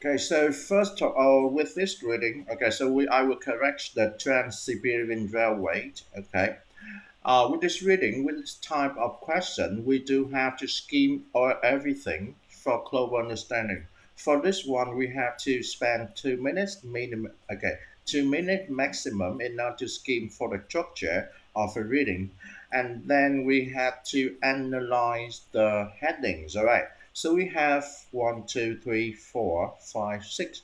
Okay, so first of all, with this reading, okay, so I will correct the Trans-Siberian Railway. Okay, with this reading, with this type of question, we do have to skim or everything for clear understanding. For this one, we have to spend 2 minutes minimum. Okay, 2 minutes maximum in order to skim for the structure of a reading, and then we have to analyze the headings. All right. So we have one, two, three, four, five, six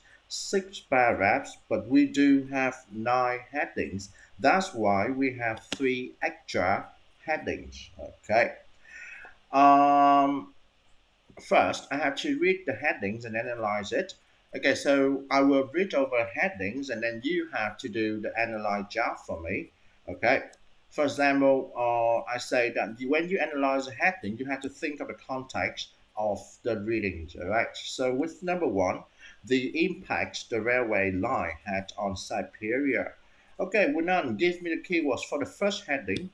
paragraphs, but we do have 9 headings. That's why we have 3 extra headings. Okay. Um, First, I have to read the headings and analyze it. Okay, so I will read over headings and then you have to do the analyze job for me. Okay. For example, I say that when you analyze a heading, you have to think of the context of the readings. All right. So with number one, the impact the railway line had on Siberia. Okay, Winan, give me the keywords for the first heading.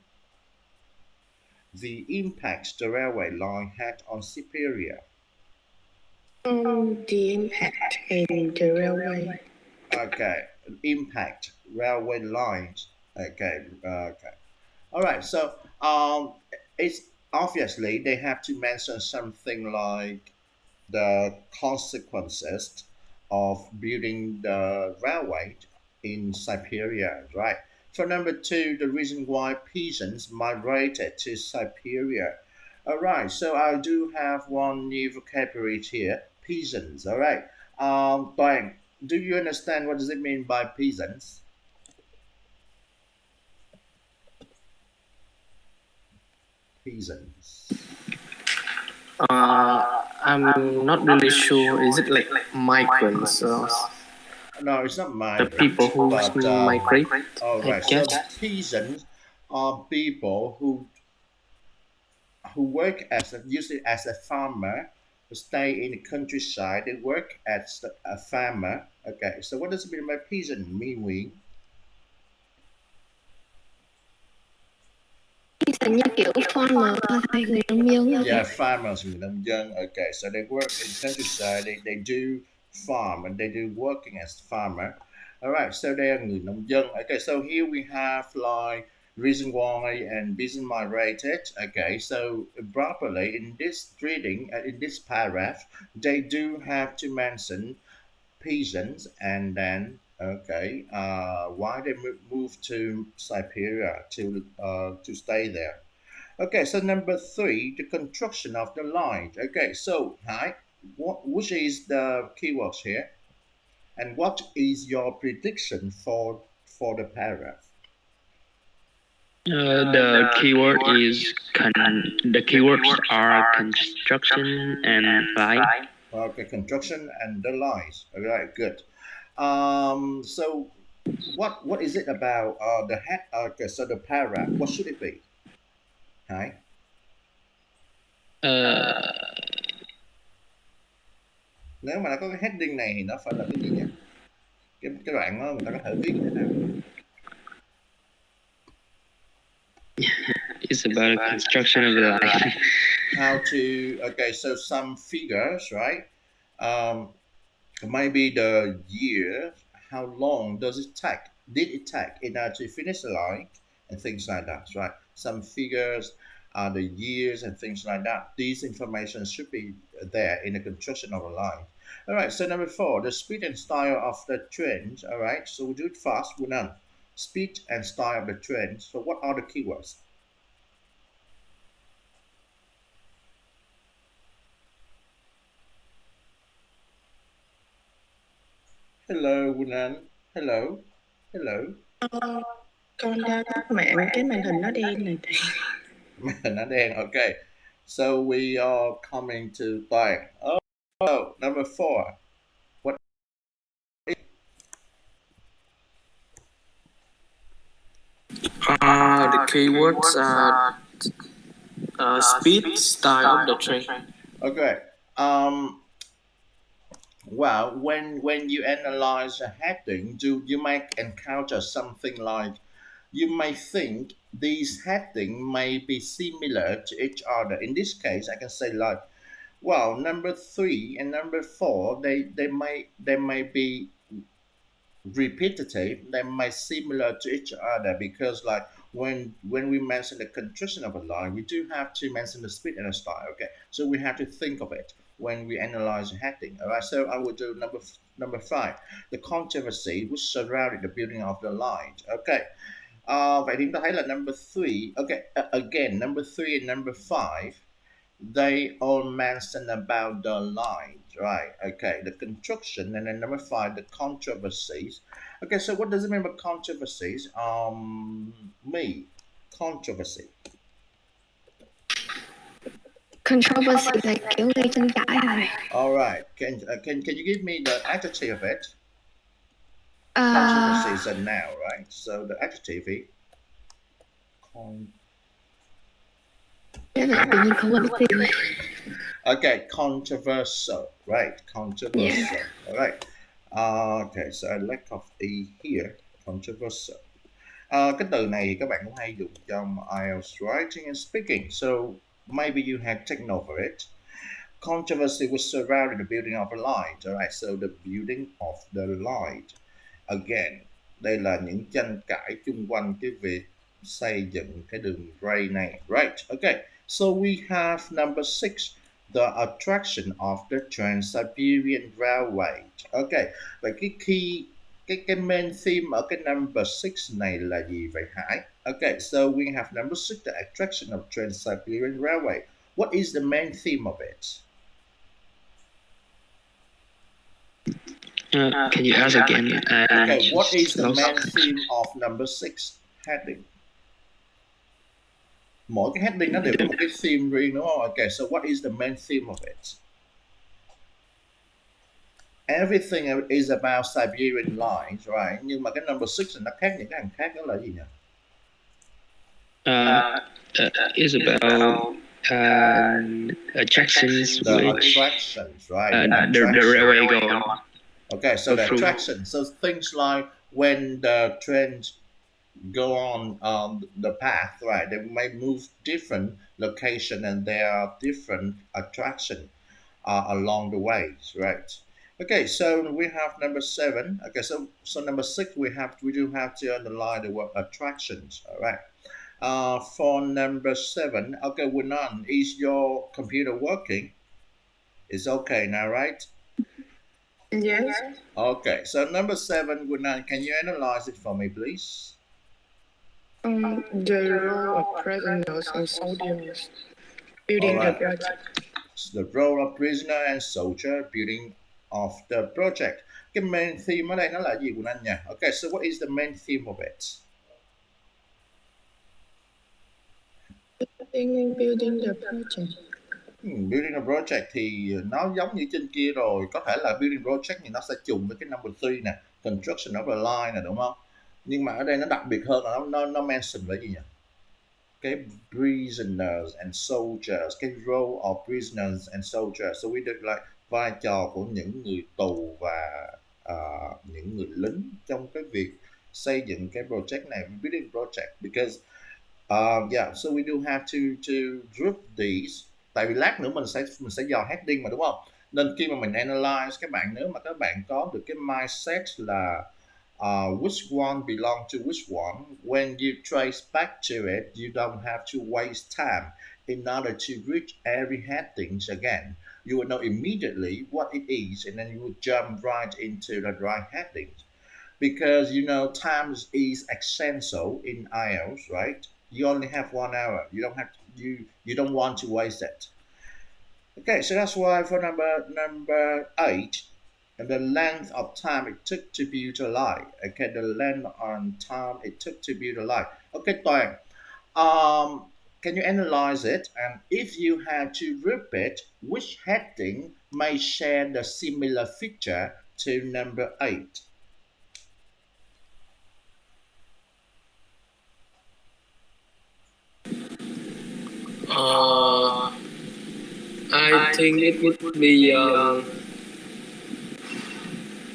The impact the railway line had on Siberia. The impact in the railway. Okay, impact railway lines. Okay, okay. All right. So it's obviously they have to mention something like the consequences of building the railway in Siberia, right? For number two, the reason why peasants migrated to Siberia. All right, so I do have one new vocabulary here, peasants. All right, Brian, do you understand what does it mean by peasants? Peasants. I'm not really sure. Is it like migrants or No, it's not the people migrants, who but migrate? all I right. So guess. peasants are people who work as usually as a farmer, who stay in the countryside. They work as a farmer. Okay. So what does it mean by peasant? Meaning, Thì như kiểu farmer thầy người nông dân hả thầy? yeah, farmers, người nông dân. Okay. So they work in countryside. They do farm and they do working as farmer. All right. So they are người nông dân. Okay. So here we have like reason why and reason migrated. Okay, so properly in this reading, in this paragraph, they do have to mention peasants and then okay, why they moved to Siberia to stay there. Okay, so number three, the construction of the line. Okay, so hi, which is the keywords here, and what is your prediction for the paragraph? The keyword is the keywords are construction and line. Okay, construction and the lines. All right, good. So what is it about the head? Okay, so the paragraph. What should it be? Hi. Nếu mà nó có cái heading này thì nó phải là cái gì nhỉ? Cái đoạn đó người ta có thể viết như thế nào? It's about a construction of the line. How to? Okay, so some figures, right? Maybe the year. How long does it take? Did it take in order to finish the line and things like that, right? Some figures, the years and things like that. These information should be there in the construction of a line. All right. So number four, the speed and style of the trains. All right. So we do it fast. We're done. Speed and style of the train. So what are the keywords? Hello, Wunan. Hello. Hello. Con đang tắt mạng cái màn hình nó đen này thầy. Nó đen. Okay. So we are coming to by. Oh, number four. What? The keywords are speed, style of the train. Okay. Well, when you analyze a heading, you might encounter something like you may think these heading may be similar to each other. In this case, I can say like Well, number 3 and number 4, they may be repetitive. They may similar to each other because, like, when we mention the construction of a line, we do have to mention the speed and the style. Okay, so we have to think of it when we analyze a heading. All right, so I will do number 5, the controversy which surrounded the building of the line. Okay. Vậy thì chúng ta thấy là number 3. Okay, again, number 3 and number 5, they all mention about the line, right? Okay, the construction, and then number 5, the controversies. Okay, so what does it mean by controversies? Me, controversy. Controversy là kiểu gây tranh cãi rồi. All right, can you give me the adjective of it? Controversy is a noun, right? So the adjective is okay, controversial, right? Controversial. Yeah. All right. Okay, so I lack of E here. Controversial. Cái từ này thì các bạn cũng hay dùng trong IELTS writing and speaking. So maybe you have taken over it. Controversy was surrounding the building of a line. All right. So the building of the line. Again, đây là những tranh cãi chung quanh cái việc xây dựng cái đường ray này. Right. Okay. So we have number 6, the attraction of the Trans-Siberian Railway. Okay. Vậy cái main theme ở cái number 6 này là gì vậy Hải? Okay, so we have number 6, the attraction of Trans-Siberian Railway. What is the main theme of it? Can you ask again? Okay, what is the main theme of number 6 heading? Mỗi cái heading nó đều có một cái theme riêng đúng không? Okay, so what is the main theme of it? Everything is about Siberian lines, right? Nhưng mà cái number 6 là nó khác những cái hàng khác, đó là gì nhỉ? Is about attractions. The attractions, right? The railway go on. Okay, so the attraction. So things like when the trains go on the path, right? They may move different location and there are different attraction along the way, right? Okay, so we have number 7. Okay, so number 6 we do have to underline the word attractions. All right. For number 7, okay, Winan, is your computer working? It's okay now, right? Yes. Okay, so number 7, Winan, can you analyze it for me, please? The role of prisoners and soldiers building the project. The role of prisoner and soldier building of the project. Cái main theme ở đây nó là gì của anh nhỉ? Okay, so what is the main theme of it? Building the project. Building a project thì nó giống như trên kia rồi, có thể là building project thì nó sẽ trùng với cái number 3 nè, construction of a line nè, đúng không? Nhưng mà ở đây nó đặc biệt hơn là nó mention là gì nhỉ? Cái prisoners and soldiers, cái role of prisoners and soldiers. So we did like vai trò của những người tù và những người lính trong cái việc xây dựng cái project này, building project, because yeah, so we do have to group these. Tại vì lát nữa mình sẽ dò heading mà, đúng không? Nên khi mà mình analyze, các bạn nếu mà các bạn có được cái mindset là which one belong to which one, when you trace back to it, you don't have to waste time in order to reach every heading again. You will know immediately what it is, and then you will jump right into the right headings. Because you know time is essential in IELTS, right? You only have 1 hour. You don't have to, you don't want to waste it. Okay, so that's why for number 8, the length of time it took to build a line. Okay, the length on time it took to build a line. Okay, Toàn, can you analyze it? And if you had to repeat, which heading may share the similar feature to number 8? I think it would be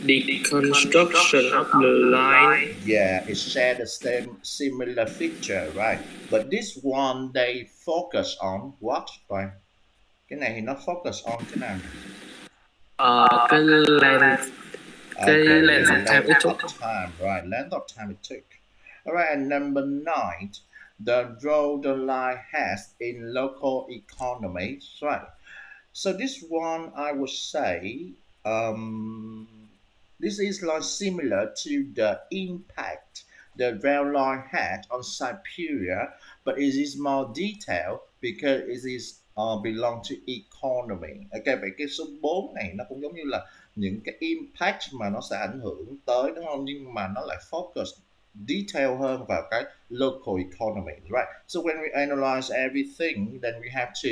the construction of the line. Yeah, it shared the same similar feature, right? But this one they focus on what, right? Cái này thì nó focus on cái nào? Cái length, cái Okay, length of time it length took. of time, right? Length of time it took. All right, and number 9, the role the line has in local economy, right? So this one, I would say, um, this is like similar to the impact the rail line had on Siberia, but it is more detailed because it is belong to economy. Ok, vậy cái số 4 này nó cũng giống như là những cái impact mà nó sẽ ảnh hưởng tới, đúng không? Nhưng mà nó lại focus detail hơn vào cái local economy, right? So when we analyze everything, then we have to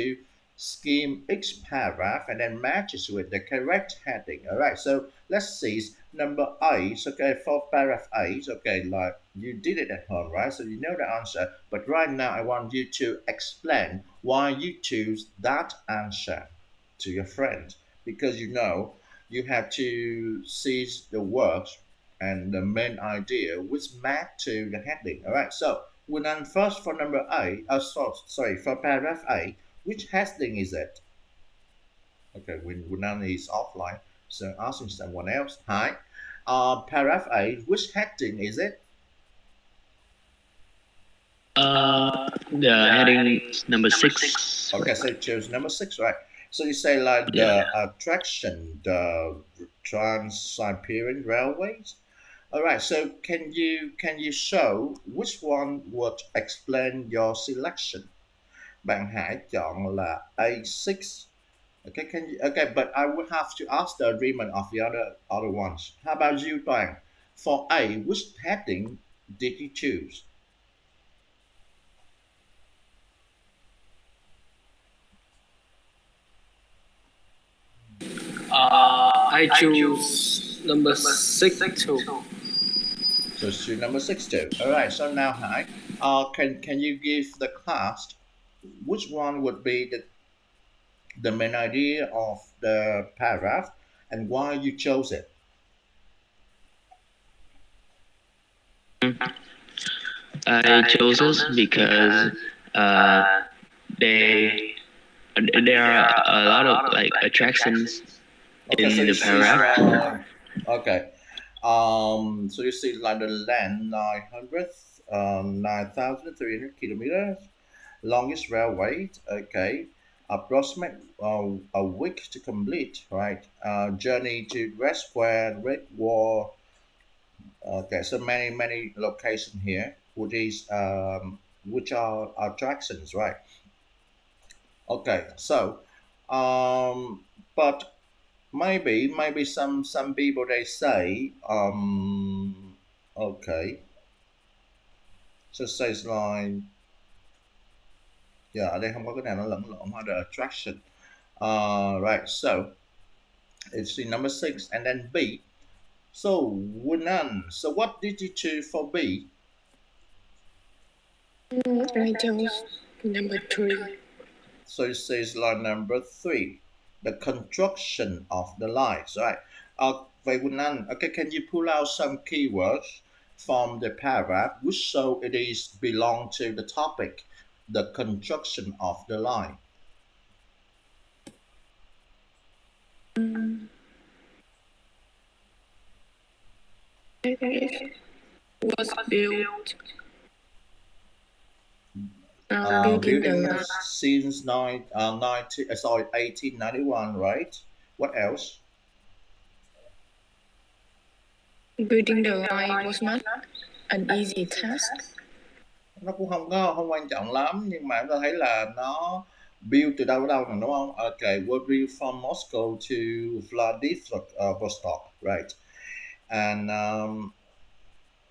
skim each paragraph and then matches with the correct heading. All right, so let's see number 8. Okay, for paragraph 8, okay, like you did it at home, right? So you know the answer, but right now I want you to explain why you choose that answer to your friend, because you know you have to seize the words and the main idea which match to the heading. All right, so we done first for number 8. Sorry, for paragraph 8. Which heading is it? Okay, Winan is offline, so asking someone else. Hi. Paragraph 8. Which heading is it? The heading number 6. Okay, so choose number 6, right? So you say like the attraction, the Trans-Siberian Railways. All right. So can you show which one would explain your selection? Bạn hãy chọn là A6. Okay, okay, but I would have to ask the agreement of the other ones. How about you, Toàn? For A, which heading did you choose? I choose number 6 too. So choose number 6 too. All right. So now, hi. Can you give the class which one would be the main idea of the paragraph and why you chose it? I chose this because they there are a lot of like attractions Okay, so in you the see, paragraph. okay. So you see like the land 9,300 kilometers, longest railway. Okay, approximate a week to complete. Right, journey to Red Square, Red Wall. Okay, so many location here, which are attractions, right? Okay, so but maybe some people they say okay, so says like yeah, ở đây không có cái nào nó lẫn lộn hay the attraction. Right, so it's the number 6 and then B. So Wunan, so what did you choose for B? I chose number 3. So it says line number 3, the construction of the lines, right? Vậy Quỳnh Anh, okay, can you pull out some keywords from the paragraph which show it is belong to the topic, the construction of the line? I think it was built building the Building line. since 1891, right? What else? Building the line was not an easy task. Nó cũng không quan trọng lắm, nhưng mà chúng ta thấy là nó build từ đâu đến đâu nè, đúng không? Okay, we build from Moscow to Vladivostok, right? And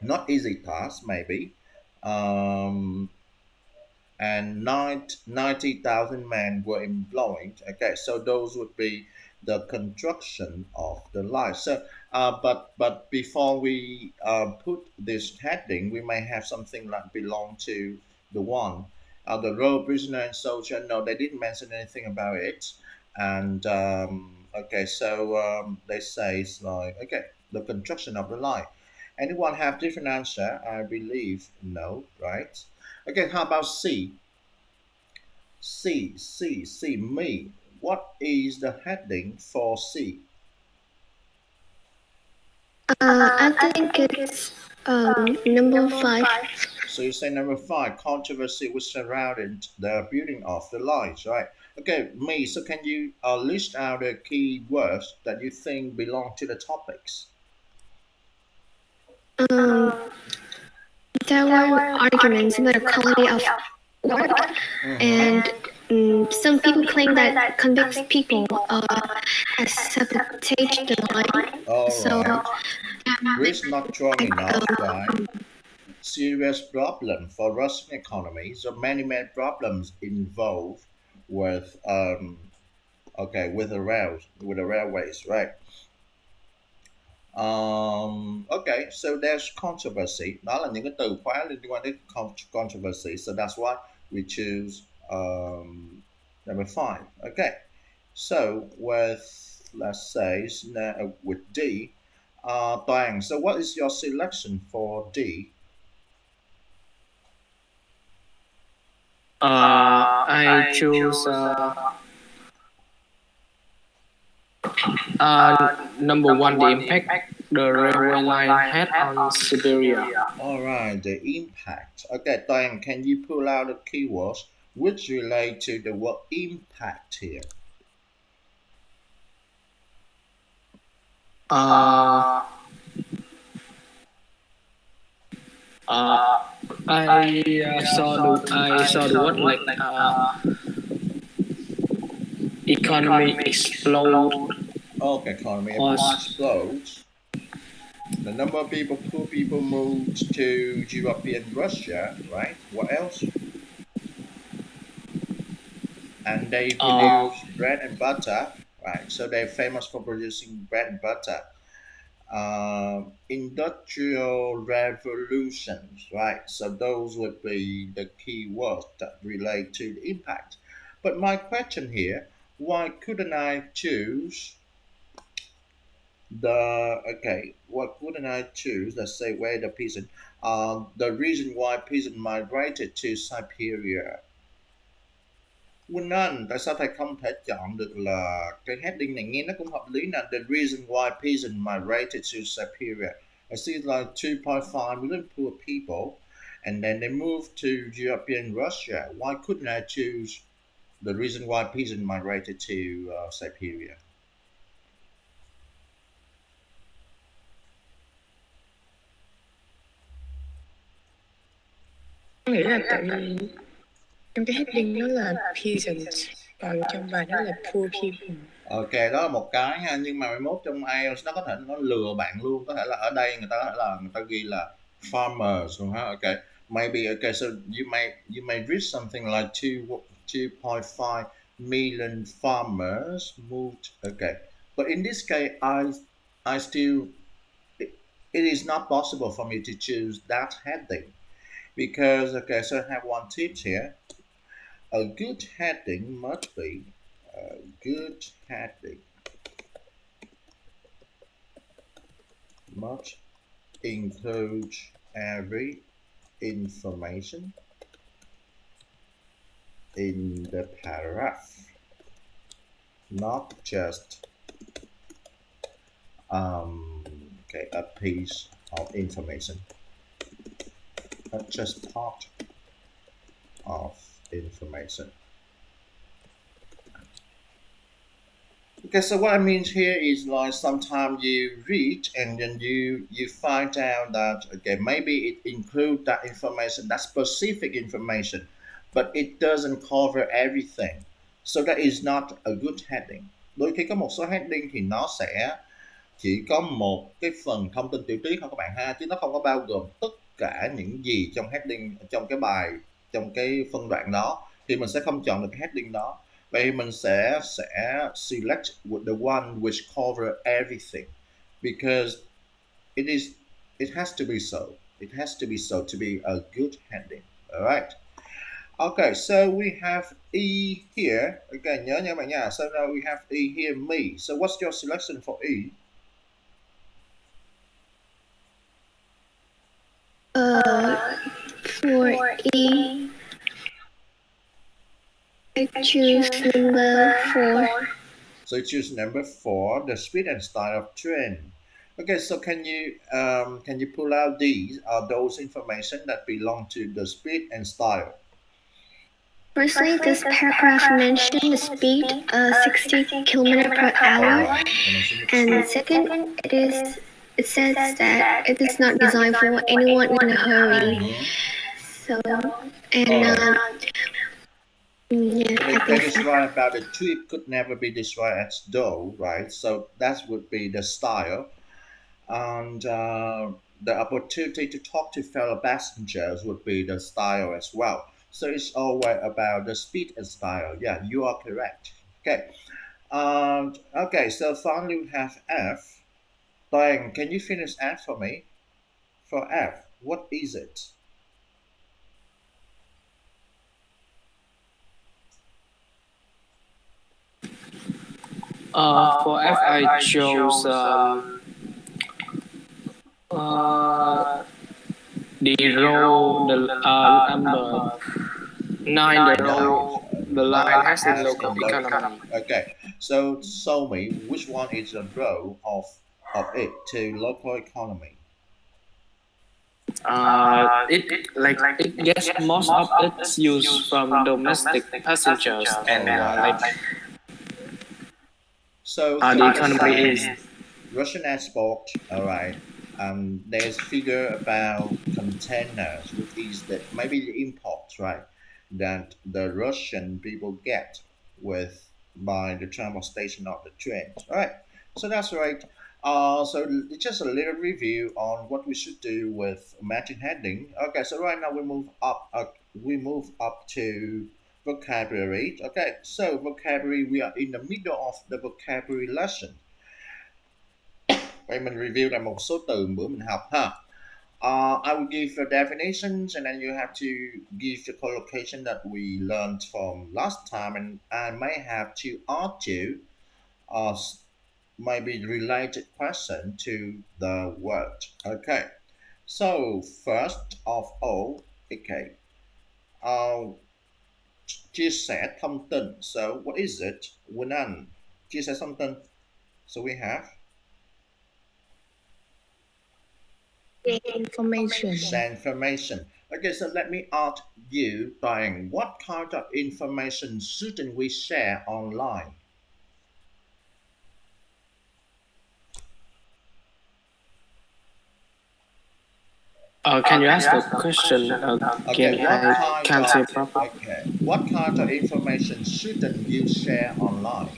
not easy task maybe. And 90,000 men were employed. Okay, so those would be the construction of the line. So, but before we put this heading, we may have something like belong to the one. The road prisoner and soldier. No, they didn't mention anything about it. And okay, so they say it's like okay, the construction of the line. Anyone have different answer? I believe no, right? Okay, how about C? C, me. What is the heading for C? I think it's number 5. So you say number 5, controversy which surrounded the building of the lines, right? Okay, me. So can you list out the key words that you think belong to the topics? Um, there were arguments about the quality of work, and some people claim that convicts people has sabotaged the line. All So right. Risk not strong enough, right? Serious problem for Russian economy. So many problems involved with with the railways, right? Okay, so there's controversy. Đó là những cái từ khóa liên quan đến controversy. So that's why we choose number 5. Okay, so with let's say with D, Toàn. So what is your selection for D? I choose number one, the impact the railway line had on Siberia. All right, the impact. Okay, Toàn, can you pull out the keywords which relate to the word impact here? Uh, I saw the word like economy explode Okay, economy or explodes. The number of poor people moved to European Russia, right? What else? And they produce bread and butter, right? So they're famous for producing bread and butter. Industrial revolutions, right? So those would be the key words that relate to the impact. But my question here, why couldn't I choose why couldn't I choose, let's say, where the peasant, the reason why peasant migrated to Siberia. Quỳnh Anh, tại sao thầy không thể chọn được là cái heading này nghe nó cũng hợp lý nè. The reason why peasant migrated to Siberia. I see like 2.5 million poor people and then they moved to European Russia. Why couldn't I choose the reason why peasant migrated to Siberia? Em nghĩ là tại vì trong cái heading đó là peasants, còn trong bài đó là poor people. Ok, đó là một cái ha, nhưng mà mai mốt trong IELTS nó có thể nó lừa bạn luôn, có thể là ở đây người ta ghi là farmers luôn ha. Ok, maybe okay, so you may read something like 2.5 million farmers moved. Okay, but in this case, I still it is not possible for me to choose that heading because okay, so I have one tip here. A good heading must be a good heading must include every information in the paragraph, not just a piece of information, not just part of information. Okay, so what I mean here is like sometimes you read and then you find out that okay maybe it includes that information, that specific information, but it doesn't cover everything. So that is not a good heading. Đôi khi có một số heading thì nó sẽ chỉ có một cái phần thông tin tiểu tiết thôi các bạn ha, chứ nó không có bao gồm tất cả những gì trong heading, trong cái bài, trong cái phân đoạn đó, thì mình sẽ không chọn được cái heading đó. Vậy mình sẽ select the one which cover everything because it has to be so. It has to be so to be a good heading. All right. Okay, so we have E here. Okay, nhớ nha bạn nha. So now we have E here, me. So what's your selection for E? For E, I choose number 4. So you choose number 4, the speed and style of train. Okay, so can you pull out these those information that belong to the speed and style? Firstly, this paragraph mentioned the speed 60 km per hour, and second, it says that it is not designed for anyone in a hurry. So, and yeah, I That think is so. right about the trip could never be described as dull, right? So that would be the style, and the opportunity to talk to fellow passengers would be the style as well. So it's always about the speed and style. Yeah, you are correct. Okay. Okay. So finally we have F. Diane, can you finish F for me? For F, what is it? For F, I chose uh, the row, the number 9, the row, the line has in local economy. Okay. So show me which one is the row of it to local economy. It gets most of its use from domestic passengers and So the economy is Russian export. All right. There's figure about containers, which is that maybe the imports, right? That the Russian people get with by the transportation of the trains. All right. So that's right. So just a little review on what we should do with matching heading. Okay. So right now we move up. We move up to vocabulary. Okay. So vocabulary. We are in the middle of the vocabulary lesson. Vậy mình review lại một số từ bữa mình học ha. I will give the definitions and then you have to give the collocation that we learned from last time, and I may have to ask you maybe related question to the word. Okay. So first of all, okay. Chia sẻ thông tin. So what is it? Quỳnh Anh. Chia sẻ thông tin. So we have information. share information. Okay, so let me ask you, Diane, what kind of information shouldn't we share online? Can you ask the question again? I can't say properly. Okay, what kind of information shouldn't you share online?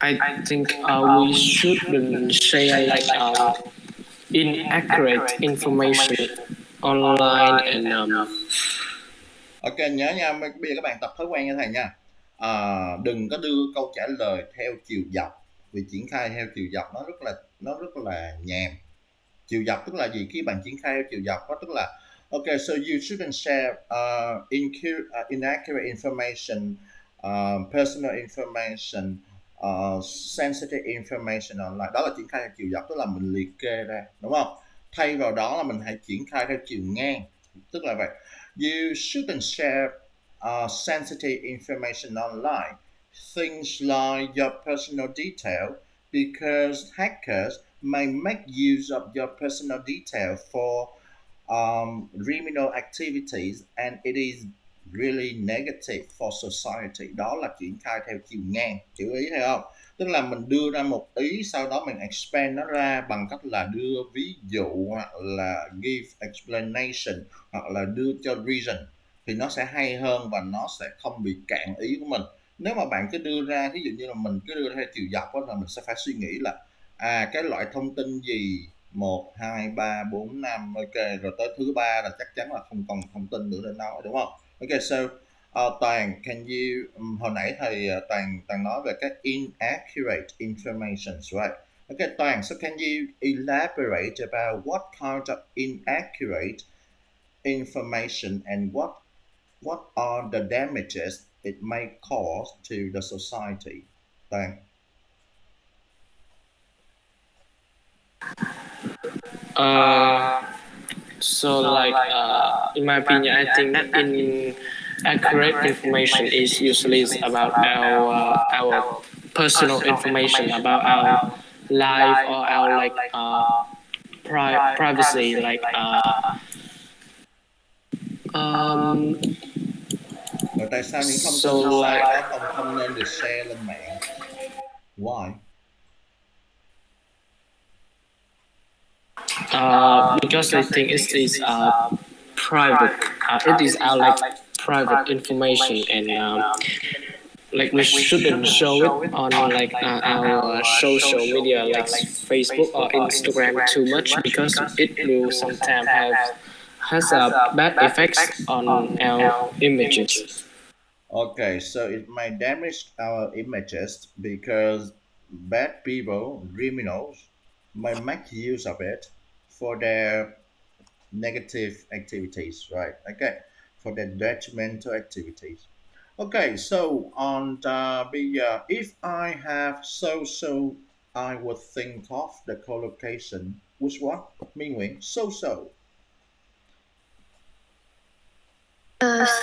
I think we shouldn't share inaccurate information online and Ok, nhớ nha, bây giờ các bạn tập thói quen như thầy nha. Đừng có đưa câu trả lời theo chiều dọc, vì triển khai theo chiều dọc nó rất là nhàm. Chiều dọc tức là gì? Khi bạn triển khai theo chiều dọc đó tức là okay, so you shouldn't share inaccurate information, personal information, sensitive information online. Đó là triển khai theo chiều dọc, tức là mình liệt kê ra, đúng không? Thay vào đó là mình hãy triển khai theo chiều ngang, tức là vậy. You shouldn't share sensitive information online. Things like your personal detail, because hackers may make use of your personal detail for criminal activities, and it is really negative for society. Đó là triển khai theo chiều ngang, chữ ý thấy không? Tức là mình đưa ra một ý, sau đó mình expand nó ra bằng cách là đưa ví dụ hoặc là give explanation hoặc là đưa cho reason, thì nó sẽ hay hơn và nó sẽ không bị cạn ý của mình. Nếu mà bạn cứ đưa ra, ví dụ như là mình cứ đưa ra theo chiều dọc đó, là mình sẽ phải suy nghĩ là cái loại thông tin gì 1, 2, 3, 4, 5, ok, rồi tới thứ ba là chắc chắn là không còn thông tin nữa để nói, đúng không? Ok, so Toàn, can you hồi nãy thầy Toàn nói về các inaccurate informations, right? Okay, Toàn, so can you elaborate about what kind of inaccurate information and what are the damages it may cause to the society? Toàn. So, like, in my opinion, I think that inaccurate information is usually about our personal information about our life or our like privacy, like um. Rồi tại sao những thông tin So sai like đó không nên được share lên mạng? Why? Because I think it is private. It is our like private information, and like we shouldn't show it on like our social media like Facebook or Instagram too much, because it will sometimes have has a bad effects on our images. Okay, so it might damage our images because bad people, criminals, might make use of it for their negative activities, right? Okay, for their detrimental activities. Okay, so on if I have so, I would think of the collocation. Which one? Meaning so.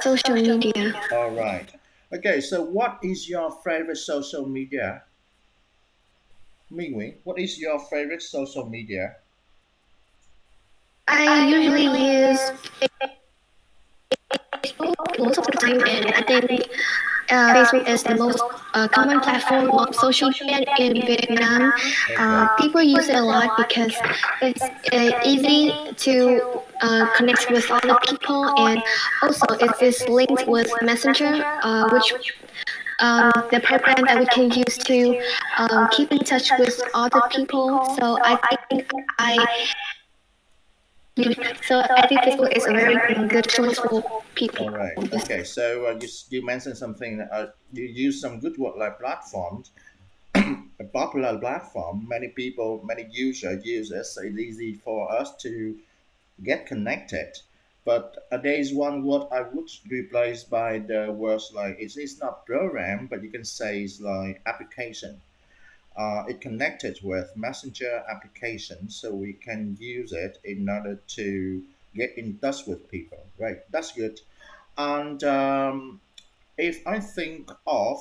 Social media. All right. Okay, so what is your favorite social media? Mingwing, what is your favorite social media? I usually use Facebook most of the time, and I think Facebook is the most common platform of social media in Vietnam. People use it a lot because it's easy to connect with other people, and also it is linked with Messenger, which the program that we can use to keep in touch with other people. So I think Facebook is a very good choice for people. All right. Okay. So you mentioned something. You use some good word like platforms. A popular platform. Many people, many users use it. So it's easy for us to get connected. But there is one word I would replace by the words like it's not program, but you can say it's like application. It connected with messenger application, so we can use it in order to get in touch with people, right? That's good. And if I think of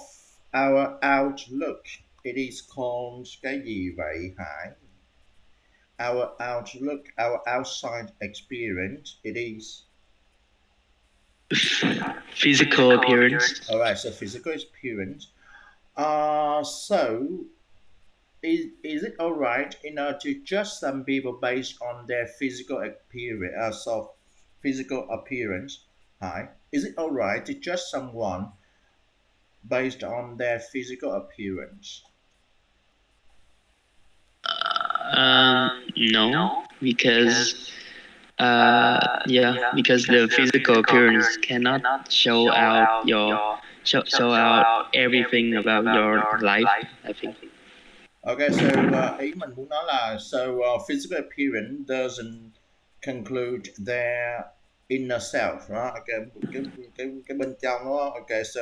our outlook, it is called cái gì vậy Hải? Our outlook, our outside experience, it is Physical appearance. all right. So physical appearance. So is it all right to judge some people based on their physical appearance? Physical appearance. Hi, is it all right to judge someone based on their physical appearance? No, because because the physical appearance cannot show out show out everything about your life, I think. Okay, so ý mình muốn nói là physical appearance doesn't conclude their inner self, right? Okay, cái bên trong đó. Okay, so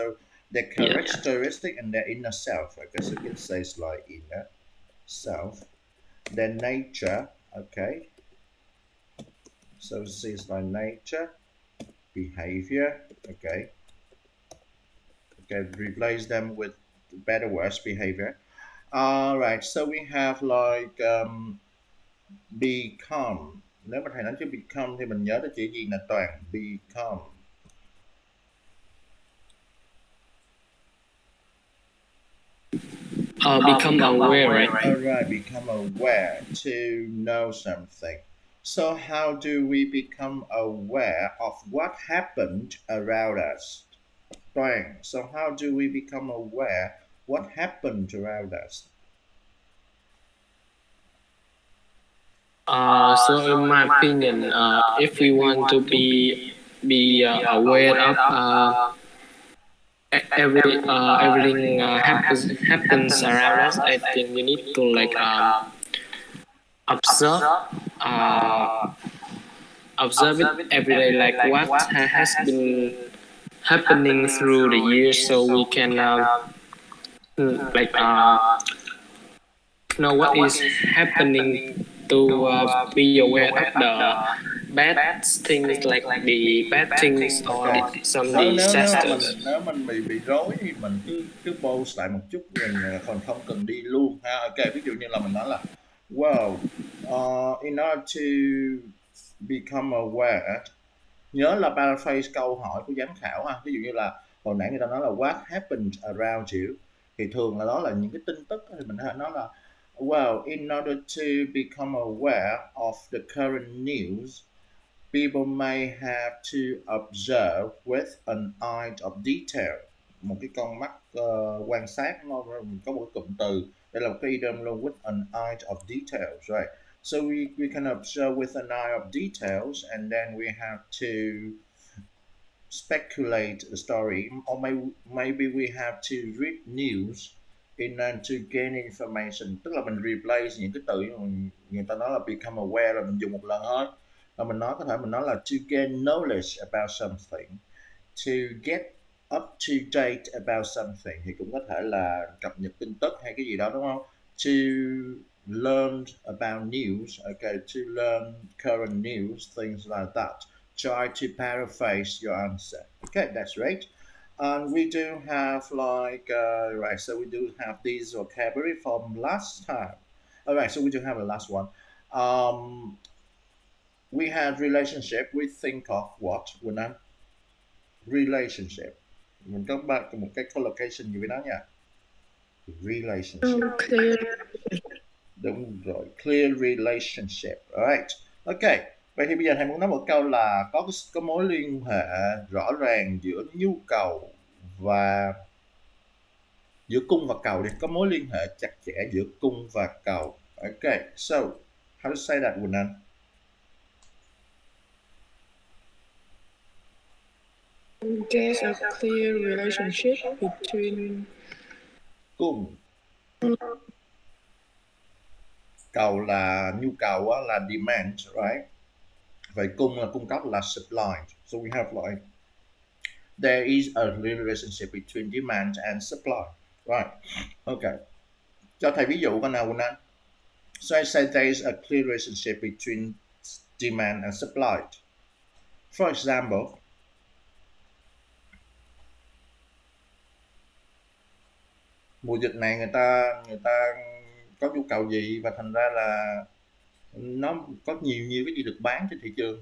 their characteristic and their inner self. Okay, so you can say it's like inner self, their nature. Okay, so this is like nature, behavior. Okay, replace them with better words, behavior. All right, so we have like become. Nếu mà thầy nói chữ become thì mình nhớ tới chữ gì là toàn become. Become aware, right? All right, become aware, to know something. So how do we become aware of what happened around us? Toàn. So how do we become aware what happened around us? So in my opinion, if we want to be aware of everything happens around us, I think we need to like observe uh, observe it every day, like what has been happening through the years, so we can like know what is happening, to be aware of bad things like the bad things or some Nếu disasters. nếu mình bị rối thì mình cứ pause lại một chút rồi còn không cần đi luôn ha. Ok, ví dụ như là mình nói là well, in order to become aware, nhớ là paraphrase câu hỏi của giám khảo ha. Ví dụ như là hồi nãy người ta nói là what happened around you, thì thường là đó là những cái tin tức, thì mình có thể nói là well, in order to become aware of the current news, people may have to observe with an eye of detail. Một cái con mắt quan sát, nó có một cái cụm từ, đây là một cái idiom luôn, with an eye of details, right? So we can observe with an eye of details, and then we have to speculate a story, or maybe we have to read news in order to gain information. Tức là mình replace những cái từ người ta nói là become aware là mình dùng một lần thôi. Và mình nói có thể mình nói là to gain knowledge about something, to get up to date about something, thì cũng có thể là cập nhật tin tức hay cái gì đó, đúng không? To learn about news, okay, to learn current news, things like that. Try to paraphrase your answer. Okay, that's right. And we do have like, right, so we do have these vocabulary from last time. All right, so we do have the last one. We had relationship, we think of what? When I'm relationship. Mình có một cái collocation gì với nó nha. Relationship. Clear. Đúng rồi, clear relationship. Alright. Ok. Vậy thì bây giờ thầy muốn nói một câu là có mối liên hệ rõ ràng giữa nhu cầu và giữa cung và cầu đi, có mối liên hệ chặt chẽ giữa cung và cầu. Ok. So, how to say that, Quỳnh Anh? There's a clear relationship between Cung. Cầu là nhu cầu là demand, right? Vậy cung là cung cấp là supply. So we have like there is a relationship between demand and supply, right? Okay. Cho thầy ví dụ con nào Quỳnh Anh? So I say there is a clear relationship between demand and supply. For example, mùa dịch này người ta có nhu cầu gì và thành ra là nó có nhiều cái gì được bán trên thị trường.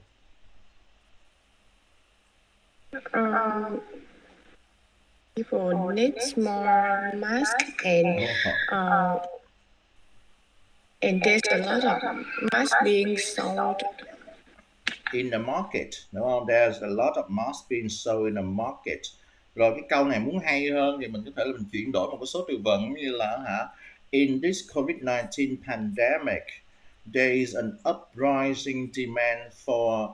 people needs more mask and there's a lot of mask being sold In the market, đúng không? There's a lot of masks being sold in the market. Rồi cái câu này muốn hay hơn thì mình có thể là mình chuyển đổi một cái số từ vựng như là in this COVID-19 pandemic, there is an uprising demand for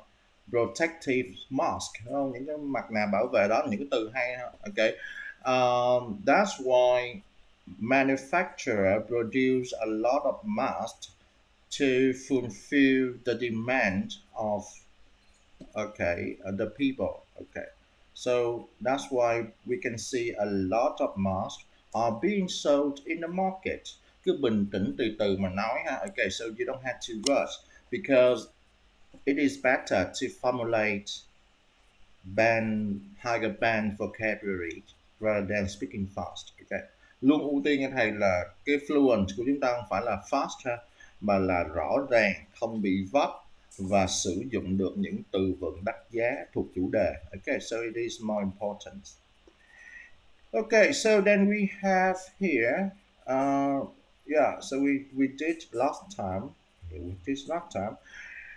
protective mask, đúng không? Những cái mặt nạ bảo vệ đó là những cái từ hay ha. Okay. That's why manufacturer produce a lot of masks to fulfill the demand of the people. Okay, so that's why we can see a lot of masks are being sold in the market. Cứ bình tĩnh từ từ mà nói ha. Okay, so you don't have to rush because it is better to formulate higher band vocabulary rather than speaking fast. Okay, luôn ưu tiên cho thầy là cái fluent của chúng ta không phải là fast ha, mà là rõ ràng, không bị vấp và sử dụng được những từ vựng đắt giá thuộc chủ đề. Okay, so it is more important. Okay, so then we have here, so we did last time.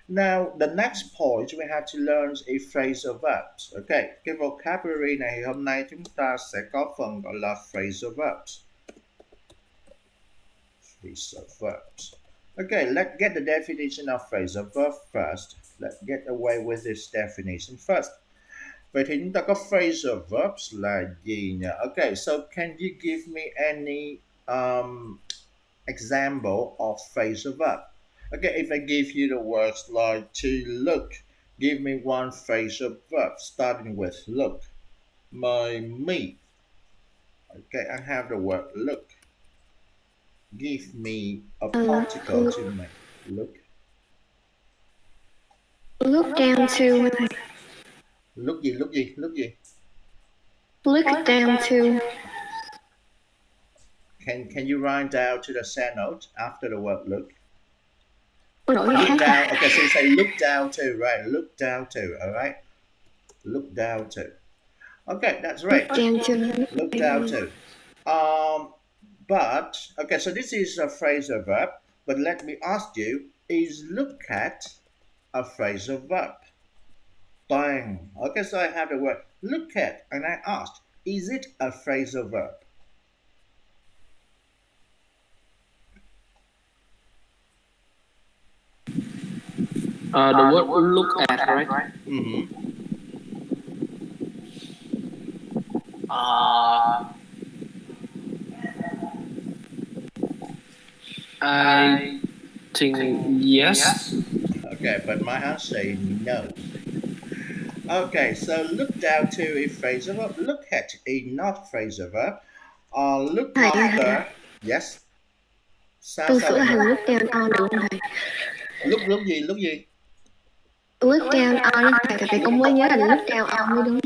Now, the next point we have to learn a phrasal verbs. Okay, cái vocabulary này hôm nay chúng ta sẽ có phần gọi là phrasal verbs. Phrasal verbs. Okay, let's get the definition of phrasal verb first. Let's get away with this definition first. Vậy thì chúng ta có phrasal verbs là gì nhỉ? Okay, so can you give me any example of phrasal verb? Okay, if I give you the words like to look, give me one phrasal verb starting with look. My me. Okay, I have the word look. Give me a particle to me. Look. Look down to. Look gì, look gì, look gì? Look down to. Can you write down to the side note after the word look? Look Look down. Okay, so you say look down to, right? Look down to, all right? Look down to. Okay, that's right. Look down to. Look down to. But okay, so this is a phrasal verb. But let me ask you: is look at a phrasal verb? Bang. Okay, so I have the word look at, and I asked, is it a phrasal verb? The word look at, right? Mm-hmm. I think yes. Okay, but my answer is no. Okay, so look down to a phrasal verb. Look at a not phrasal verb. Look Thầy, after. Yes. Sao tôi sao sửa lại thành no? look down on được không thầy? Lúc gì? Lúc gì? Look down on á thầy, tại vì con mới nhớ là look down on mới đúng.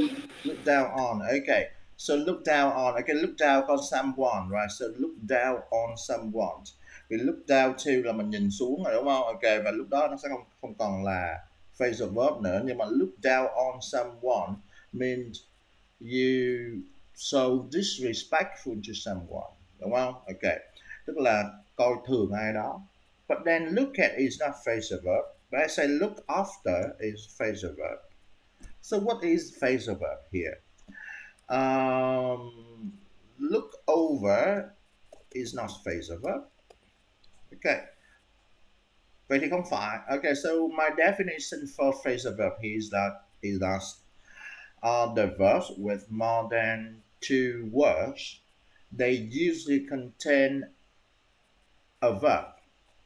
Look down on. Okay. So look down on. Okay, look down on someone, right? So look down on someone. Vì look down to là mình nhìn xuống rồi đúng không? Okay, và lúc đó nó sẽ không còn là phrasal verb nữa, nhưng mà look down on someone means you so disrespectful to someone, đúng không? Okay, tức là coi thường ai đó. But then look at is not phrasal verb. But I say look after is phrasal verb. So what is phrasal verb here? Look over is not phrasal verb. Okay. Vậy thì không phải. Okay, so my definition for phrasal verb is that the verbs with more than two words, they usually contain a verb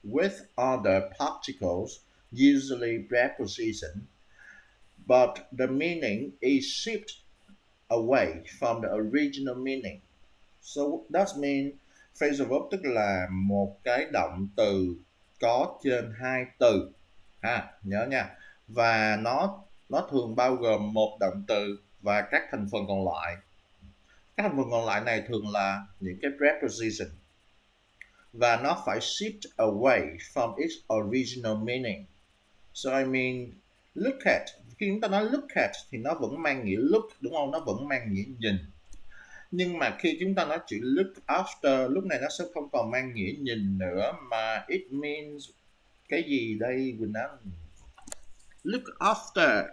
with other particles, usually preposition, but the meaning is shifted away from the original meaning. So that means phrasal verb tức là một cái động từ có trên hai từ. Nhớ nha. Và nó thường bao gồm một động từ và các thành phần còn lại. Các thành phần còn lại này thường là những cái preposition. Và nó phải shift away from its original meaning. So I mean, look at. Khi chúng ta nói look at thì nó vẫn mang nghĩa look, đúng không? Nó vẫn mang nghĩa nhìn. Nhưng mà khi chúng ta nói chữ look after, lúc này nó sẽ không còn mang nghĩa nhìn nữa, mà it means cái gì đây Quỳnh Anh? Look after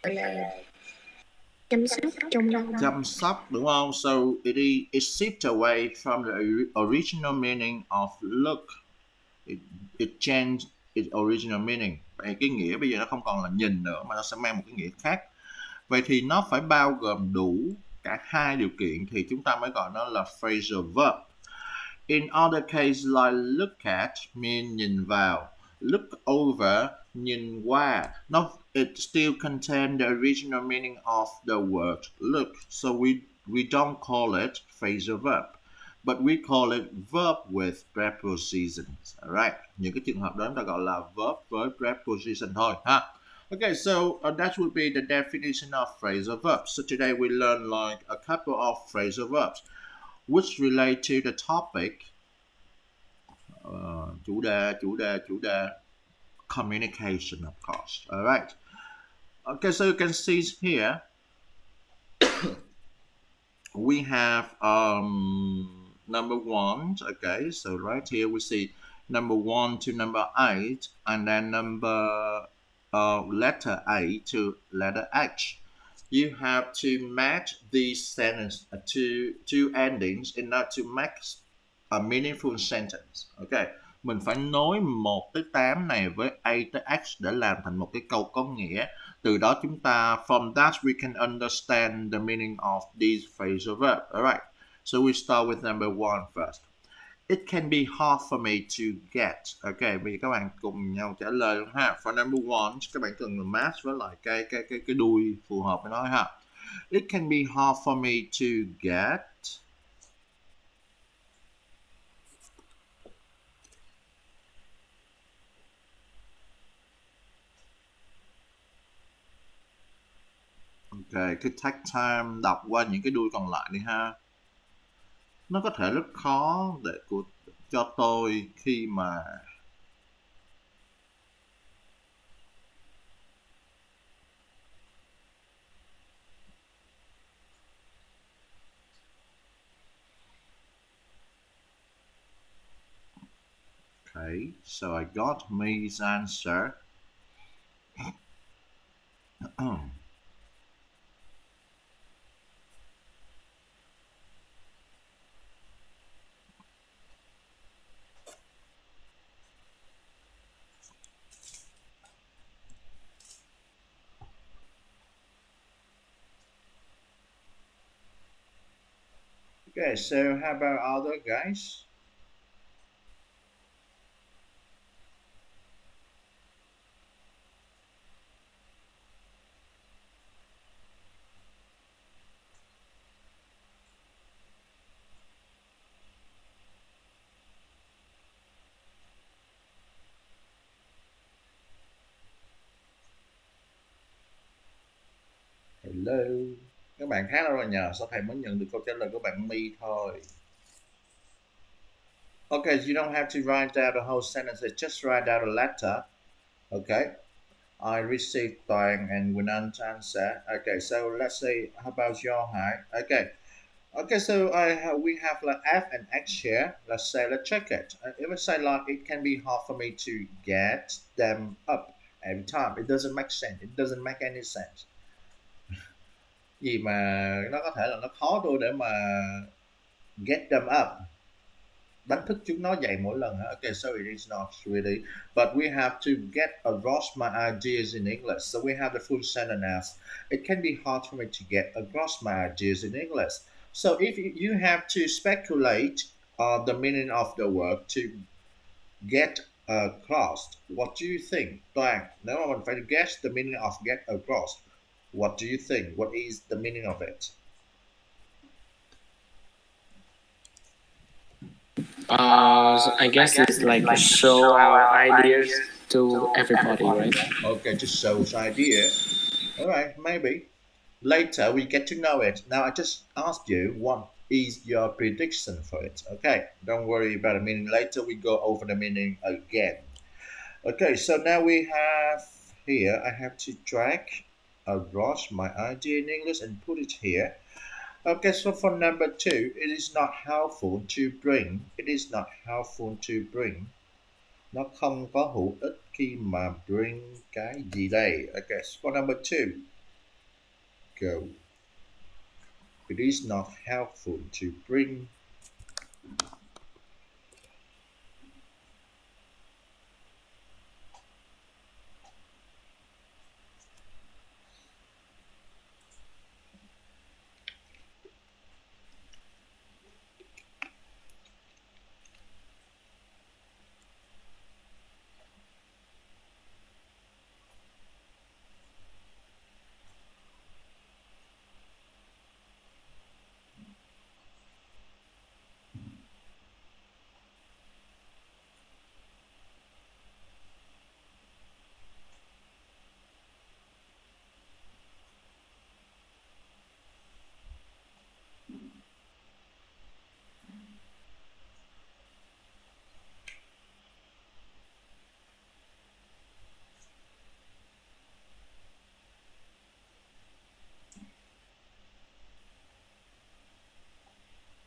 là chăm sóc trông nom. chăm sóc, đúng không? So it shift away from the original meaning of look. It changed its original meaning. Vậy cái nghĩa bây giờ nó không còn là nhìn nữa mà nó sẽ mang một cái nghĩa khác. Vậy thì nó phải bao gồm đủ cả hai điều kiện thì chúng ta mới gọi nó là phrasal verb. In other cases like look at mean nhìn vào, look over nhìn qua. It still contains the original meaning of the word look. So we don't call it phrasal verb, but we call it verb with prepositions. Alright, những cái trường hợp đó chúng ta gọi là verb với preposition thôi ha. Okay, so that would be the definition of phrasal verbs. So today we learned like a couple of phrasal verbs which relate to the topic chủ đề communication, of course. All right. Okay, so you can see here we have number 1. Okay, so right here we see number 1 to number 8, and then number letter A to letter H. You have to match these sentences to two endings in order to make a meaningful sentence. Okay, mình phải nối 1 tới 8 này với A tới H để làm thành một cái câu có nghĩa. Từ đó chúng ta, from that we can understand the meaning of these phrasal verbs. Alright, so we start with number 1 first. It can be hard for me to get. Okay, bây giờ các bạn cùng nhau trả lời luôn ha. For number 1, các bạn cần match với lại cái đuôi phù hợp với nó ha. It can be hard for me to get. Ok, cứ take time đọc qua những cái đuôi còn lại đi ha. Nó có thể rất khó để cho tôi khi mà Okay, so I got May's answer. Okay, so how about other guys? Hello. Các bạn khác đâu rồi nhờ? Sao thầy mới nhận được câu trả lời của bạn My thôi? Okay, you don't have to write down the whole sentence. Just write down the letter. Okay. I received Toàn and Winan's answer. Okay, so let's say, how about your height? Okay. Okay, so we have like F and X here. Let's say, let's check it. It would say like it can be hard for me to get them up every time. It doesn't make sense. It doesn't make any sense. Gì mà nó có thể là nó khó tôi để mà get them up, đánh thức chúng nó dậy mỗi lần hả? Okay, so it is not really, but we have to get across my ideas in English. So we have the full sentence as, it can be hard for me to get across my ideas in English. So if you have to speculate the meaning of the word to get across, what do you think? Toàn, nếu mà mình phải guess the meaning of get across, what do you think? What is the meaning of it? So I guess it's like to show our ideas to everybody, right? Okay, to show idea. All right, maybe. Later we get to know it. Now I just asked you what is your prediction for it. Okay, don't worry about the meaning. Later we go over the meaning again. Okay, so now we have here, I have to drag across my idea in English and put it here. Okay, so for number 2, it is not helpful to bring. It is not helpful to bring. Nó không có hữu ích khi mà bring cái gì đây? Okay, so for number 2, go. It is not helpful to bring.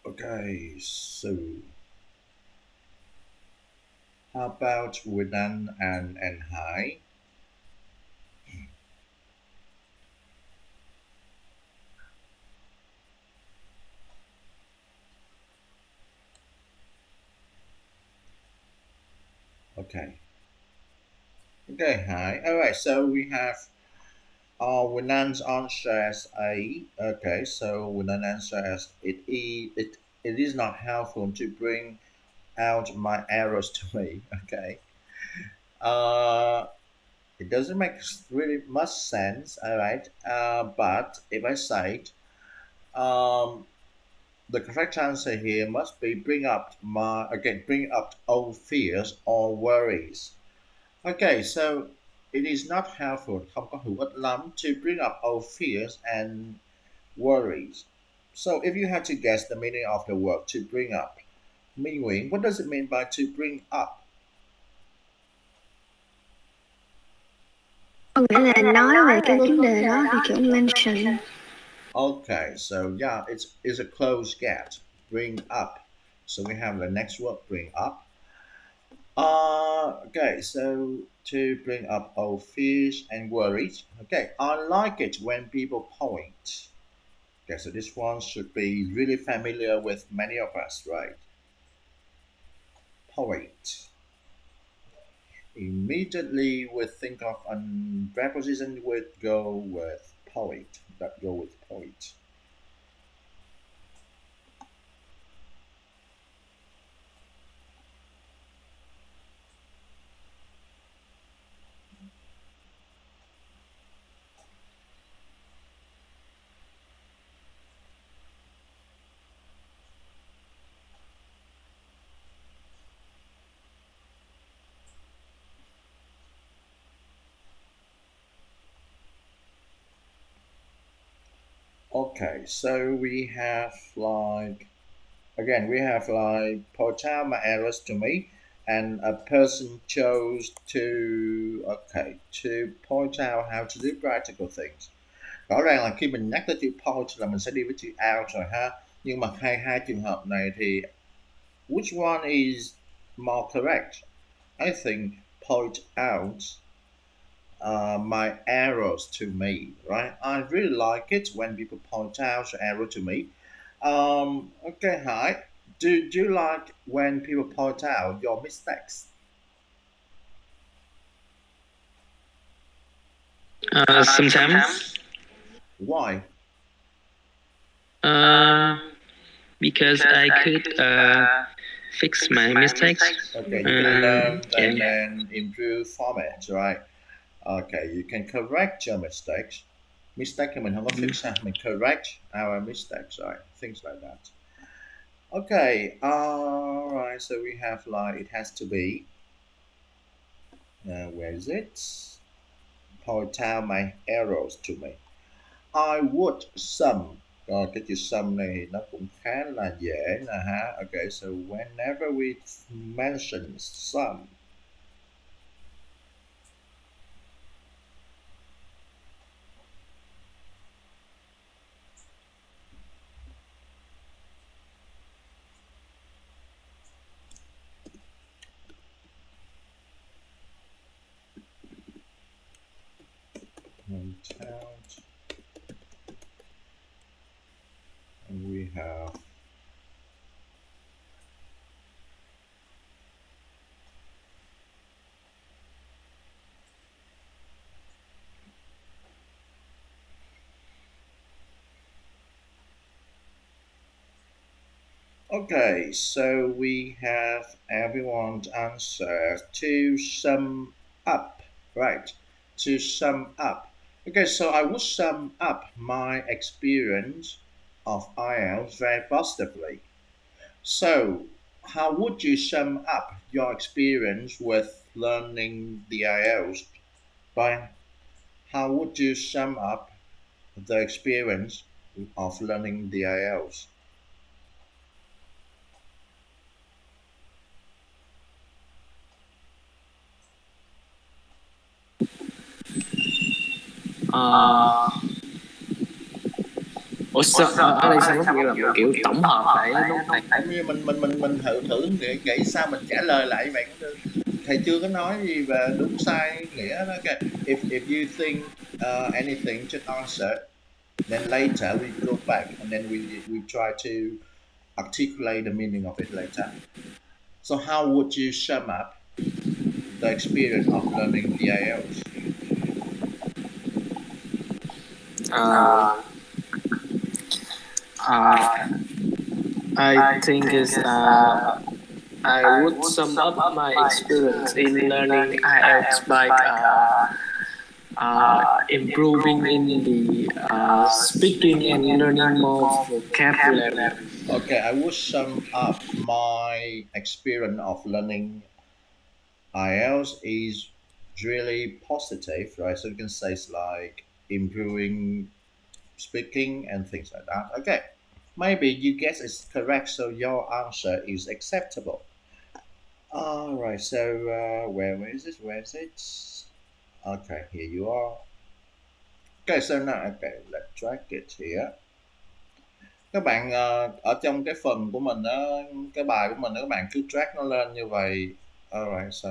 Okay, so how about Winan and Hai? Okay. Okay, Hai. All right, so we have Winan's answer as A. Okay, so Winan answer as it is not helpful to bring out my errors to me. Okay. Uh, it doesn't make really much sense. All right. But if I say it, the correct answer here must be bring up old fears or worries. Okay, so it is not helpful, không có hữu ích lắm to bring up our fears and worries. So if you have to guess the meaning of the word to bring up, Minh Nguyễn, what does it mean by to bring up? Có nghĩa là nói về cái vấn đề đó thì kiểu mention. Okay, so yeah, it's a close get. Bring up. So we have the next word, bring up. Okay, so to bring up our fears and worries. Okay, I like it when people point. Okay, so this one should be really familiar with many of us, right? Point. Immediately we think of a preposition would go with point. That go with point. Okay, so we have like again we have like point out my errors to me, and a person chose to point out how to do practical things. Rõ ràng là khi mình nhắc tới chữ point là mình sẽ đi với chữ out rồi ha. Nhưng mà hai trường hợp này thì which one is more correct? I think point out my errors to me, right? I really like it when people point out the error to me. Okay, hi. Do you like when people point out your mistakes? Sometimes. Why? Because I could fix my mistakes. Okay, you can learn and Yeah. then improve from it, right? Okay, you can correct your mistakes. Mistake thì mình không có fix ha, mình correct our mistakes, right? Things like that. Okay, alright, so we have like it has to be where is it? Point out my errors to me. I would sum. Rồi cái chữ sum này thì nó cũng khá là dễ nè ha. Okay, so whenever we mention sum, out, and we have okay, so we have everyone's answer to sum up, right? To sum up. Okay, so I would sum up my experience of IELTS very positively. So, how would you sum up your experience with learning the IELTS? Brian, how would you sum up the experience of learning the IELTS? Ủa sao ở đây sao nó nghĩa là một kiểu tổng hợp lại đúng không thầy? Cũng như mình thử nghĩ sao mình trả lời lại vậy cũng được. Thầy chưa có nói gì về đúng sai nghĩa đó. Okay. If you think anything just answer, then later we go back and then we try to articulate the meaning of it later. So how would you sum up the experience of learning the IELTS? I think is I would sum up my experience in learning IELTS by improving in the speaking and learning more vocabulary. Okay, I would sum up my experience of learning IELTS is really positive, right? So you can say it's like improving speaking and things like that. Okay, maybe you guess it's correct, so your answer is acceptable. All right, so where is it? Where is it? Okay, here you are. Okay, so now, okay, let's track it here. Các bạn ở trong cái phần của mình đó, cái bài của mình đó, các bạn cứ track nó lên như vậy. Alright, so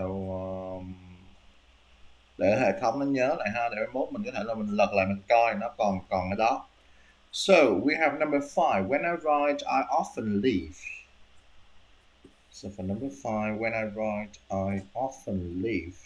để hệ thống nó nhớ lại ha, để mốt mình có thể là mình lật lại mình coi nó còn còn ở đó. So we have number 5. When I write, I often leave. So for number 5, when I write, I often leave.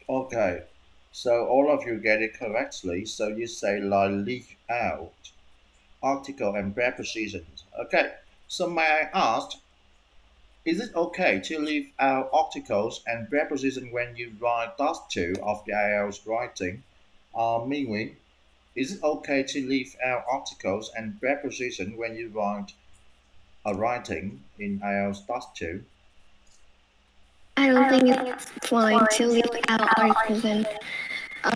Okay, so all of you get it correctly. So you say like leave out article and prepositions. Okay, so may I ask, is it okay to leave out articles and prepositions when you write task 2 of the IELTS writing? Meaning, is it okay to leave out articles and prepositions when you write a writing in IELTS task 2? I don't think it's fine to leave out articles and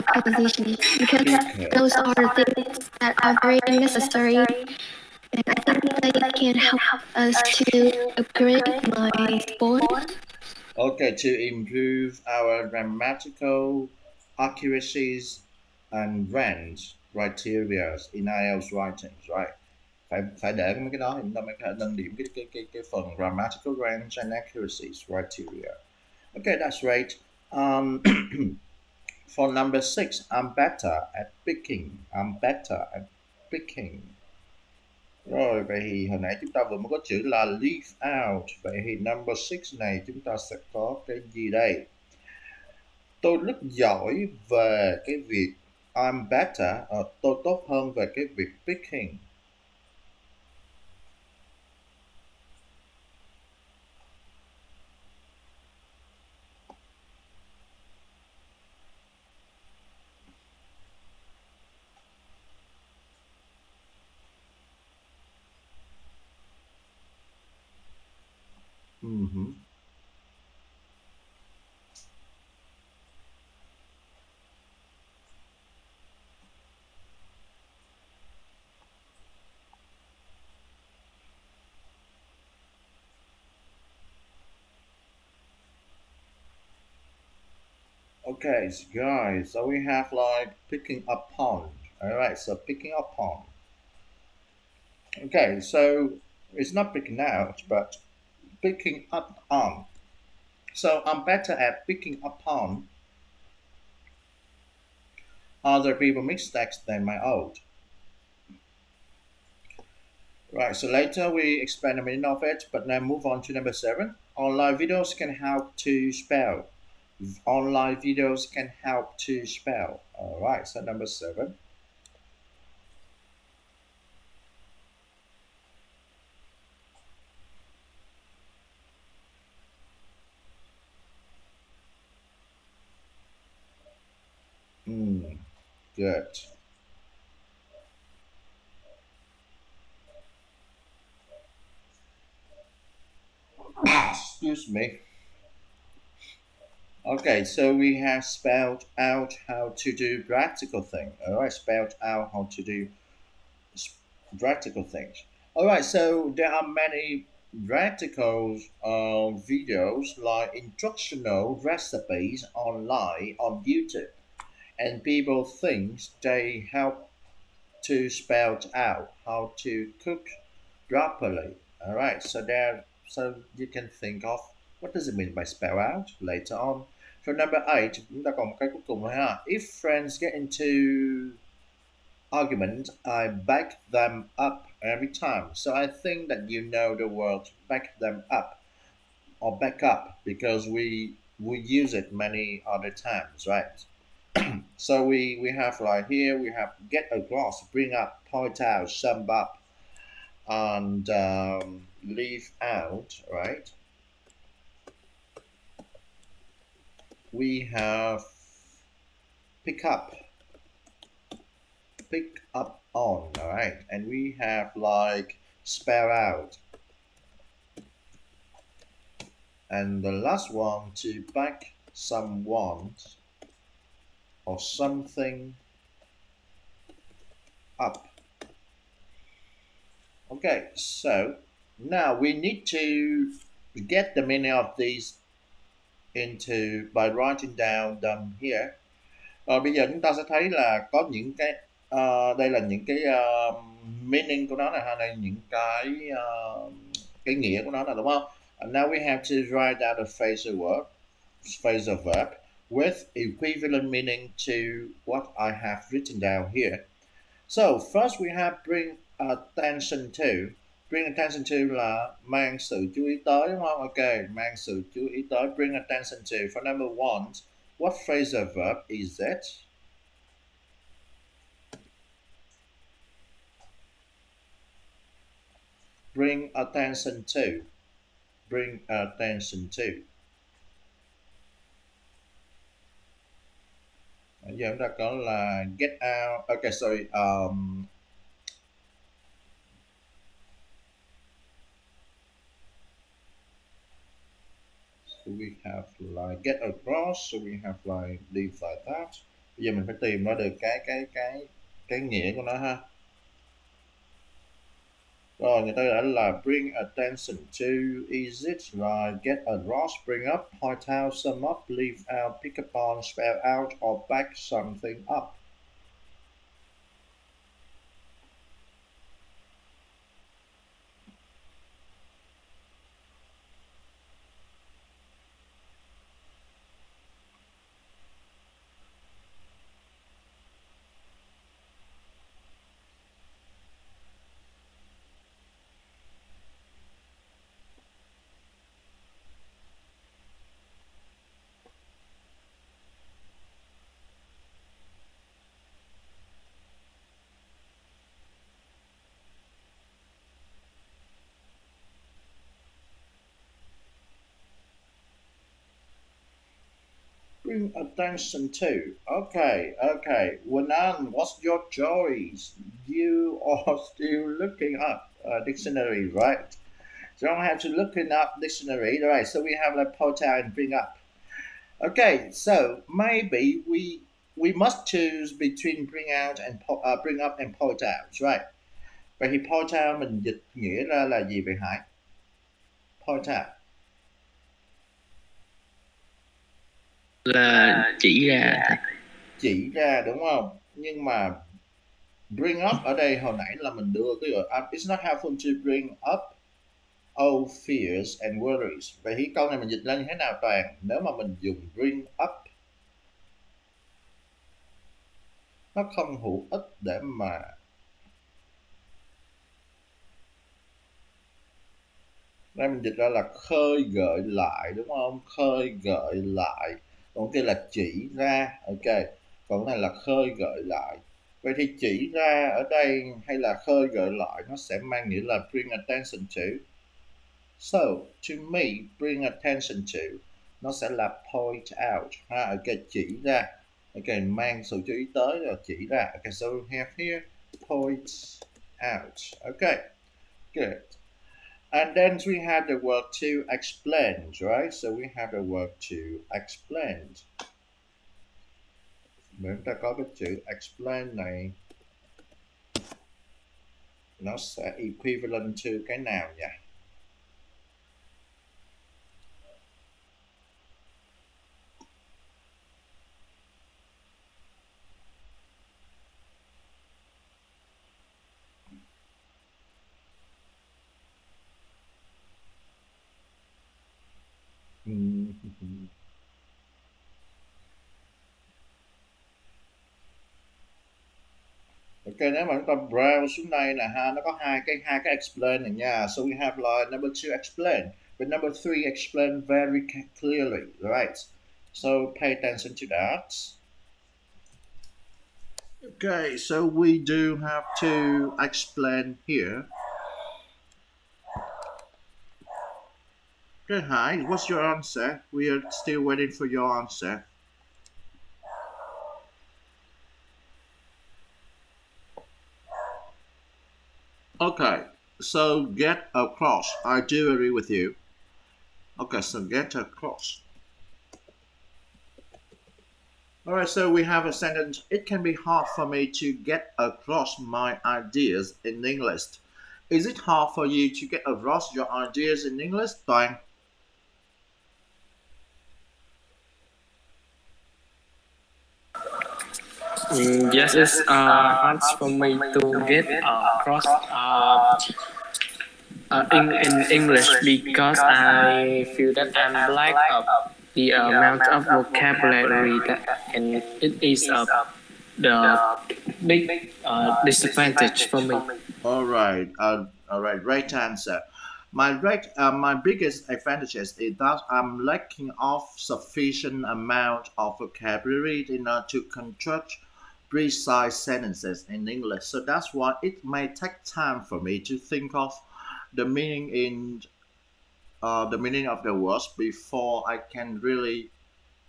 prepositions because Okay. those are things that are very necessary, and I think they can help us to upgrade my board. Okay, to improve our grammatical accuracies and range criteria in IELTS writings, right? Phải để mấy cái đó thì chúng ta mới có thể nâng điểm cái phần grammatical range and accuracies criteria. Okay, that's great. For number 6, I'm better at picking. I'm better at picking. Rồi, vậy thì hồi nãy chúng ta vừa mới có chữ là leave out. Vậy thì number 6 này chúng ta sẽ có cái gì đây? Tôi rất giỏi về cái việc I'm better, tôi tốt hơn về cái việc picking. Mm-hmm. Okay, so guys, so we have like picking up on. Alright, so picking up on. Okay, so it's not picking out, but picking up on. So I'm better at picking up on other people's mistakes than my own. Right, so later we explain the meaning of it, but now move on to number 7. Online videos can help to spell. Online videos can help to spell. Alright, so number 7. Good. Excuse me. Okay, so we have spelled out how to do practical things. Alright, spelled out how to do practical things. Alright, so there are many practical videos like instructional recipes online on YouTube, and people think they help to spell out how to cook properly. Alright, so there, so you can think of what does it mean by spell out later on. So number 8, chúng ta còn một cái cuối cùng thôi ha. If friends get into argument, I back them up every time. So I think that you know the word back them up or back up because we use it many other times, right? So we have like here we have get across, bring up, point out, sum up, and leave out, right? We have pick up, pick up on, all right, and we have like spell out, and the last one to back someone or something up. Okay, so now we need to get the meaning of these into by writing down them here. Bây giờ chúng ta sẽ thấy là có những cái đây là những cái meaning của nó này, hay là những cái nghĩa của nó là, đúng không? And now we have to write down a phrasal verb with equivalent meaning to what I have written down here. So first we have bring attention to. Bring attention to là mang sự chú ý tới, đúng không? Ok, mang sự chú ý tới. Bring attention to. For number one, what phrasal verb is it? Bring attention to. Bring attention to. Giờ chúng ta có là get out. Okay, sorry. So we have like get across. So we have like leave like that. Bây giờ mình phải tìm ra được cái nghĩa của nó ha. Rồi người ta đã là bring attention to, is it like get across, bring up, point out, sum up, leave out, pick up on, spell out, or back something up. Bring attention to. Okay. Wenan, what's your choice? You are still looking up a dictionary, right? So I don't have to looking up dictionary, right? So we have like point out and bring up. Okay, so maybe we must choose between bring out and bring up and point out, right? Vậy thì point out mình dịch nghĩa ra là gì vậy Hải? Point out là chỉ ra. chỉ ra, đúng không? Nhưng mà bring up ở đây hồi nãy là mình đưa cái gọi it's not helpful to bring up all fears and worries. Vậy thì câu này mình dịch ra như thế nào Toàn? Nếu mà mình dùng bring up nó không hữu ích để mà đây mình dịch ra là khơi gợi lại, đúng không? Khơi gợi lại. Còn kia là chỉ ra. Ok, còn cái này là khơi gợi lại. Vậy thì chỉ ra ở đây hay là khơi gợi lại nó sẽ mang nghĩa là bring attention to. So to me, bring attention to nó sẽ là point out ha. Ok, chỉ ra. Ok, mang sự chú ý tới rồi chỉ ra. Ok, so we have here point out. Ok, good. And then we have the word to explain, right? So we have the word to explain. Chúng ta có cái chữ explain này nó sẽ equivalent to cái nào nhỉ? Ok, nếu mà chúng ta browse xuống đây nè ha, nó có hai cái explain này nha. So we have like number 2 explain, but number 3 explain very clearly, right? So pay attention to that. Okay, so we do have to explain here. Okay, hi, what's your answer? We are still waiting for your answer. Okay, so get across. I do agree with you. Okay, so get across. Alright, so we have a sentence. It can be hard for me to get across my ideas in English. Is it hard for you to get across your ideas in English, Toàn? Yes, it's hard for me to get across in English because I feel that I'm lack of the amount of vocabulary and it is the big disadvantage for me. All right, right answer. My biggest advantage is that I'm lacking of sufficient amount of vocabulary in order to construct precise sentences in English. So that's why it may take time for me to think of the meaning in the meaning of the words before I can really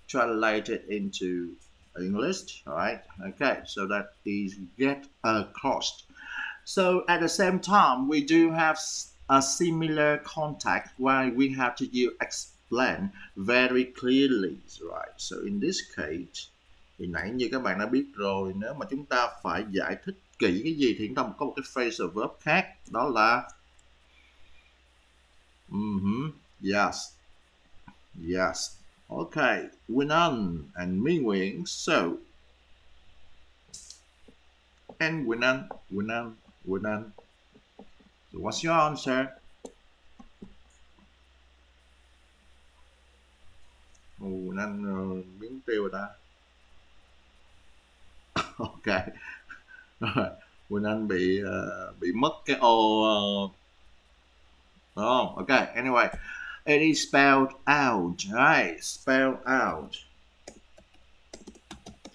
translate it into English. All right. Okay. So that is get across. So at the same time, we do have a similar context where we have to explain very clearly, right? So in this case, thì nãy như các bạn đã biết rồi, nếu mà chúng ta phải giải thích kỹ cái gì thì chúng ta có một cái phrasal verb khác, đó là yes, yes. Okay, Win An and Minh Nguyễn. So, and Win An. So what's your answer? Anh biến tiêu rồi ta. Ok. Rồi, Quỳnh Anh bị mất cái ô đúng không? Ok, anyway. It is spelled out, right? Spelled out.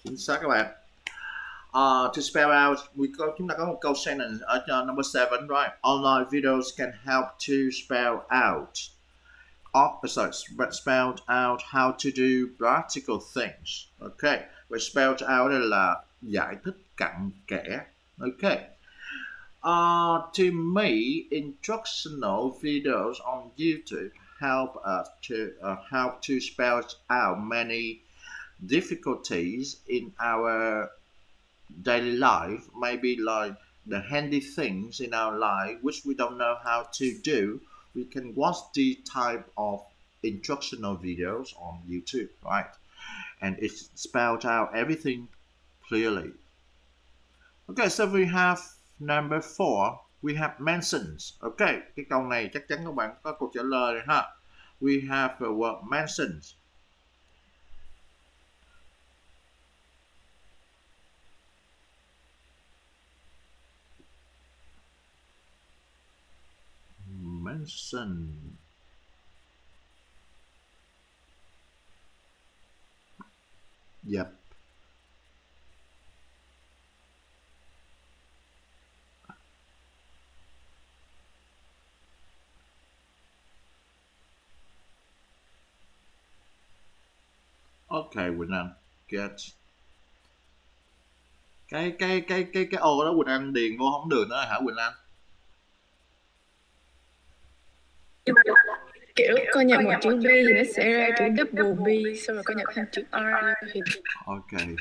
Chính xác các bạn. To spell out, chúng ta có một câu sentence ở number 7, right? Online videos can help to spell out. Spelled out how to do practical things. Okay, và spelled out đây là giải thích cặn kẽ. Okay. To me, instructional videos on YouTube help us to spell out many difficulties in our daily life, maybe like the handy things in our life which we don't know how to do. We can watch these type of instructional videos on YouTube, right? And it spelled out everything clearly. Okay, so we have number 4. We have mentions. Okay, cái câu này chắc chắn các bạn có câu trả lời ha. We have the word mentions. Mention. Yep. Okay, Quỳnh Anh, get. Cái ô đó Quỳnh Anh điền vô không được nữa hả Quỳnh Anh? Kiểu con nhập một chữ B thì nó sẽ ra chữ double B, xong rồi con nhập thêm chữ R thì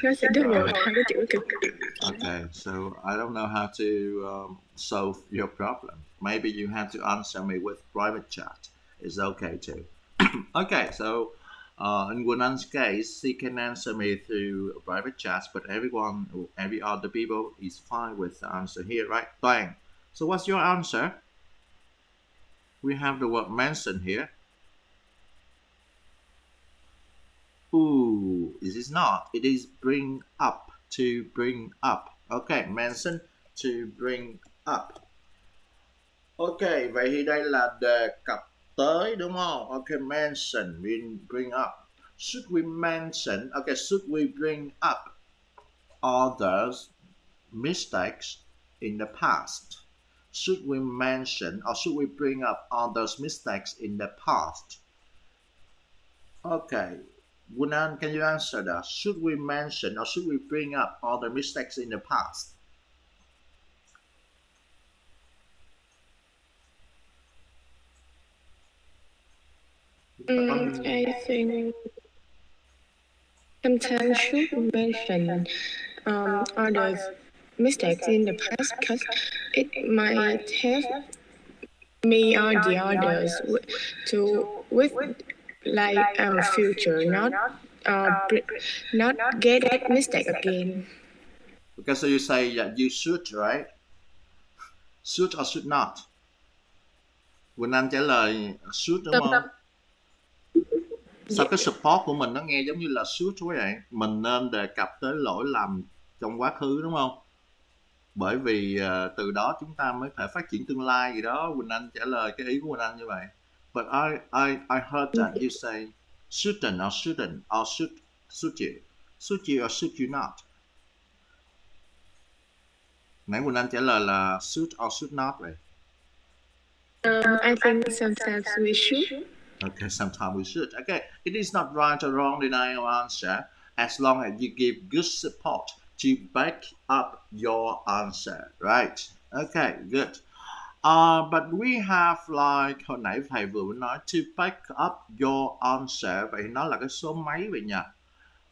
nó sẽ double hai cái chữ kiểu. Okay, so I don't know how to solve your problem. Maybe you have to answer me with private chat. It's okay too. Okay, so in Quỳnh An's case, he can answer me through private chats, but every other people is fine with the answer here, right? Bang. So what's your answer? We have the word mention here. Ooh, it is not. It is bring up, to bring up. Okay, mention To bring up. Ok, vậy thì đây là đề cập tới đúng không? Ok, mention, bring up. Should we mention, okay, should we bring up others' mistakes in the past? Should we mention or should we bring up others' mistakes in the past? Okay, Wunan, can you answer that? Should we mention or should we bring up other mistakes in the past? I think sometimes should mention others' mistakes in the past because it might help me or the others with like our future, not get that mistake again. Okay, so you say that you should, right? Should or should not? Quỳnh Anh trả lời should đúng không? Sao cái support của mình nó nghe giống như là should quá vậy? Mình nên đề cập tới lỗi lầm trong quá khứ đúng không? Bởi vì từ đó chúng ta mới thể phát triển tương lai gì đó. Quỳnh Anh trả lời cái ý của Quỳnh Anh như vậy. But I heard that you say shouldn't or shouldn't or should you? Should you or should you not? Nãy Quỳnh Anh trả lời là should or should not vậy. I think sometimes we should. Okay, sometimes we should. Okay, it is not right or wrong denying our answer as long as you give good support to back up your answer, right? Okay, good. But we have like hồi nãy thầy vừa mới nói to back up your answer, vậy nó là cái số mấy vậy nhỉ?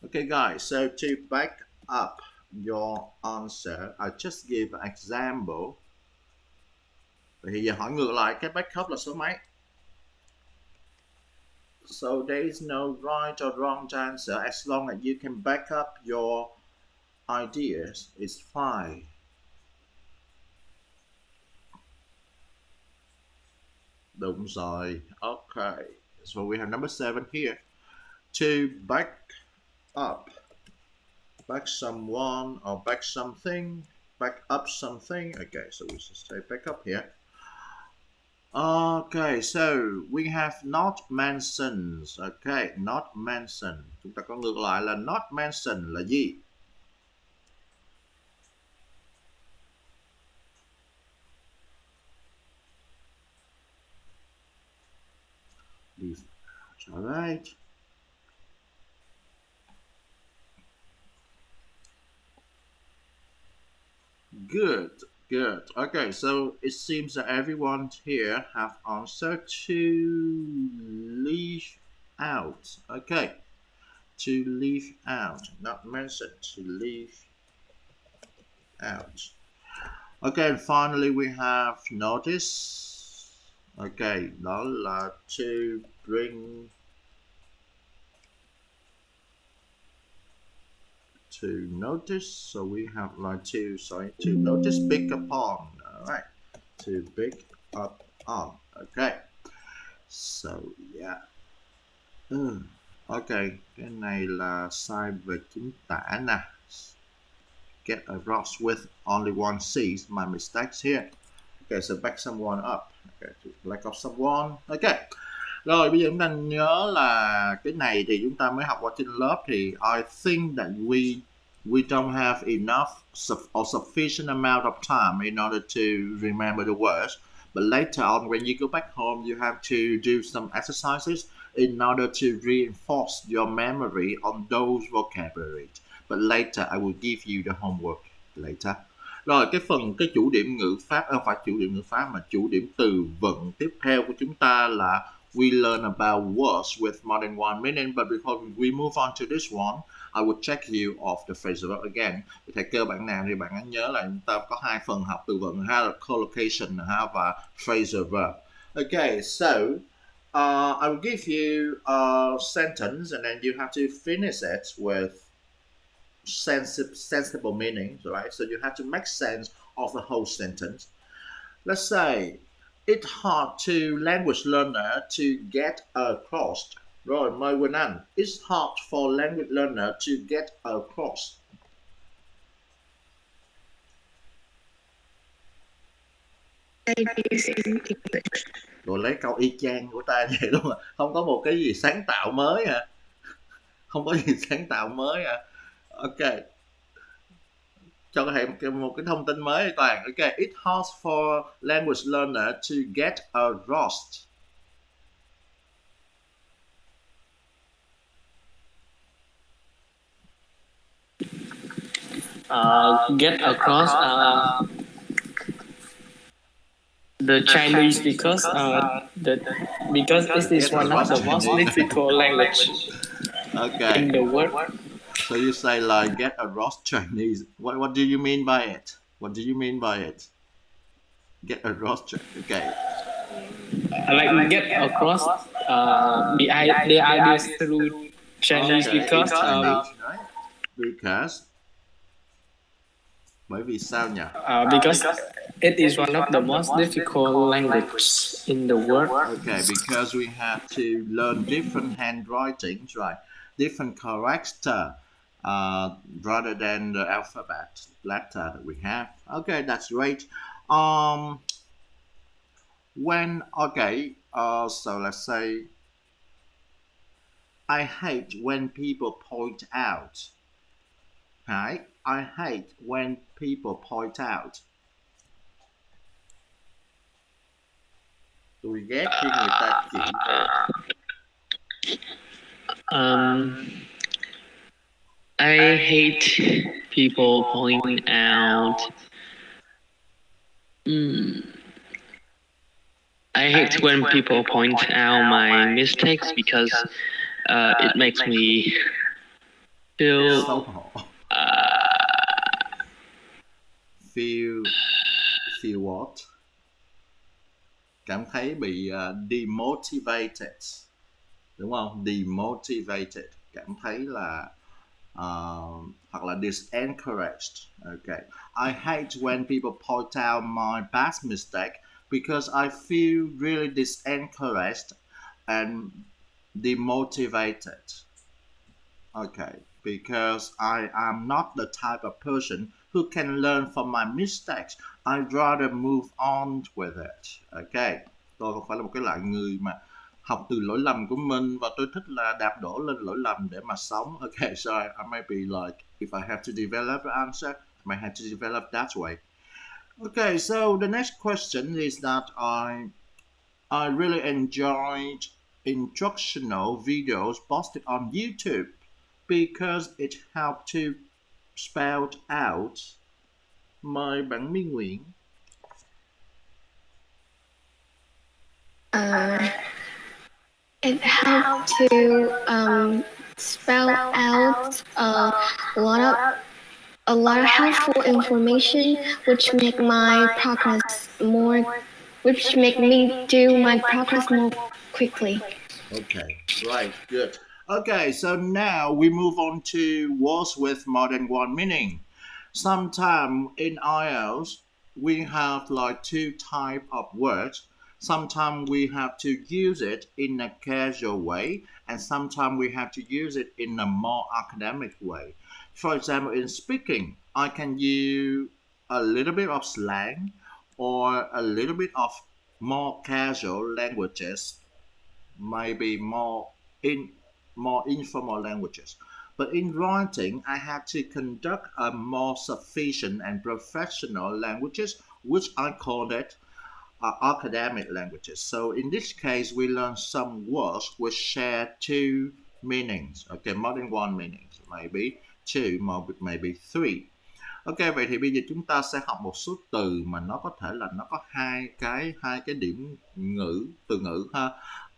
Okay, guys, so to back up your answer, I just give an example. Vậy thì giờ hỏi ngược lại cái back up là số mấy? So there is no right or wrong answer as long as you can back up your ideas. It's fine. Đúng rồi. Okay. So we have number 7 here. To back up. Back someone or back something. Back up something. Okay, so we should say back up here. Okay, so we have not mentioned. Okay, not mentioned. Chúng ta có ngược lại là not mentioned là gì? All right. Good. Good. Okay, so it seems that everyone here have answered to leave out. Okay, to leave out, not mentioned, to leave out. Okay, and finally we have notice. Okay, đó là to bring, to notice, so we have like to notice, pick upon. All right, to pick up on. Okay, so yeah. Okay, cái này là sai về chính tả nè. Get across with only one C. My mistakes here. Okay, so back someone up. Okay, to back up someone. Okay. Rồi bây giờ chúng ta nhớ là cái này thì chúng ta mới học qua trên lớp, thì I think that we don't have enough or sufficient amount of time in order to remember the words. But later on, when you go back home, you have to do some exercises in order to reinforce your memory on those vocabularies. But later, I will give you the homework later. Rồi cái chủ điểm ngữ pháp, không phải chủ điểm ngữ pháp mà chủ điểm từ vựng tiếp theo của chúng ta là we learn about words with more than one meaning. But before we move on to this one, I will check you off the phrasal verb again. Thầy cơ bản nào thì bạn hãy nhớ là chúng ta có hai phần học từ vựng ha, là collocation ha và phrasal verb. Okay, so I will give you a sentence and then you have to finish it with sensible meanings, right? So you have to make sense of the whole sentence. Let's say it's hard to language learner to get across. Rồi mời Quỳnh Anh. It's hard for language learner to get across. ideas in English. Rồi lấy câu y chang của ta vậy luôn à. Không có một cái gì sáng tạo mới à. Không có gì sáng tạo mới à. Ok. Cho một cái thông tin mới Toàn. Ok. It hard for language learner to get a roast. Get across the Chinese because it is one of the most difficult language Okay. in the world. So you say like get a roast Chinese. What do you mean by it? What do you mean by it? Get a roast. Okay. Like get across the ideas through Chinese Okay, because Chinese, right? Because bởi vì sao nhỉ? because it is one of the most difficult language in the world. Okay, because we have to learn different handwritings, right? Different character rather than the alphabet letter that we have. Okay, that's great. So let's say I hate when people point out. Right? I hate when people point out. Tôi ghét khi người ta chỉ I hate people point out. I hate when people point out my mistakes because it makes me feel xấu hổ. Feel what? Cảm thấy bị demotivated, đúng không? Demotivated, cảm thấy là hoặc là disencouraged. Okay. I hate when people point out my past mistake because I feel really disencouraged and demotivated. Okay, because I am not the type of person who can learn from my mistakes. I'd rather move on with it. Okay, tôi không phải là một cái loại người mà học từ lỗi lầm của mình và tôi thích là đạp đổ lên lỗi lầm để mà sống. Okay, so I may be like, if I have to develop an answer, I may have to develop that way. Okay, so the next question is that I really enjoyed instructional videos posted on YouTube because it helped to spell out my bản minh nguyện. It helped to spell out a lot of helpful information, which make me do my progress more quickly. Okay, right, good. Okay, so now we move on to words with more than one meaning. Sometimes in Ielts we have like two type of words. Sometimes we have to use it in a casual way, and sometimes we have to use it in a more academic way. For example, in speaking, I can use a little bit of slang or a little bit of more casual languages, maybe more informal languages. But in writing, I had to conduct a more sufficient and professional languages, which I called it academic languages. So in this case, we learn some words which share two meanings. Okay, more than one meaning, maybe two, maybe three. Ok, vậy thì bây giờ chúng ta sẽ học một số từ mà nó có thể là nó có hai cái điểm từ ngữ ha.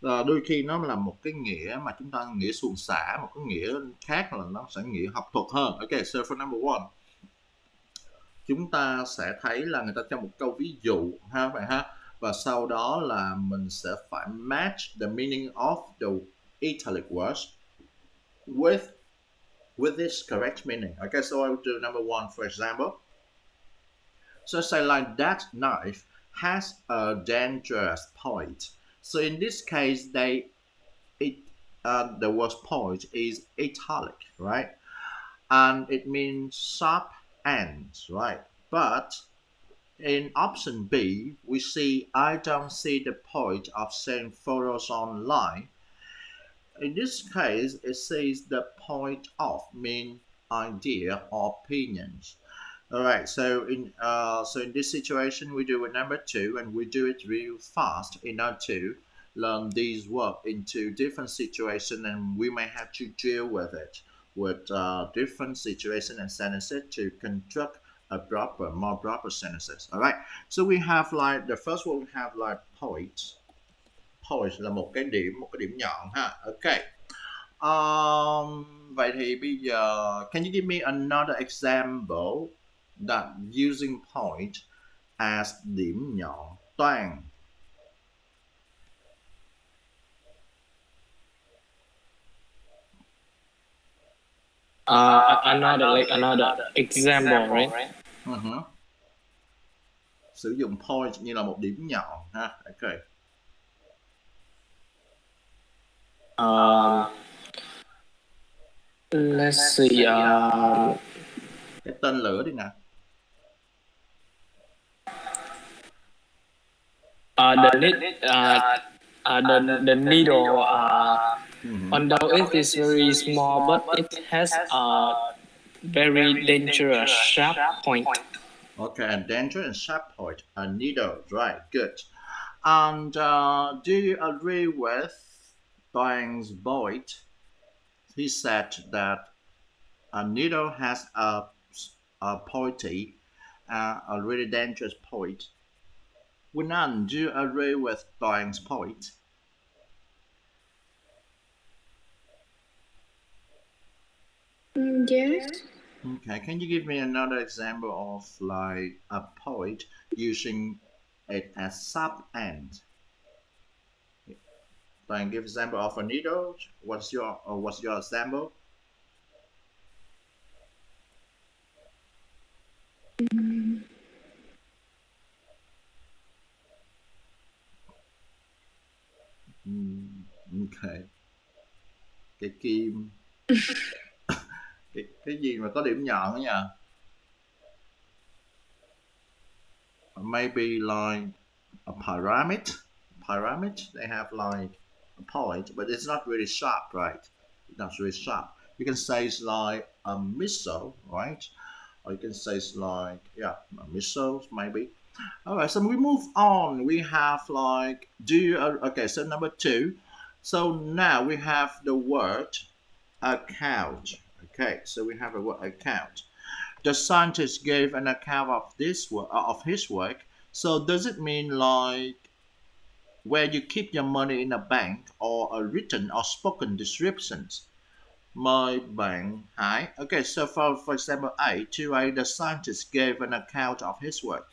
Đôi khi nó là một cái nghĩa mà chúng ta nghĩa suồng sã, một cái nghĩa khác là nó sẽ nghĩa học thuật hơn. Ok, so for number one, chúng ta sẽ thấy là người ta cho một câu ví dụ ha bạn ha, và sau đó là mình sẽ phải match the meaning of the italic words with its correct meaning. Okay, so I will do number one, for example. So say like that knife has a dangerous point. So in this case, the word point is italic, right? And it means sharp ends, right? But In option B, we see I don't see the point of sharing photos online. In this case, it says the point of mean idea or opinions. All right, so in this situation, we do with number two, and we do it real fast in order to learn these words into different situations, and we may have to deal with it with different situation and sentences to construct a more proper sentences. All right, so we have like the first one, we have like point. Point là một cái điểm nhọn ha. Okay. Vậy thì bây giờ, can you give me another example that using point as điểm nhọn? Toàn. Another example, right? Sử dụng point như là một điểm nhọn ha. Okay. Let's see. Cái tên lửa đi nè. The needle. Although it is very small, but it has a very dangerous sharp point. Okay, a dangerous and sharp point. A needle, right? Good. And do you agree with Toang's point? He said that a needle has a pointy, a really dangerous point. Winan, do you agree with Toang's point? Yes. Okay, can you give me another example of like a point using it as sub end? Toang, give example of a needle. What's your example? Okay. Cái kim. cái gì mà có điểm nhọn đó nhỉ? Maybe like a pyramid. Pyramid, they have like a point, but it's not really sharp, right? It's not really sharp. You can say it's like a missile, right? Or you can say it's like, yeah, a missile, maybe. All right, so we move on. We have like, okay, so number two. So now we have the word account. Okay, so we have a word account. The scientist gave an account of this work, of his work. So does it mean like where you keep your money in a bank, or a written or spoken descriptions? Mời bạn Hải. Okay, so for example A, to A, the scientist gave an account of his work.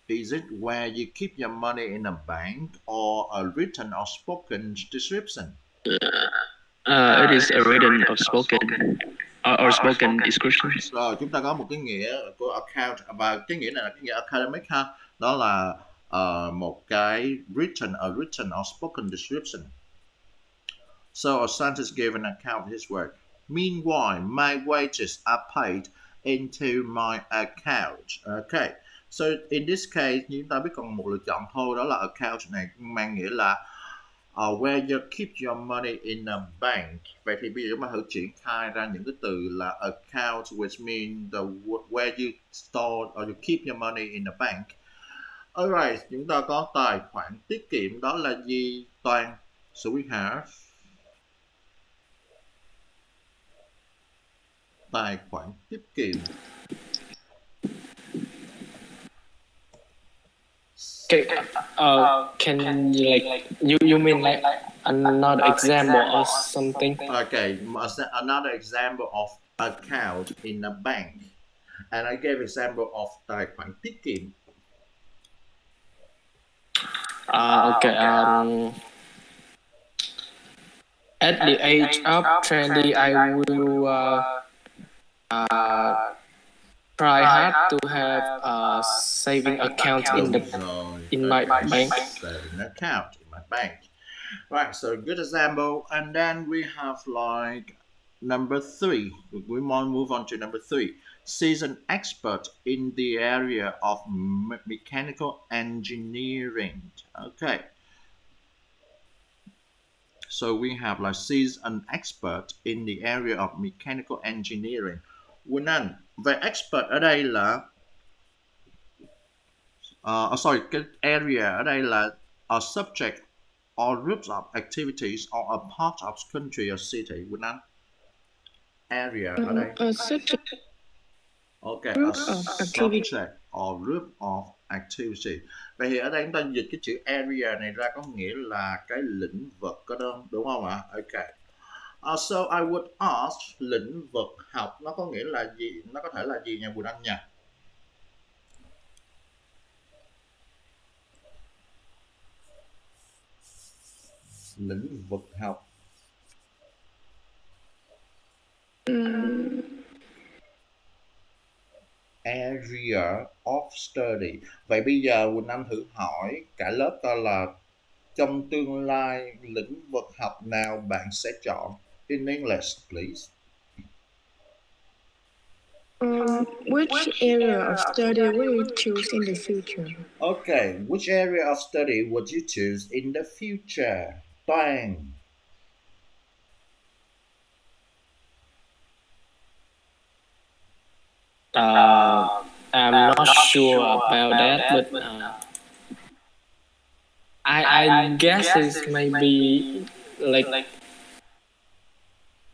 Is it where you keep your money in a bank, or a written or spoken description? It is a written or spoken or spoken description. Rồi chúng ta có một cái nghĩa của account, và cái nghĩa này là cái nghĩa academic ha. Đó là một cái written or spoken description. So a scientist gave an account of his work. Meanwhile, my wages are paid into my account. Okay. So in this case, chúng ta biết còn một lựa chọn thôi, đó là account này mang nghĩa là where you keep your money in a bank. Vậy thì bây giờ chúng ta thử triển khai ra những cái từ là account, which mean where you store or you keep your money in a bank. Alright, chúng ta có tài khoản tiết kiệm, đó là gì Toàn? So we have tài khoản tiết kiệm. Okay, can you like you mean like another example or something? Okay, another example of account in a bank, and I gave example of tài khoản tiết kiệm. Okay. At the age of 20, I will try hard to have a saving account in my bank. Saving account in my bank. Right, so good example. And then we have like number 3. We might move on to number 3. She's an expert in the area of mechanical engineering. Okay. So we have là she's an expert in the area of mechanical engineering. Quỳnh Anh, về expert ở đây là sorry, cái area ở đây là a subject or groups of activities or a part of country or city. Quỳnh Anh, area ở đây. A subject Okay, group a of activity. subject or group of activity. Vậy thì ở đây chúng ta dịch cái chữ area này ra có nghĩa là cái lĩnh vực, có đúng không ạ? Okay. So I would ask lĩnh vực học nó có nghĩa là gì? Nó có thể là gì nha Quỳnh Anh nha? Lĩnh vực học. Area of study. Vậy bây giờ Quỳnh Anh thử hỏi cả lớp coi là trong tương lai lĩnh vực học nào bạn sẽ chọn? In English, please. Which area of study will you choose in the future? Okay, which area of study would you choose in the future? Toàn. I'm not sure about that, but I guess it's maybe like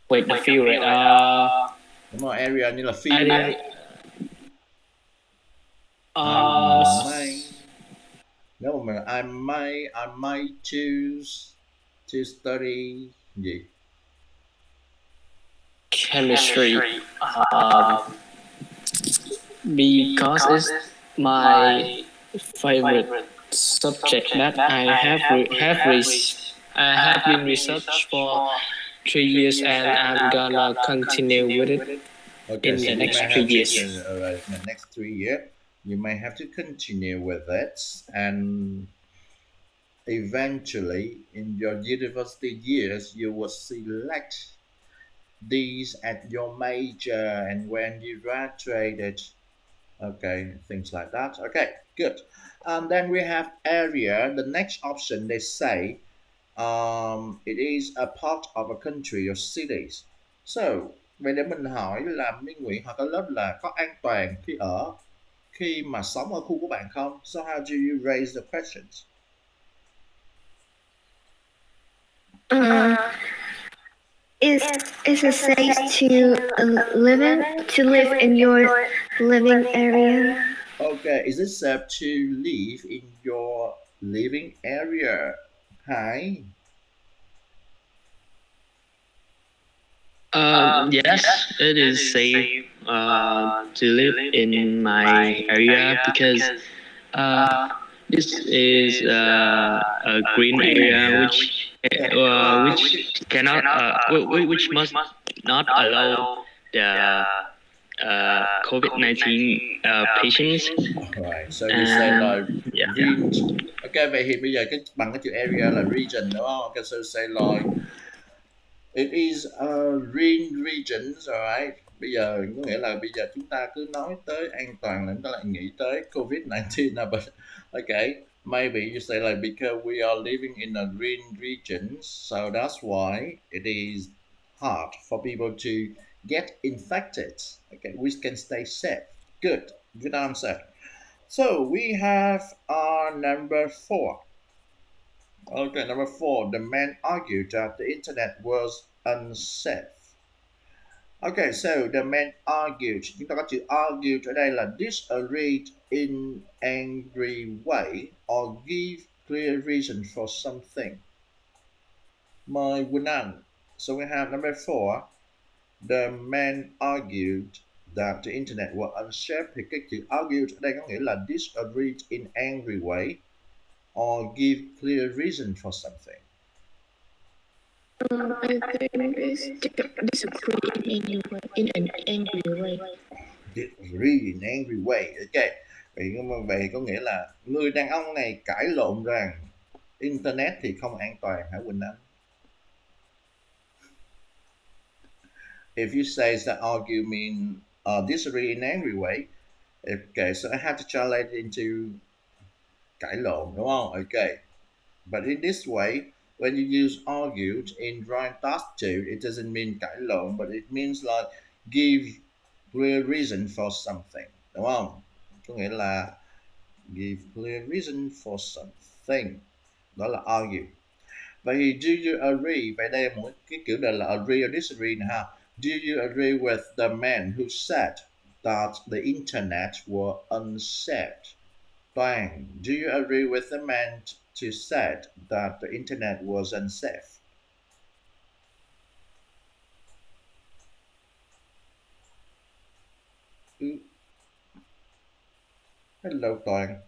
wait the field right? Đúng rồi, area như là I field. didn't. Nếu mà I might choose to study gì? Chemistry. Because it's my favorite subject that I have been research for 3 years, and I'm gonna continue with it in the next 3 years. Alright, in the next 3 years, you may have to continue with it, and eventually, in your university years, you will select these at your major, and when you graduated, okay, things like that. Okay, good. And then we have area. The next option, they say it is a part of a country or cities. So, vậy để mình hỏi là Minh Nguyễn hoặc ở lớp là có an toàn khi mà sống ở khu của bạn không? So how do you raise the questions? Is it safe to live in your living area? Okay, is it safe to live in your living area? Hi. Yes, it is safe to live in my area because this is a green area which cannot which must not allow the COVID-19 patients. Alright, so you say like yeah. region. Okay, vậy thì bây giờ bằng cái chữ area là region đúng không? Okay, so say like it is a green regions, alright. Bây giờ có nghĩa là bây giờ chúng ta cứ nói tới an toàn là chúng ta lại nghĩ tới COVID-19 but okay, maybe you say like because we are living in a green region, so that's why it is hard for people to get infected. Okay, we can stay safe. Good answer. So we have our number 4. Okay, number 4. The man argued that the internet was unsafe. Okay, so the man argued. Chúng ta có chữ argued ở đây là disagreed in angry way or give clear reason for something. Mời Quỳnh Anh. So we have number 4. The man argued that the internet was unsafe. Thì cái chữ argued ở đây có nghĩa là disagreed in angry way or give clear reason for something. I think it's disagree in an angry way. Disagree in angry way. Okay. Vậy có nghĩa là người đàn ông này cãi lộn rằng internet thì không an toàn hả Quỳnh Anh? If you say that argue mean disagree in angry way, okay, so I have to translate it into cãi lộn, đúng không? Okay, but in this way, when you use argued in drawing task two, it doesn't mean cãi lộn, but it means like give clear reason for something, đúng không? Có nghĩa là give clear reason for something, đó là argue. Vậy thì do you agree? Vậy đây là một cái kiểu đề là agree or disagree nè ha. Do you agree with the man who said that the internet was unsafe? Bang. Do you agree with the man who said that the internet was unsafe? Hello, Toàn.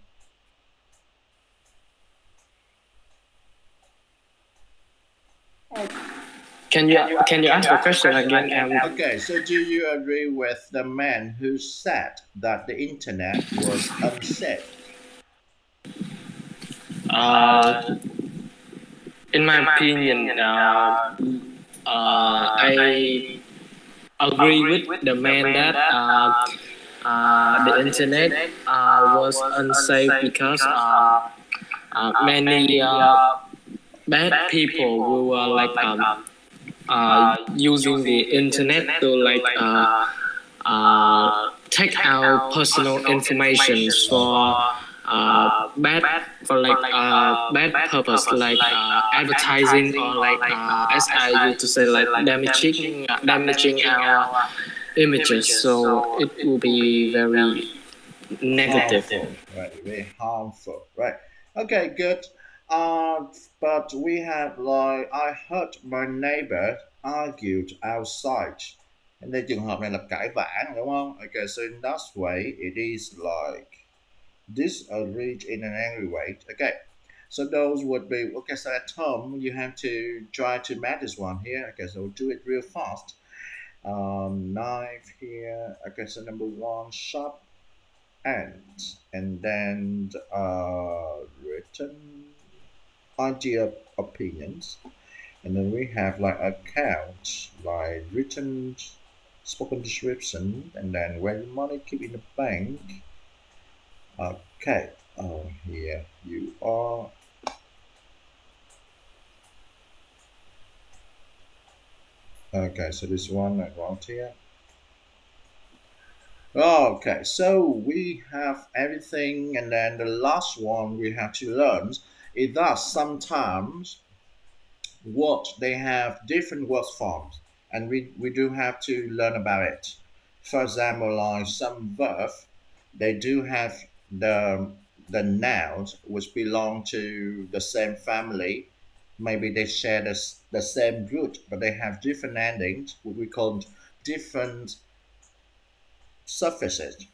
Can you ask the question again? Okay, so do you agree with the man who said that the internet was unsafe? In my opinion, I agree with the man that the internet was unsafe because many bad people were like using the internet to like take our personal information for bad bad purpose like advertising or like as I used to say like damaging our images, so it will be very negative. Harmful, right? Very harmful, right? Okay, good. But we have like I heard my neighbor argued outside. And the trường hợp này là cãi vã đúng không? Okay, so in that way it is like disagreed in an angry way. Okay, so those would be okay. So at home you have to try to match this one here. Okay, so we'll do it real fast. Knife here. Okay, so number one, sharp and then written idea opinions, and then we have like account like written spoken description, and then when money keep in the bank. Okay, here you are. Okay, so this one around here. Okay, so we have everything, and then the last one we have to learn is that sometimes what they have different word forms, and we do have to learn about it. For example, like some verb, they do have the nouns which belong to the same family. Maybe they share the same root, but they have different endings, what we call different suffixes,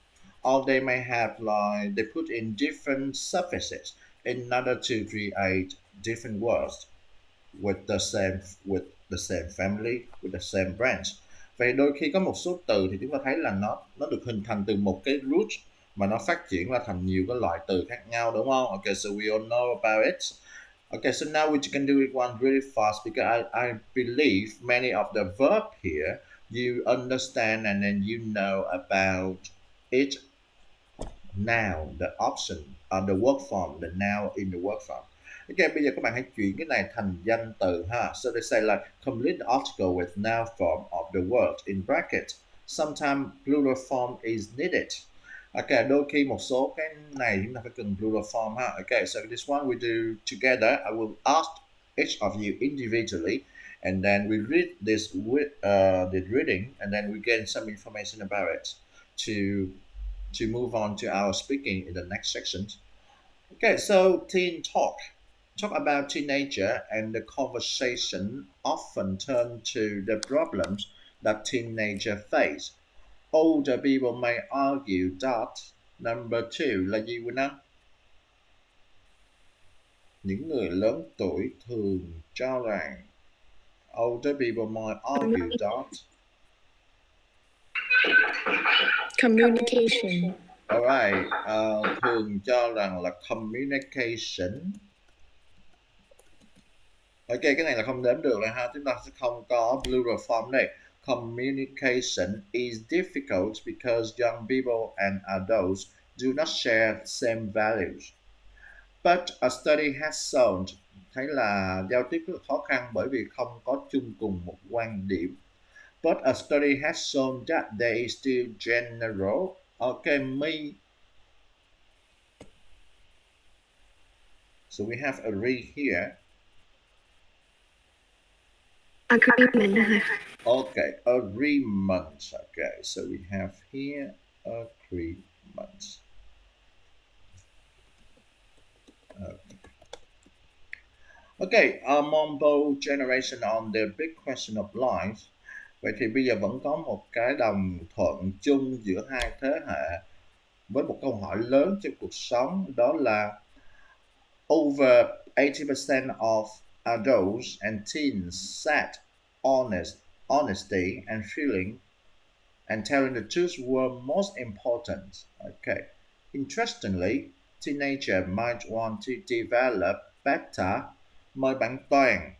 or they may have like they put in different suffixes in order to create different words with the same family, with the same branch. Vậy đôi khi có một số từ thì chúng ta thấy là nó được hình thành từ một cái root mà nó phát triển ra thành nhiều cái loại từ khác nhau, đúng không? Okay, so we all know about it. Okay, so now we can do it one really fast because I believe many of the verb here you understand and then you know about it now, the option the work form, the noun in the work form. Okay, bây giờ các bạn hãy chuyển cái này thành danh từ ha. So they say like complete the article with noun form of the word in bracket. Sometimes plural form is needed. Okay, đôi khi một số cái này chúng ta phải cần plural form ha. Okay, so this one we do together. I will ask each of you individually, and then we read this with the reading, and then we gain some information about it to move on to our speaking in the next section. Okay, so teen talk. Talk about teenager, and the conversation often turn to the problems that teenager face. Older people may argue that. Number two là gì Quỳnh Anh? Những người lớn tuổi thường cho rằng older people might argue that. Communication. Alright, thường cho rằng là communication. Ok, cái này là không đếm được rồi ha, chúng ta sẽ không có plural form đây. communication is difficult because young people and adults do not share same values. But a study has shown, thấy là giao tiếp rất là khó khăn bởi vì không có chung cùng một quan điểm. But a study has shown that there is still general, okay, me. So we have agree here. Agreement. Okay, agreement. Okay, so we have here agreement. Okay, among both generation on the big question of life. Vậy thì bây giờ vẫn có một cái đồng thuận chung giữa hai thế hệ với một câu hỏi lớn trong cuộc sống, đó là over 80% of adults and teens said honesty and feeling and telling the truth were most important. Okay. Interestingly, teenagers might want to develop better. Mời bạn Toàn.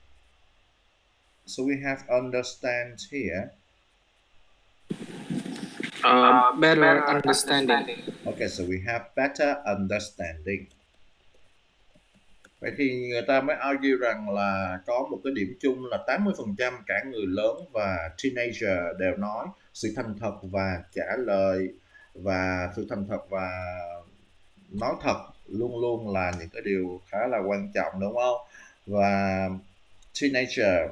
So we have understand here. Better understanding. Okay, so we have better understanding. Vậy thì người ta mới argue rằng là có một cái điểm chung là 80% cả người lớn và teenager đều nói sự thành thật và trả lời, và sự thành thật và nói thật luôn luôn là những cái điều khá là quan trọng, đúng không? Và teenager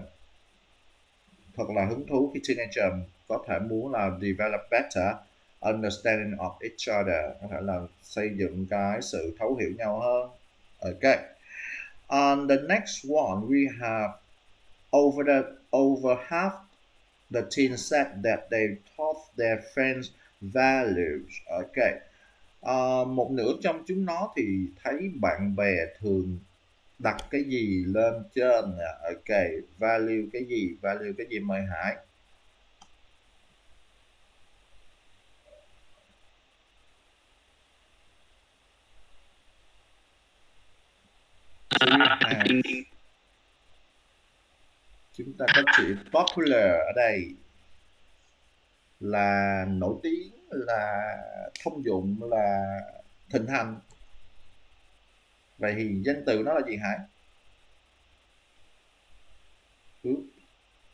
thật là hứng thú khi teenager có thể muốn là develop better understanding of each other, có thể là xây dựng cái sự thấu hiểu nhau hơn. Okay. On the next one, we have over half the teens said that they taught their friends values. Okay. Một nửa trong chúng nó thì thấy bạn bè thường đặt cái gì lên trên. Ok, value cái gì? Value cái gì mời Hải? Chúng ta có chữ popular ở đây là nổi tiếng, là thông dụng, là thịnh hành. Vậy thì danh từ nó là gì Hải?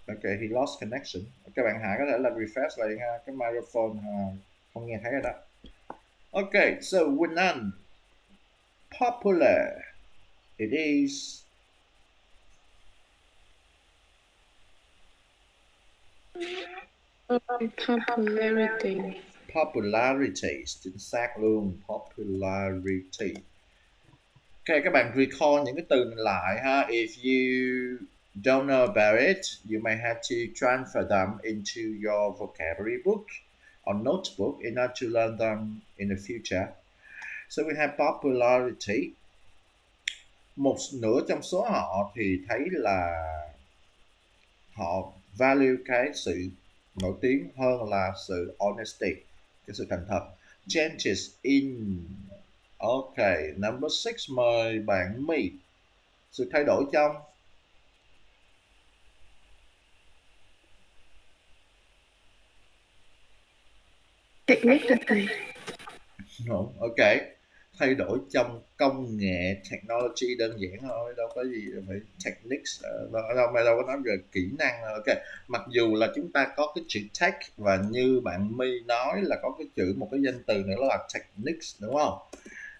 Ok, he lost connection. Các bạn Hải có thể là refresh lại ha, cái microphone không nghe thấy rồi đó. Ok, so Winan, popular, it is Popularity. Popularity, chính xác luôn, popularity. Ok, các bạn recall những cái từ này lại ha. If you don't know about it, you may have to transfer them into your vocabulary book or notebook in order to learn them in the future. So we have popularity. Một nửa trong số họ thì thấy là họ value cái sự nổi tiếng hơn là sự honesty, cái sự thành thật. Changes in. Ok, number 6, mời bạn My. Sự thay đổi trong Technically. no, ok. Thay đổi trong công nghệ, technology đơn giản thôi, đâu có gì phải techniques, đâu có nói về kỹ năng. Ok, mặc dù là chúng ta có cái chữ tech và như bạn My nói là có cái chữ, một cái danh từ nữa là techniques, đúng không?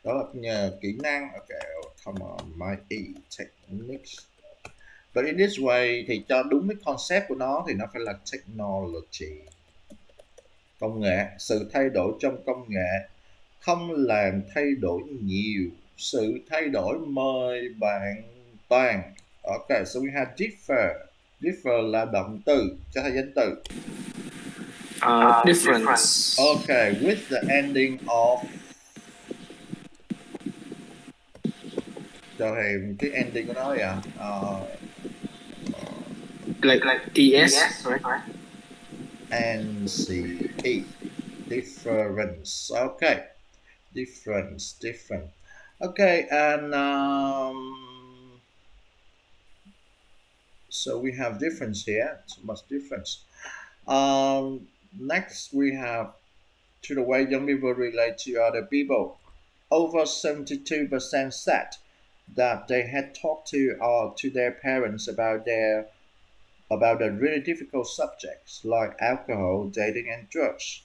Đó là nhờ kỹ năng. Ok, come on, my e, techniques. But in this way thì cho đúng cái concept của nó thì nó phải là technology, công nghệ. Sự thay đổi trong công nghệ không làm thay đổi nhiều. Sự thay đổi mời bạn Toàn. Ok, so we have differ. Differ là động từ cho thay danh từ. Difference. Ok, with the ending of. Cho thầy cái ending của nó vậy ạ. Like es, right? NCE. Difference. Okay. Different. Okay, and so we have difference here. So much difference. Next, we have to the way young people relate to other people. Over 72% said that they had talked to their parents about the really difficult subjects like alcohol, dating, and drugs.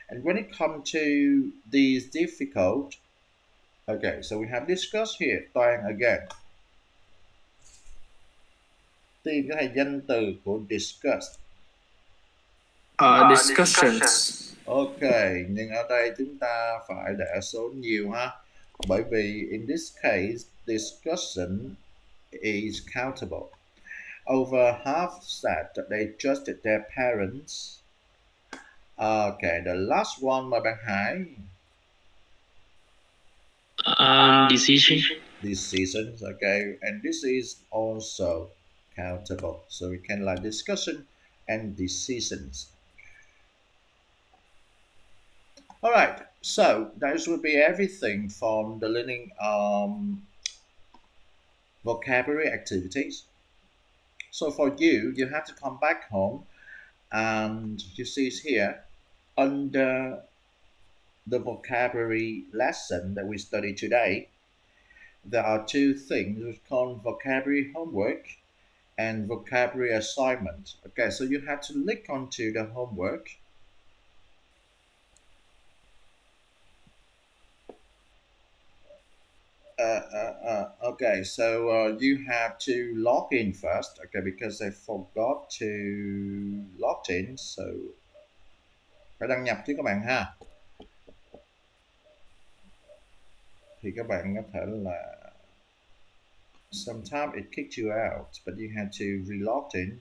And when it comes to these difficult, okay, so we have discussed here. Toàn again. Tìm cái này danh từ của discuss. Discussions. Ok, nhưng ở đây chúng ta phải để số nhiều ha. Bởi vì in this case, discussion is countable. Over half said that they trusted their parents. Okay, the last one mời bạn Hải. Decision. Decisions, okay, and this is also countable. So we can like discussion and decisions. All right, so those would be everything from the learning vocabulary activities. So for you, you have to come back home and you see here under the vocabulary lesson that we studied today, there are two things which called vocabulary homework and vocabulary assignment. Okay, so you have to click onto the homework. Okay, so you have to log in first, okay, because I forgot to log in, so phải đăng nhập chứ các bạn ha. Thì các bạn có thể là sometimes it kicked you out, but you had to re-log in.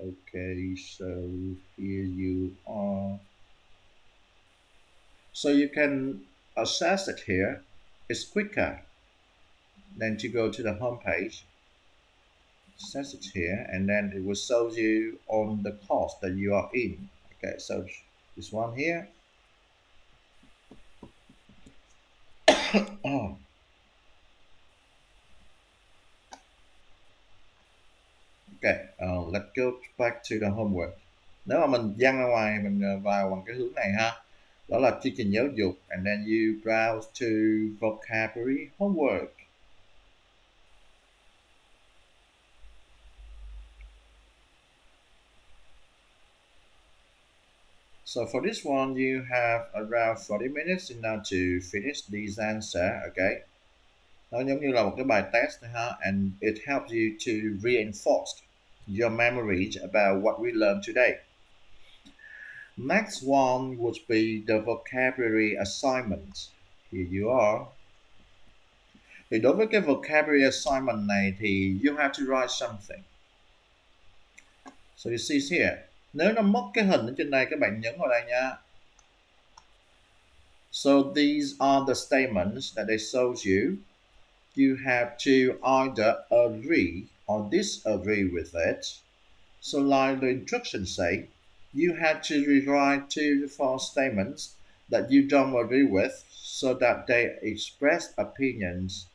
Okay, so here you are. So you can access it here. It's quicker than to go to the home page. Access it here, and then it will show you on the course that you are in. Okay, so this one here. Oh. Okay, let's go back to the homework. Nếu mà mình văng ra ngoài, mình vào bằng cái hướng này ha. Đó là chương trình giáo dục, and then you browse to vocabulary homework. So for this one, you have around 40 minutes in now to finish these answer, okay? Nó giống như là một cái bài test ha, and it helps you to reinforce your memories about what we learned today. Next one would be the vocabulary assignment. Here you are. Thì đối với cái vocabulary assignment này thì you have to write something. So you see here. Nếu nó mất cái hình ở trên đây, các bạn nhấn vào đây nha. So these are the statements that they showed you. You have to either agree or disagree with it. So like the instructions say, you have to rewrite 2 to 4 statements that you don't agree with so that they express opinions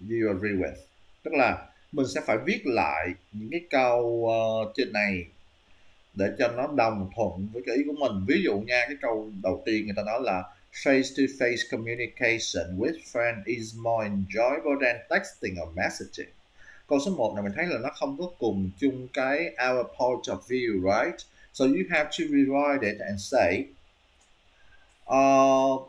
you agree with. Tức là mình sẽ phải viết lại những cái câu trên này để cho nó đồng thuận với cái ý của mình. Ví dụ nha, cái câu đầu tiên người ta nói là face-to-face communication with friends is more enjoyable than texting or messaging. Câu số 1 này mình thấy là nó không có cùng chung cái our point of view, right? So you have to rewrite it and say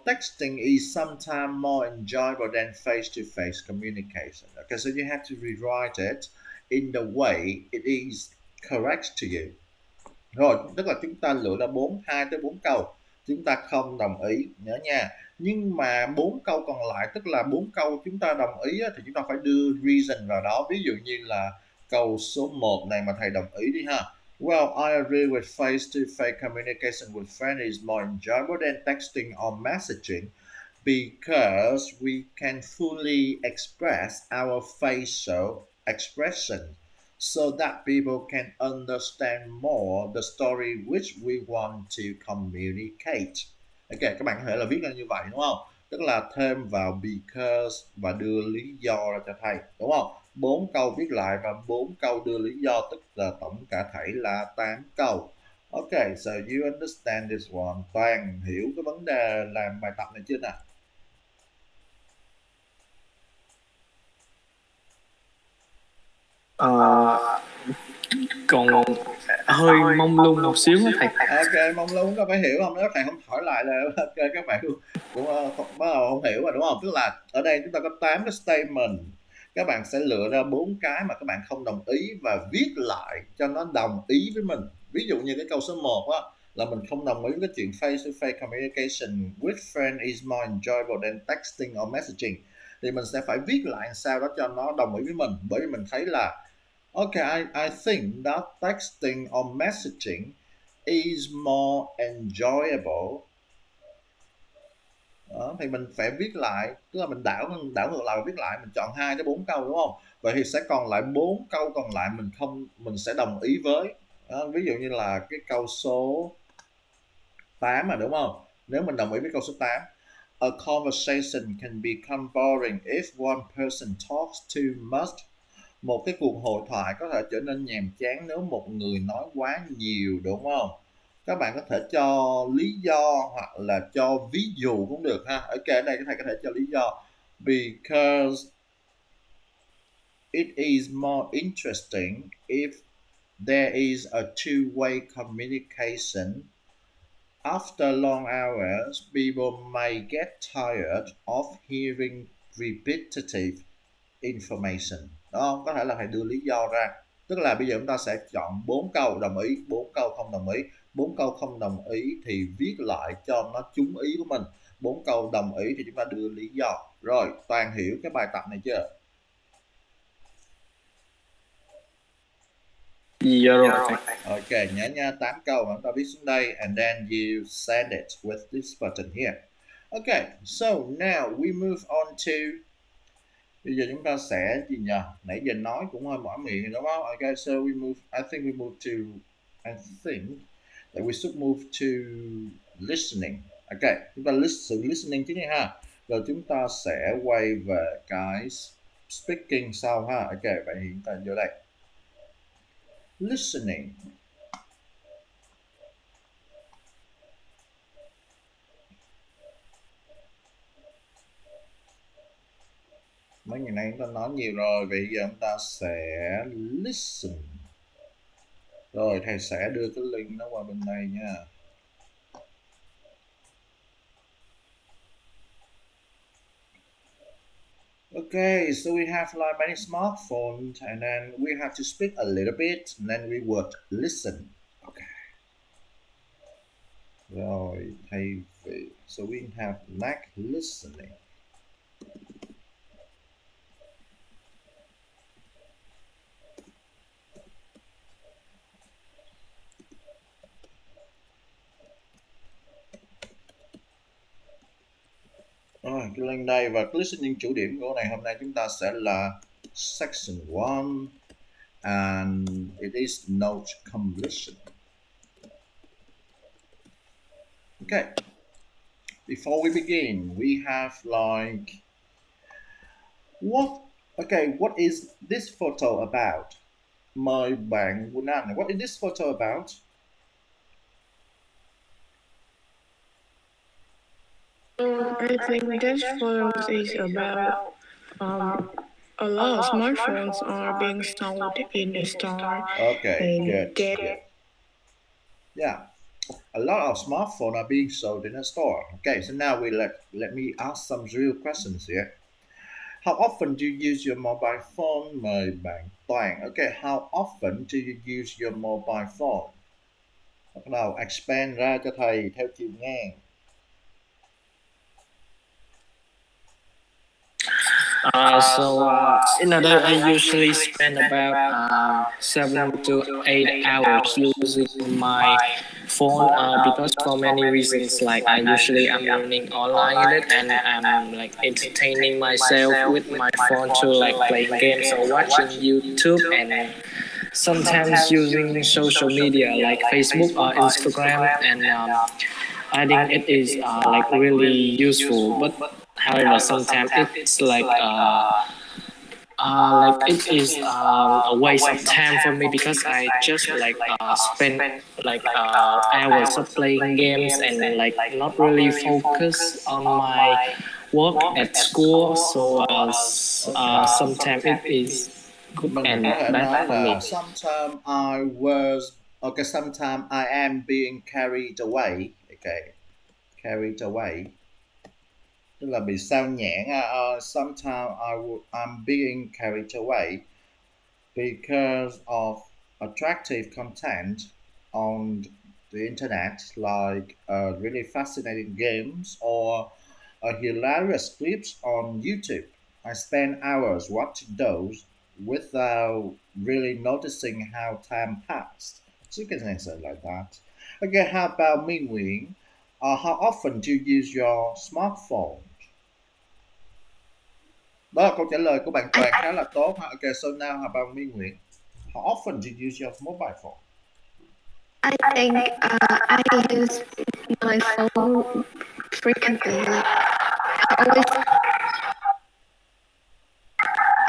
texting is sometimes more enjoyable than face-to-face communication. Okay, so you have to rewrite it in the way it is correct to you. Rồi, tức là chúng ta lựa ra 2 tới 4 câu. Chúng ta không đồng ý, nhớ nha. Nhưng mà 4 câu còn lại, tức là 4 câu chúng ta đồng ý thì chúng ta phải đưa reason vào đó. Ví dụ như là câu số 1 này mà thầy đồng ý đi ha. Well, I agree with face-to-face communication with friends is more enjoyable than texting or messaging because we can fully express our facial expression so that people can understand more the story which we want to communicate. Ok, các bạn có thể là viết ra như vậy đúng không? Tức là thêm vào because và đưa lý do ra cho thầy, đúng không? 4 câu viết lại và 4 câu đưa lý do, tức là tổng cả thảy là 8 câu. Ok, so you understand this one. Toàn hiểu cái vấn đề làm bài tập này chưa nào? Còn hơi mông lung một xíu á thầy. Ok, mong luôn có phải hiểu không? Nếu thầy không hỏi lại là ok, các bạn cũng bắt đầu không hiểu rồi đúng không? Tức là ở đây chúng ta có 8 cái statement, các bạn sẽ lựa ra 4 cái mà các bạn không đồng ý và viết lại cho nó đồng ý với mình. Ví dụ như cái câu số 1 á, là mình không đồng ý với cái chuyện face to face communication with friend is more enjoyable than texting or messaging, thì mình sẽ phải viết lại sao đó cho nó đồng ý với mình, bởi vì mình thấy là okay, I think that texting or messaging is more enjoyable. Đó, thì mình phải viết lại, tức là mình đảo ngược lại và viết lại, mình chọn 2 tới 4 câu đúng không? Vậy thì sẽ còn lại 4 câu còn lại mình sẽ đồng ý với. Đó, ví dụ như là cái câu số 8 mà đúng không? Nếu mình đồng ý với câu số 8, a conversation can become boring if one person talks too much. Một cái cuộc hội thoại có thể trở nên nhàm chán nếu một người nói quá nhiều, đúng không? Các bạn có thể cho lý do hoặc là cho ví dụ cũng được ha. Ở đây thầy có thể cho lý do because it is more interesting if there is a two-way communication. After long hours, people may get tired of hearing repetitive information. Đó, có thể là thầy đưa lý do ra. Tức là bây giờ chúng ta sẽ chọn 4 câu đồng ý, 4 câu không đồng ý. 4 câu không đồng ý thì viết lại cho nó trúng ý của mình. 4 câu đồng ý thì chúng ta đưa lý do. Rồi, Toàn hiểu cái bài tập này chưa? Dạ rồi thầy. Ok, nhớ nha, 8 câu mà chúng ta viết xuống đây, and then you send it with this button here. Okay, so now we move on to, bây giờ chúng ta sẽ gì nhỉ? Nãy giờ nói cũng hơi mỏi miệng đúng không? Okay, so I think that we should move to listening. Okay, chúng ta sự listening chứ nha ha. Rồi chúng ta sẽ quay về cái speaking sau ha. Okay, vậy hiện tại vô đây. Listening. Mấy ngày nay chúng ta nói nhiều rồi, bây giờ chúng ta sẽ listen. Rồi thầy sẽ đưa cái link nó qua bên đây nha. Okay, so we have like many smartphones, and then we have to speak a little bit, and then we would listen. Okay. Rồi thay vì, so we have lack listening. Rồi, cái link đây và listening chủ điểm của ngày hôm nay chúng ta sẽ là section 1 and it is note completion. Okay. Before we begin, we have like what is this photo about? Mời bạn Wunan, what is this photo about? I think this photo is about a lot of smartphones are being sold in the store. Okay, and good. Yeah, a lot of smartphones are being sold in a store. Okay, so now let me ask some real questions here. How often do you use your mobile phone? Mời bạn Toàn. Okay, how often do you use your mobile phone? Bắt đầu expand ra cho thầy theo chiều ngang. In a day, I usually spend about 7 to 8 hours using my phone because for many reasons, like I'm learning online in it, and I'm like entertaining myself with my phone to like playing games or watching YouTube, and sometimes using social media like Facebook or Instagram, and I think it is like really useful, but however, sometimes it's like it is a waste of time for me because I just spend hours of playing games and like not really focus on my work at school. So Okay. sometimes it is good Mình and có thể bad nói for me. là sometimes I was okay, sometimes I am being carried away. Okay, carried away tức là bị sao nhãng. Sometimes I'm being carried away because of attractive content on the internet, like really fascinating games or hilarious clips on YouTube. I spend hours watching those without really noticing how time passed. So you can answer it like that. Okay, how about me, Nguyen? How often do you use your smartphone? Đó là câu trả lời của bạn Toàn khá là tốt ha. Okay, so now how about me, Nguyễn? How often do you use your mobile phone? I think I use my phone frequently. I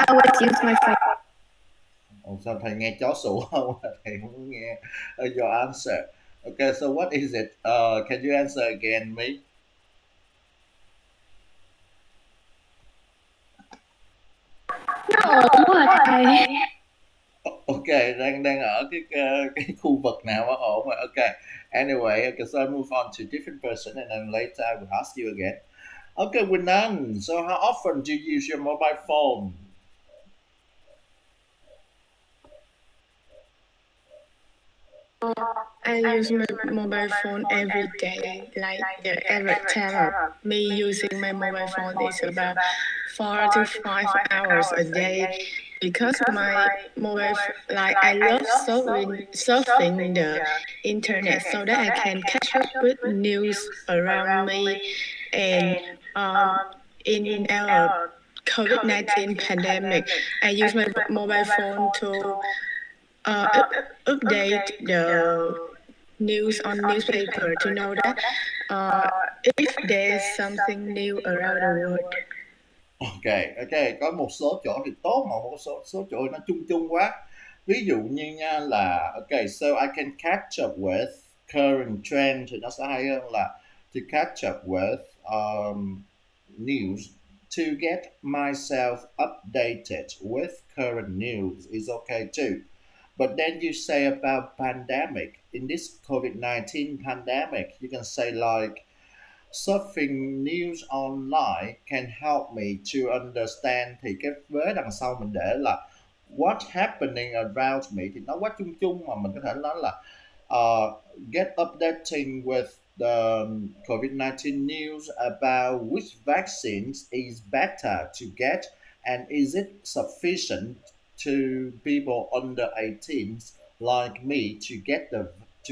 always use my phone. Ồ, sao thầy nghe chó sủa không? Thầy không có nghe your answer. Okay, so what is it? Can you answer again, me? No, what I Ok, đang đang ở cái khu vực nào đó ổn rồi. Ok. Anyway, okay, so I move on to different person and then later I will ask you again. Okay, we're done. So how often do you use your mobile phone? I use my mobile phone every day. Like the average time of me using my mobile phone is about 4 to 5 hours a day. Because my like I love surfing the internet so that I can catch up with news around me and in our COVID-19 pandemic, I use my mobile phone to update the news on newspaper to know that if there's something new around the world. Ok, ok, có một số chỗ thì tốt mà một số chỗ nó chung chung quá. Ví dụ như nha là ok, so I can catch up with current trend thì nó sẽ hay hơn là to catch up with news, to get myself updated with current news is okay too. But then you say about pandemic. In this COVID-19 pandemic, you can say like surfing news online can help me to understand, thì cái vế đằng sau mình để là what happening around me thì nó quá chung chung mà mình có thể nói là get updating with the COVID-19 news about which vaccines is better to get and is it sufficient to people under 18 like me to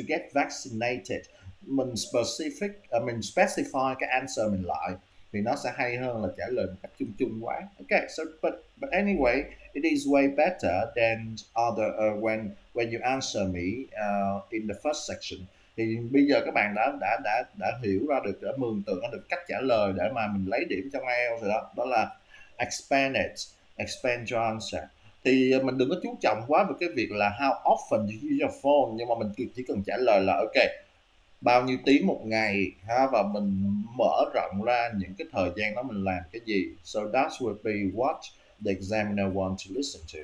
get vaccinated. Mình specific mình specify cái answer mình lại thì nó sẽ hay hơn là trả lời một cách chung chung quá. Okay, so but anyway, it is way better than other when you answer me in the first section. Thì bây giờ các bạn đã hiểu ra được, đã mường tượng ra được cách trả lời để mà mình lấy điểm trong IELTS rồi đó. Đó là expand it, expand your answer. Thì mình đừng có chú trọng quá về cái việc là how often you use your phone, nhưng mà mình chỉ cần trả lời là ok, bao nhiêu tiếng một ngày ha, và mình mở rộng ra những cái thời gian đó mình làm cái gì. So that would be what the examiner want to listen to.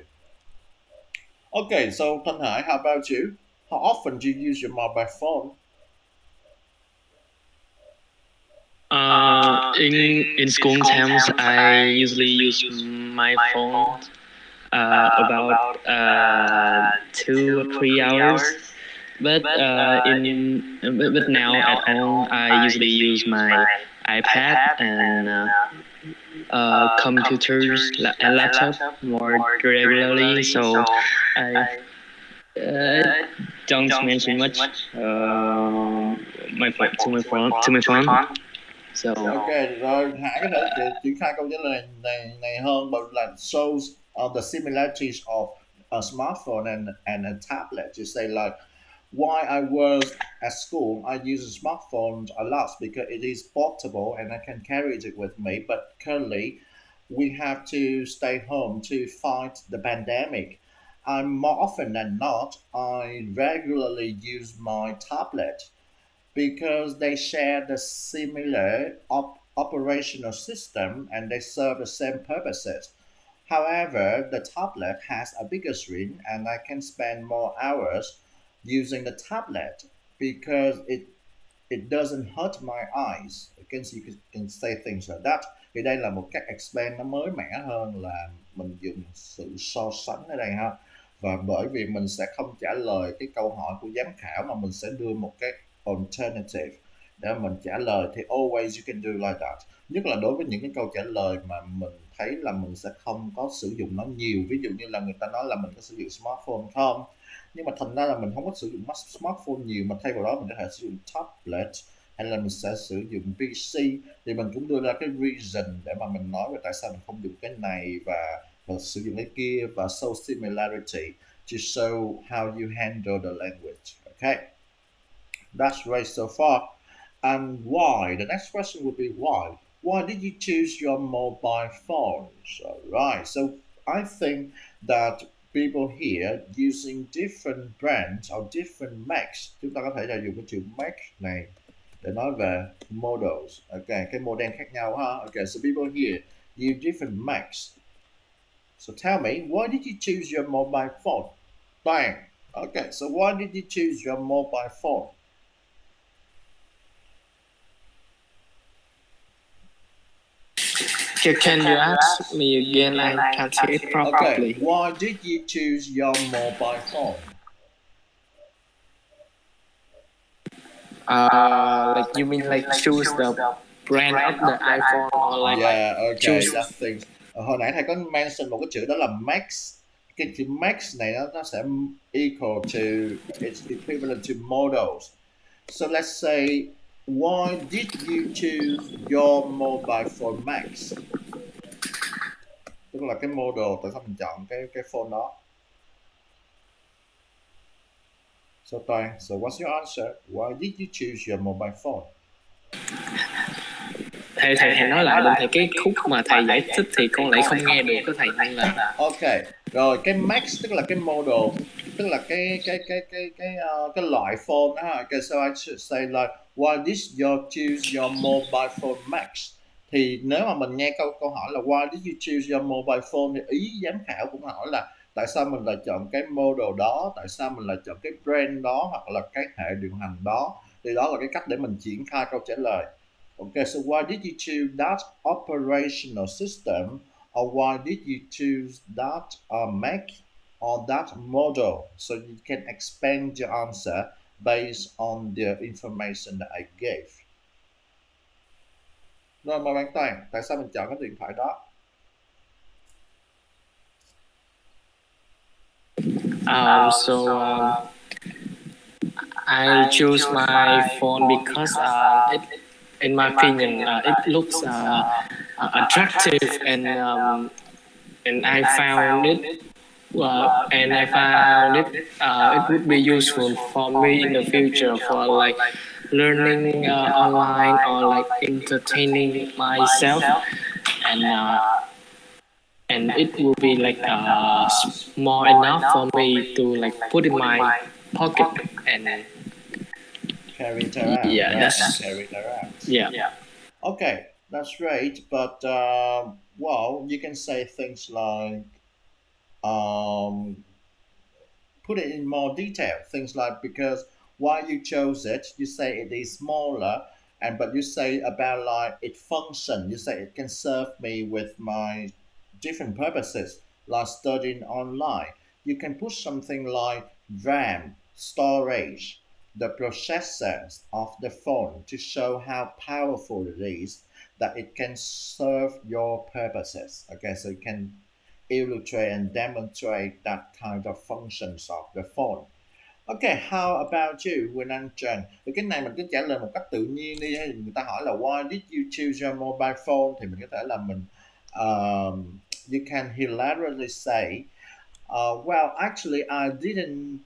Okay, so Thanh Hải, how about you? How often do you use your mobile phone? In school times, I usually use my phone about 2 or 3 hours. But now at home, I usually use my iPad and computers and laptop more regularly. So I don't mention much my phone. So Ok, rồi Hải có thể triển khai câu trả lời này hơn bằng là shows the similarities of a smartphone and a tablet. You say like While I was at school, I use a smartphone a lot because it is portable and I can carry it with me. But currently, we have to stay home to fight the pandemic. And more often than not, I regularly use my tablet because they share the similar operational system and they serve the same purposes. However, the tablet has a bigger screen and I can spend more hours using the tablet because it doesn't hurt my eyes. You can say things like that. Thì đây là một cách expand nó mới mẻ hơn là mình dùng sự so sánh ở đây ha. Và bởi vì mình sẽ không trả lời cái câu hỏi của giám khảo mà mình sẽ đưa một cái alternative để mình trả lời, thì always you can do like that. Nhất là đối với những cái câu trả lời mà mình thấy là mình sẽ không có sử dụng nó nhiều, ví dụ như là người ta nói là mình có sử dụng smartphone không, nhưng mà thành ra là mình không có sử dụng smartphone nhiều, mà thay vào đó mình có thể sử dụng tablet hay là mình sẽ sử dụng PC, thì mình cũng đưa ra cái reason để mà mình nói về tại sao mình không dùng cái này và sử dụng cái kia, và show similarity to show how you handle the language. Okay, that's great so far. And why? The next question would be why. Why did you choose your mobile phones? All right. So I think that people here using different brands or different makes. Chúng ta có thể là dùng cái chữ make này để nói về models. Okay, cái model khác nhau ha. Okay, so people here use different makes. So tell me, why did you choose your mobile phone? Bang. Okay, so why did you choose your mobile phone? Can you ask me again? I can't see it properly. Okay, why did you choose your mobile phone? Like you mean like choose the brand of the iPhone or like Yeah, okay, choose. that thing. Hồi nãy thầy có mention một cái chữ đó là max. Cái chữ max này nó sẽ equal to, it's equivalent to models. So let's say, why did you choose your mobile phone max? Tức là cái model, tại sao mình chọn cái phone đó? So Toàn, so what's your answer? Why did you choose your mobile phone? Thầy nói lại được thầy, cái khúc mà thầy giải thích thì con lại không nghe được cái thầy, nên là Ok, rồi cái max tức là cái model, tức là cái loại phone đó. Okay, so I should say like, why did you choose your mobile phone max? Thì nếu mà mình nghe câu hỏi là why did you choose your mobile phone, thì ý giám khảo cũng hỏi là tại sao mình lại chọn cái model đó, tại sao mình lại chọn cái brand đó hoặc là cái hệ điều hành đó. Thì đó là cái cách để mình triển khai câu trả lời. Okay, so why did you choose that operational system, or why did you choose that make or that model? So you can expand your answer based on the information that I gave. Rồi mời bạn Toàn, tại sao mình chọn cái điện thoại đó? I choose my phone because it, in my opinion, it looks attractive, and I found it it would be useful for me in the future for like learning online or like entertaining myself, and it will be like small enough for me to like put in my pocket and carry it around. Yeah, right? that's- Carry it around. yeah. Okay, that's great, but well, you can say things like put it in more detail. Things like, because why you chose it, you say it is smaller, and but you say about like it function. You say it can serve me with my different purposes, like studying online. You can put something like RAM, storage, the processors of the phone to show how powerful it is, that it can serve your purposes. Okay, so you can illustrate and demonstrate that kind of functions of the phone. Okay, how about you, Quỳnh Anh Trần? Thì cái này mình cứ trả lời một cách tự nhiên đi. Hay người ta hỏi là why did you choose your mobile phone, thì mình có thể là mình you can hilariously say, well, actually, I didn't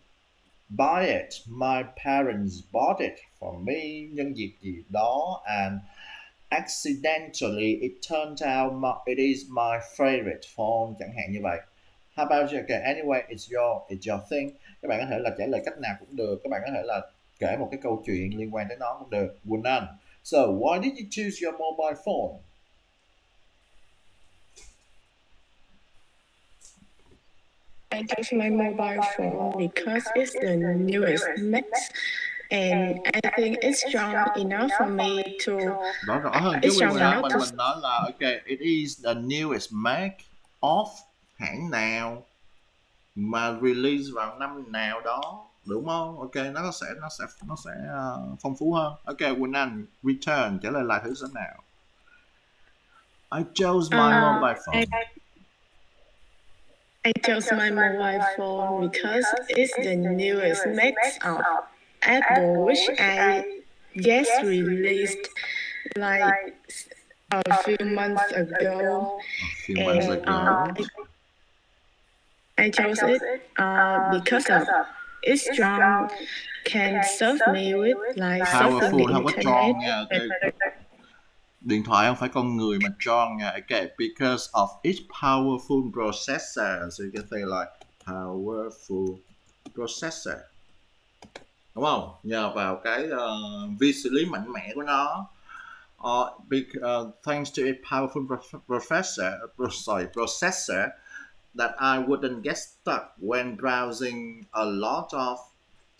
buy it. My parents bought it for me. Nhân dịp gì đó. And accidentally it turned out it is my favorite phone, chẳng hạn như vậy. How about you? Okay, anyway, it's your thing. Các bạn có thể là trả lời cách nào cũng được. Các bạn có thể là kể một cái câu chuyện liên quan tới nó cũng được. Quỳnh Anh. So, why did you choose your mobile phone? I chose my mobile phone because it's the newest mix, and I think it's strong enough for me to. Rõ rõ hơn chứ It's strong Quỳnh Anh. enough to. Mình nói là okay, it is the newest make of hãng nào mà release vào năm nào đó, đúng không? Ok, nó sẽ phong phú hơn. Ok, Quỳnh Anh, return, trả lời lại thử xem nào. I chose my mobile phone. I chose my mobile phone because it's the newest mix of Apple, which I guess released like a few months ago. I chose it because of it's strong, can serve me with like surfing the Không có strong internet. nha. Okay. Điện thoại không phải con người mà strong nha. Okay, because of its powerful processor. So you can say like powerful processor. Đúng không? Nhờ vào cái vi xử lý mạnh mẽ của nó. Thanks to its powerful processor that I wouldn't get stuck when browsing a lot of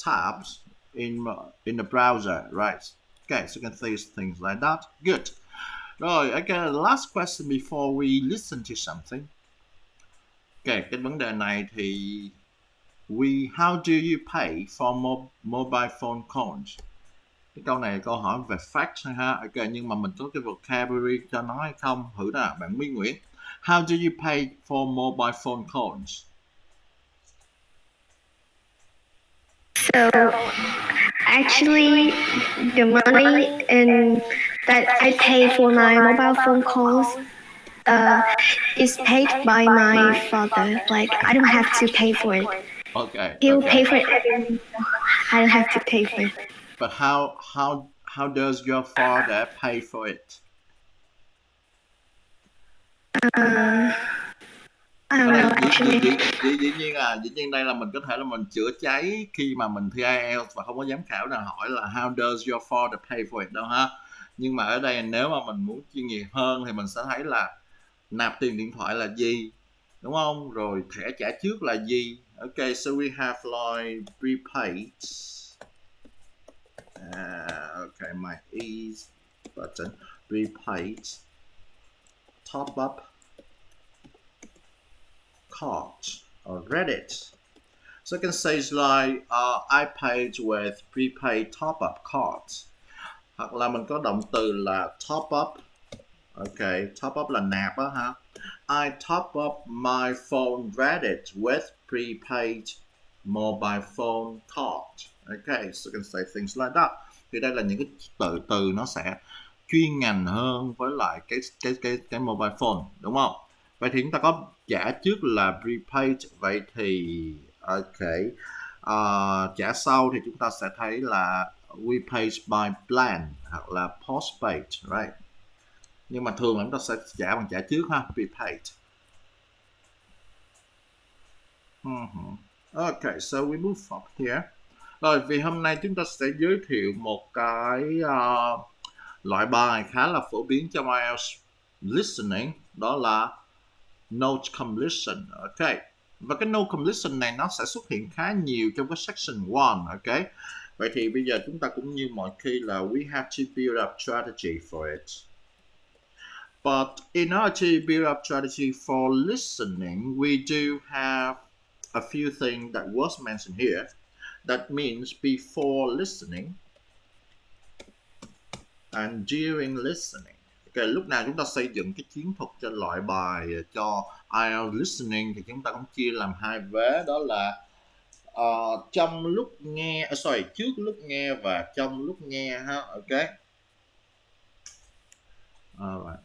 tabs in the browser, right? Okay, so you can say things like that. Good. Rồi, okay, last question before we listen to something. Okay, cái vấn đề này thì how do you pay for mobile phone calls? Cái câu này là câu hỏi về fact thôi ha. Ok, nhưng mà mình có cái vocabulary cho nó hay không? Thử nào, bạn Mỹ Nguyễn. How do you pay for mobile phone calls? So actually, the money that I pay for my mobile phone calls is paid by my father. Like I don't have to pay for it. Okay. He'll pay for it every month. I don't have to pay for it. But how does your father pay for it? I don't know actually. Dĩ nhiên đây là mình có thể là mình chữa cháy khi mà mình thi IELTS và không có giám khảo nào hỏi là how does your father pay for it đâu ha. Nhưng mà ở đây nếu mà mình muốn chuyên nghiệp hơn thì mình sẽ thấy là nạp tiền điện thoại là gì, đúng không? Rồi thẻ trả trước là gì? Okay, so we have like prepaid. Okay, my ease button, prepaid, top up, card or Reddit. So I can say it's like I paid with prepaid top up cards. Hoặc là mình có động từ là top up. Okay, top up là nạp á ha. I top up my phone Reddit with prepaid mobile phone card. Okay, so I can say things like that. Thì đây là những cái từ nó sẽ chuyên ngành hơn với lại cái mobile phone, đúng không? Vậy thì chúng ta có trả trước là prepaid. Vậy thì okay, trả sau thì chúng ta sẽ thấy là we pay by plan hoặc là postpaid, right? Nhưng mà thường là chúng ta sẽ trả bằng trả trước ha, prepaid. Okay, so we move up here. Rồi, vì hôm nay chúng ta sẽ giới thiệu một cái loại bài khá là phổ biến trong IELTS listening, đó là note completion. Ok, và cái note completion này nó sẽ xuất hiện khá nhiều trong cái section 1. Ok, vậy thì bây giờ chúng ta cũng như mọi khi là we have to build up strategy for it. But in order to build up strategy for listening, we do have a few things that was mentioned here. That means before listening and during listening. Okay, lúc nào chúng ta xây dựng cái chiến thuật cho loại bài cho IELTS listening thì chúng ta cũng chia làm hai vế, đó là trong lúc nghe, trước lúc nghe và trong lúc nghe ha. Ok. Alright.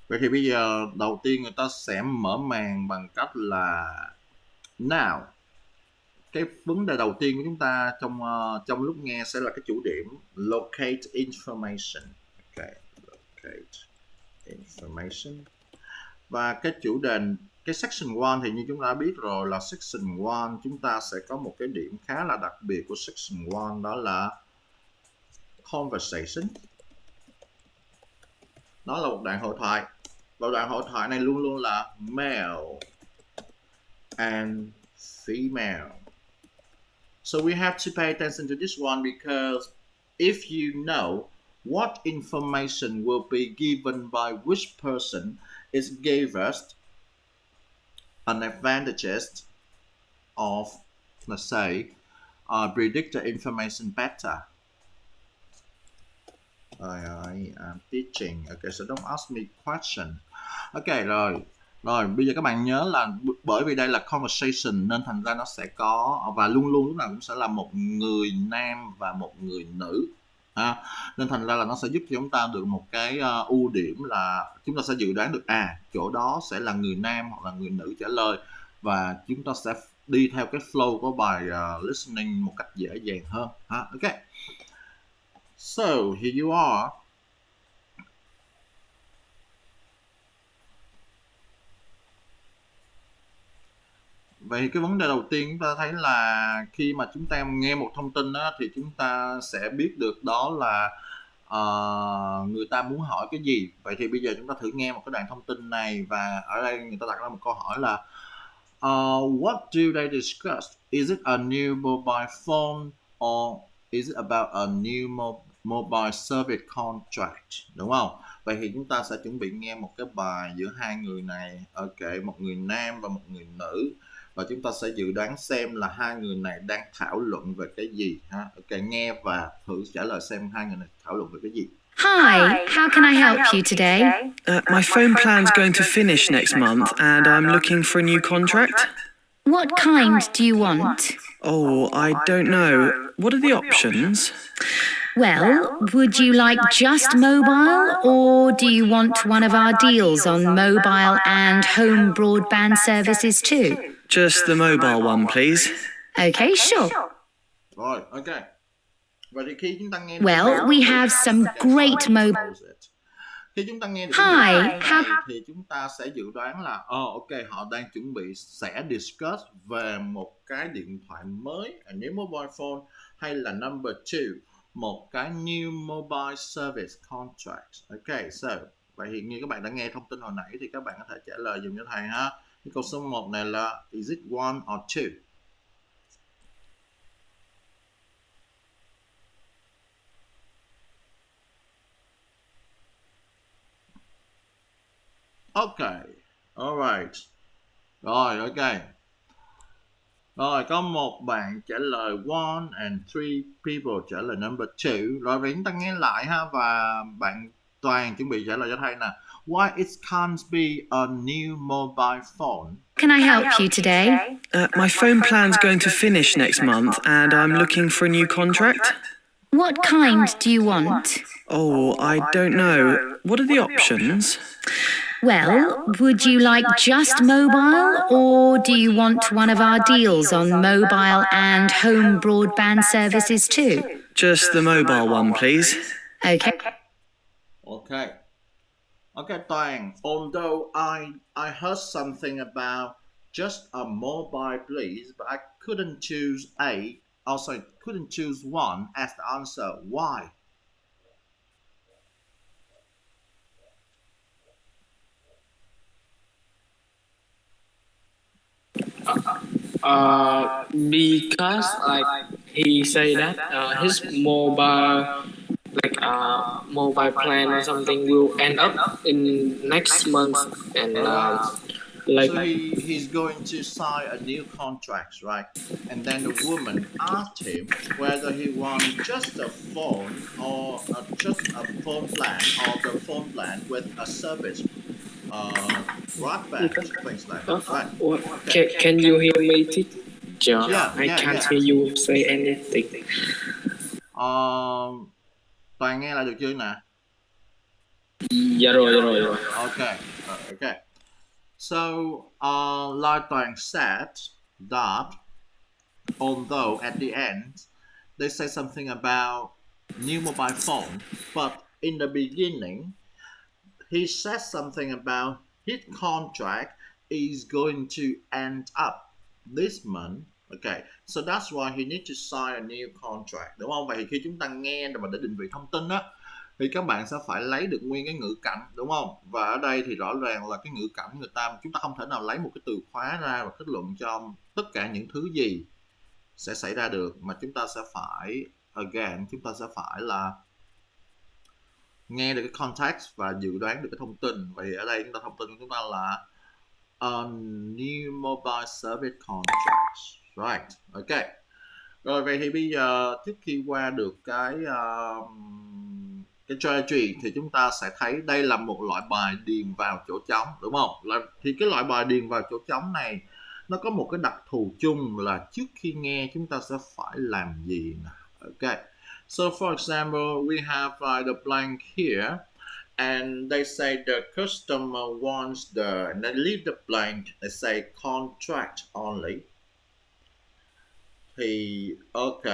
Vậy thì bây giờ đầu tiên người ta sẽ mở màn bằng cách là now. Cái vấn đề đầu tiên của chúng ta trong lúc nghe sẽ là cái chủ điểm locate information. Okay, locate information. Và cái chủ đề, cái section 1 thì như chúng ta đã biết rồi là section 1 chúng ta sẽ có một cái điểm khá là đặc biệt của section 1, đó là conversation. Nó là một đoạn hội thoại. Và đoạn hội thoại này luôn luôn là male and female. So we have to pay attention to this one because if you know what information will be given by which person, it gave us an advantages of, let's say, predict the information better. I'm teaching. Okay, so don't ask me question. Okay, rồi. Rồi, bây giờ các bạn nhớ là bởi vì đây là conversation nên thành ra nó sẽ có, và luôn luôn lúc nào cũng sẽ là một người nam và một người nữ. Nên thành ra là nó sẽ giúp cho chúng ta được một cái ưu điểm là chúng ta sẽ dự đoán được chỗ đó sẽ là người nam hoặc là người nữ trả lời, và chúng ta sẽ đi theo cái flow của bài listening một cách dễ dàng hơn. Okay. So here you are. Vậy cái vấn đề đầu tiên chúng ta thấy là khi mà chúng ta nghe một thông tin đó, thì chúng ta sẽ biết được đó là người ta muốn hỏi cái gì. Vậy thì bây giờ chúng ta thử nghe một cái đoạn thông tin này, và ở đây người ta đặt ra một câu hỏi là what do they discuss? Is it a new mobile phone or is it about a new mobile service contract? Đúng không? Vậy thì chúng ta sẽ chuẩn bị nghe một cái bài giữa hai người này, một người nam và một người nữ, và chúng ta sẽ dự đoán xem là hai người này đang thảo luận về cái gì. Nghe và thử trả lời xem hai người này thảo luận về cái gì. Hi, how can I help you today? My phone plan's going to finish next month and I'm looking for a new contract. What kind do you want? Oh, I don't know. What are the options? Well, would you like just mobile, or do you want one of our deals on mobile and home broadband services too? Just the mobile one, please. Okay, sure. Rồi, ok. Vậy thì khi chúng ta nghe Well, we have some great mobile. Khi chúng ta nghe được thì chúng ta sẽ dự đoán là họ đang chuẩn bị sẽ discuss về một cái điện thoại mới, a new mobile phone, hay là number 2, một cái new mobile service contract. Ok, so vậy thì như các bạn đã nghe thông tin hồi nãy thì các bạn có thể trả lời dùm cho thầy ha. Cái câu số 1 này là is it one or two? Okay, alright. Rồi, ok. Rồi, có một bạn trả lời one and 3 people trả lời number 2. Rồi, vậy chúng ta nghe lại ha, và bạn Toàn chuẩn bị trả lời cho thầy nè. Why it can't be a new mobile phone? Can I help you today? My phone plan's going to finish next month and I'm looking for a new contract. What kind do you want? Oh, I don't know. What are the options? Well, would you like just mobile, or do you want one of our deals on mobile and home broadband services too? Just the mobile one, please. Okay. Okay. Okay, Toàn. Although I heard something about just a mobile, please, but I couldn't choose couldn't choose one as the answer. Why? Because he say that his mobile mobile plan or something will end up in next month, and so he's going to sign a new contract, right? And then the woman asked him whether he wants just a phone or just a phone plan, or the phone plan with a service, broadband, things like that. Right? Okay. Can you hear me, teacher? I can't hear you say anything. Toàn nghe lại được chưa nè? Dạ rồi. Okay. Okay. So, Lai Toàn said that although at the end they say something about new mobile phone, but in the beginning he says something about his contract is going to end up this month. Okay, so that's why he needs to sign a new contract, đúng không? Vậy thì khi chúng ta nghe mà để định vị thông tin á, thì các bạn sẽ phải lấy được nguyên cái ngữ cảnh, đúng không? Và ở đây thì rõ ràng là cái ngữ cảnh chúng ta không thể nào lấy một cái từ khóa ra và kết luận cho tất cả những thứ gì sẽ xảy ra được, mà chúng ta sẽ phải chúng ta sẽ phải là nghe được cái context và dự đoán được cái thông tin. Vậy ở đây thông tin của chúng ta là a new mobile service contract, right? Ok. Rồi vậy thì bây giờ trước khi qua được cái strategy thì chúng ta sẽ thấy đây là một loại bài điền vào chỗ trống, đúng không? Thì cái loại bài điền vào chỗ trống này nó có một cái đặc thù chung là trước khi nghe chúng ta sẽ phải làm gì nè. Ok. So for example, we have the blank here, and they say the customer wants and they leave the blank, they say contract only. Thì ok,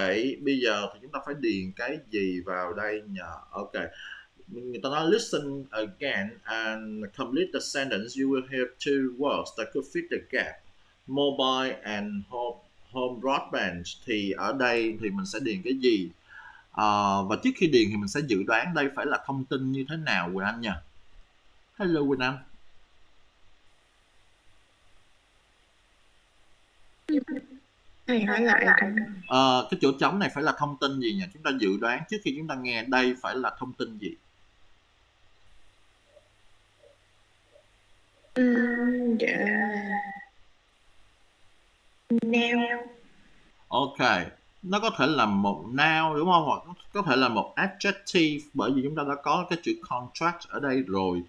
bây giờ thì chúng ta phải điền cái gì vào đây nhỉ? Ok, người ta nói listen again and complete the sentence. You will hear two words that could fit the gap, mobile and home broadband. Thì ở đây thì mình sẽ điền cái gì? Và trước khi điền thì mình sẽ dự đoán đây phải là thông tin như thế nào, Quỳnh Anh nha. Hello Quỳnh Anh. Thầy hỏi lại. Cái chỗ trống này phải là thông tin gì nhỉ? Chúng ta dự đoán trước khi chúng ta nghe đây phải là thông tin gì? Dạ. Now. Ok, nó có thể là một noun, đúng không? Hoặc có thể là một adjective, bởi vì chúng ta đã có cái chữ contract ở đây rồi.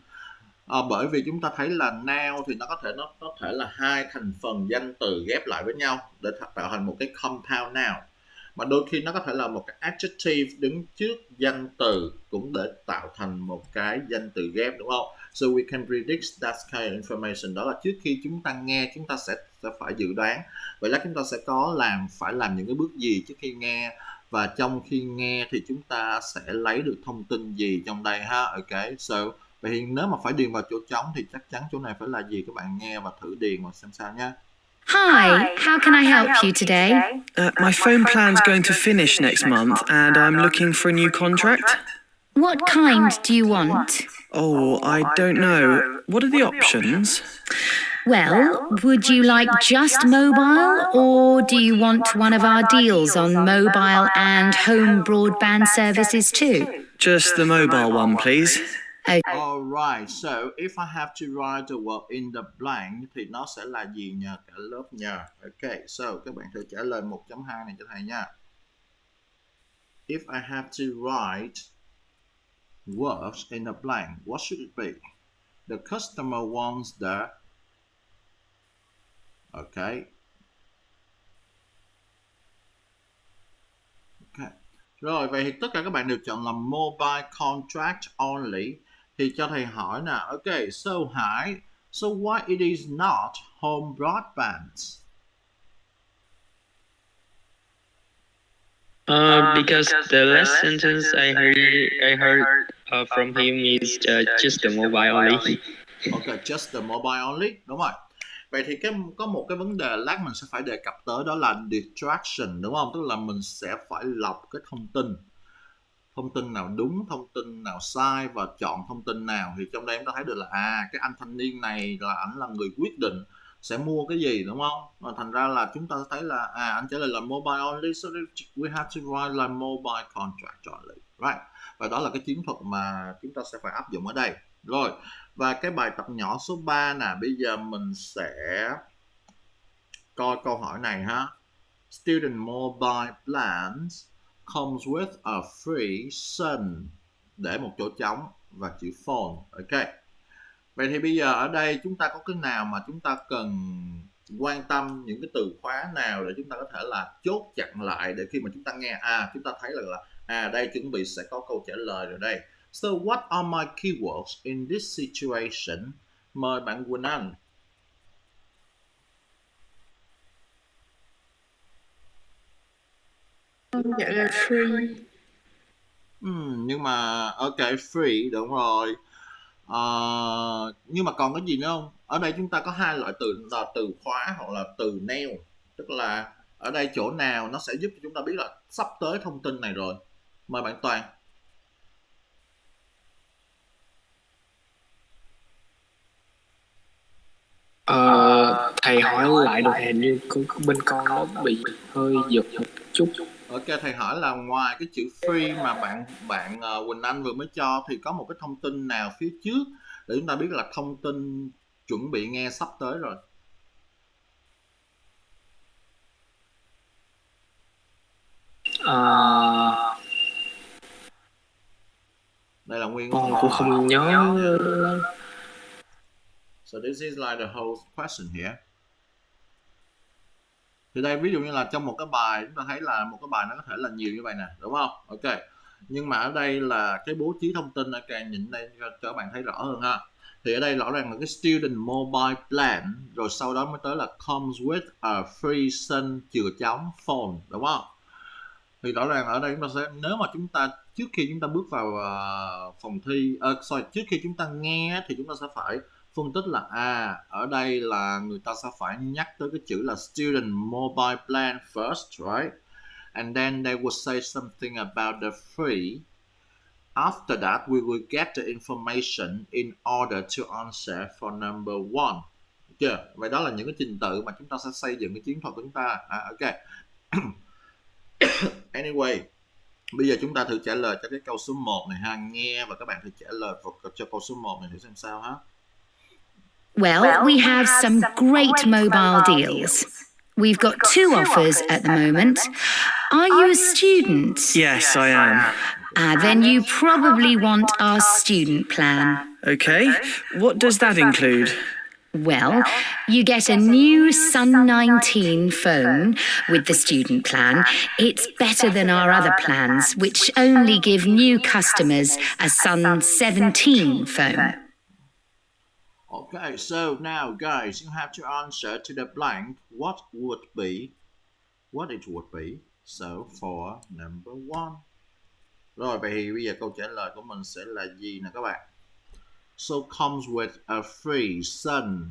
Bởi vì chúng ta thấy là noun thì nó có thể là hai thành phần danh từ ghép lại với nhau để tạo thành một cái compound noun. Mà đôi khi nó có thể là một cái adjective đứng trước danh từ cũng để tạo thành một cái danh từ ghép, đúng không? So we can predict that kind of information. Đó là trước khi chúng ta nghe chúng ta sẽ phải dự đoán. Vậy là chúng ta sẽ phải làm những cái bước gì trước khi nghe, và trong khi nghe thì chúng ta sẽ lấy được thông tin gì trong đây ha. Ok, so vậy thì nếu mà phải điền vào chỗ trống thì chắc chắn chỗ này phải là gì, các bạn nghe và thử điền và xem sao nhé. Hi, how can I help you today? My phone plan's going to finish next month, and I'm looking for a new contract. What kind do you want? Oh, I don't know. What are the options? Well, would you like just mobile, or do you want one of our deals on mobile and home broadband services too? Just the mobile one, please. Okay. Alright, so if I have to write the word in the blank thì nó sẽ là gì nha cả lớp nha. Ok, so các bạn thử trả lời 1.2 này cho thầy nha. If I have to write words in the blank, what should it be? The customer wants the... Okay. Rồi, vậy thì tất cả các bạn đều chọn là mobile contract only. Thì cho thầy hỏi nè. Ok, so Hải, so why it is not home broadband? Because the last sentence I heard from him is just the mobile only. Ok, just the mobile only, đúng rồi. Vậy thì có một cái vấn đề lát mình sẽ phải đề cập tới, đó là distraction, đúng không? Tức là mình sẽ phải lọc cái thông tin nào đúng, thông tin nào sai và chọn thông tin nào. Thì trong đây chúng ta thấy được là cái anh thanh niên này là ảnh là người quyết định sẽ mua cái gì, đúng không? Và thành ra là chúng ta thấy là anh trả lời là mobile only, so we have to write like mobile contract only, right? Và đó là cái chiến thuật mà chúng ta sẽ phải áp dụng ở đây. Rồi, và cái bài tập nhỏ số 3 nè, bây giờ mình sẽ coi câu hỏi này ha. Student mobile plans comes with a free SIM, để một chỗ trống và chữ phone. Ok. Vậy thì bây giờ ở đây chúng ta có cái nào mà chúng ta cần quan tâm, những cái từ khóa nào để chúng ta có thể là chốt chặn lại để khi mà chúng ta nghe chúng ta thấy là đây chuẩn bị sẽ có câu trả lời rồi đây. So what are my keywords in this situation? Mời bạn Quỳnh Anh. Dạ là free. Nhưng mà ok, free đúng rồi. Nhưng mà còn cái gì nữa không? Ở đây chúng ta có hai loại từ là từ khóa hoặc là từ neo, tức là ở đây chỗ nào nó sẽ giúp cho chúng ta biết là sắp tới thông tin này rồi. Mời bạn Toàn. Thầy hỏi lại được, hình như bên con nó bị hơi giật một chút. Ok, thầy hỏi là ngoài cái chữ free mà bạn Quỳnh Anh vừa mới cho thì có một cái thông tin nào phía trước để chúng ta biết là thông tin chuẩn bị nghe sắp tới rồi. Đây là nguyên Con cũng không nhớ. So this is like the whole question here. Thì đây ví dụ như là trong một cái bài chúng ta thấy là một cái bài nó có thể là nhiều như vậy nè, đúng không? Ok. Nhưng mà ở đây là cái bố trí thông tin, ok, nhìn đây cho các bạn thấy rõ hơn ha. Thì ở đây rõ ràng là cái student mobile plan, rồi sau đó mới tới là comes with a free sun chừa chấm phone, đúng không? Thì rõ ràng ở đây chúng ta sẽ, nếu mà chúng ta trước khi chúng ta bước vào phòng thi, trước khi chúng ta nghe thì chúng ta sẽ phải phân tích là ở đây là người ta sẽ phải nhắc tới cái chữ là student mobile plan first, right? And then they will say something about the free. After that, we will get the information in order to answer for number one. Chưa? Vậy đó là những cái trình tự mà chúng ta sẽ xây dựng cái chiến thuật của chúng ta. Ok. Anyway, bây giờ chúng ta thử trả lời cho cái câu số 1 này ha. Nghe và các bạn thử trả lời cho câu số 1 này thử xem sao ha. Well, we have some great mobile deals. We've got 2 offers at the moment. Are you a student? Yes, I am. Then you probably want our student plan. Okay. What does that include? Well, you get a new Sun 19 phone with the student plan. It's better than our other plans, which only give new customers a Sun 17 phone. Okay, so now guys, you have to answer to the blank what it would be. So for number 1. Rồi, vậy thì bây giờ câu trả lời của mình sẽ là gì nè các bạn? So comes with a free sun.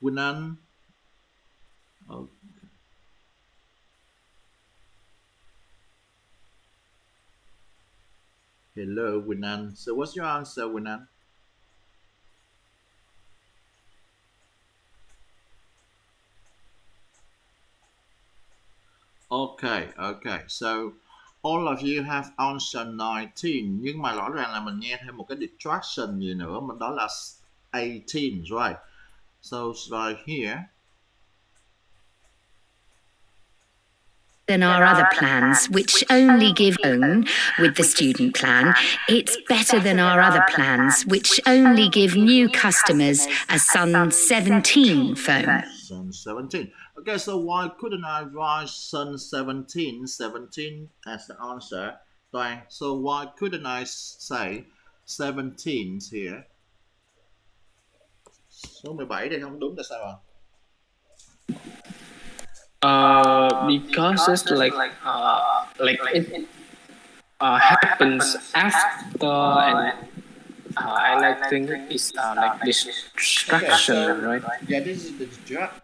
Quỳnh Anh. Okay. Hello, Quỳnh Anh. So what's your answer, Quỳnh Anh? Okay. So all of you have answered 19. Nhưng mà rõ ràng là mình nghe thêm một cái distraction gì nữa, mình đó là 18, right? So right here. Than our other plans, which only give own with the student plan. It's better than our other plans, which only give new customers a Sun 17 phone. Sun 17. Okay, so why couldn't I write Sun 17 as the answer? Toàn, so why couldn't I say 17 here? Số 17 đây không đúng là sao ạ? Because it's like it happens after, and I think it's like distraction, right? Yeah, this is the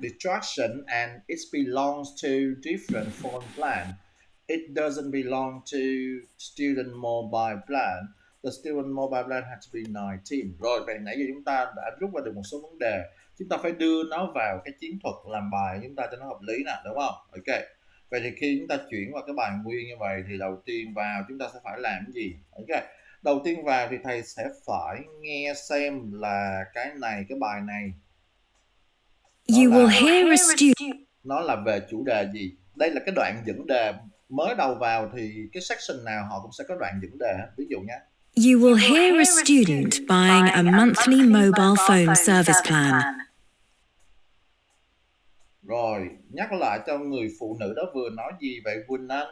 distraction, and it belongs to different phone plan. It doesn't belong to student mobile plan. The student mobile plan has to be 19. Rồi, vậy nãy giờ chúng ta đã rút ra được một số vấn đề. Chúng ta phải đưa nó vào cái chiến thuật làm bài chúng ta cho nó hợp lý nè, đúng không? Ok. Vậy thì khi chúng ta chuyển vào cái bài nguyên như vậy thì đầu tiên vào chúng ta sẽ phải làm cái gì? Ok. Đầu tiên vào thì thầy sẽ phải nghe xem là cái bài này You will hear a student. nó là về chủ đề gì. Đây là cái đoạn dẫn đề mới đầu vào thì cái section nào họ cũng sẽ có đoạn dẫn đề. Ví dụ nhé. You will hear a student buying a monthly mobile phone service plan. Rồi, nhắc lại cho người phụ nữ đó vừa nói gì vậy Quỳnh Anh?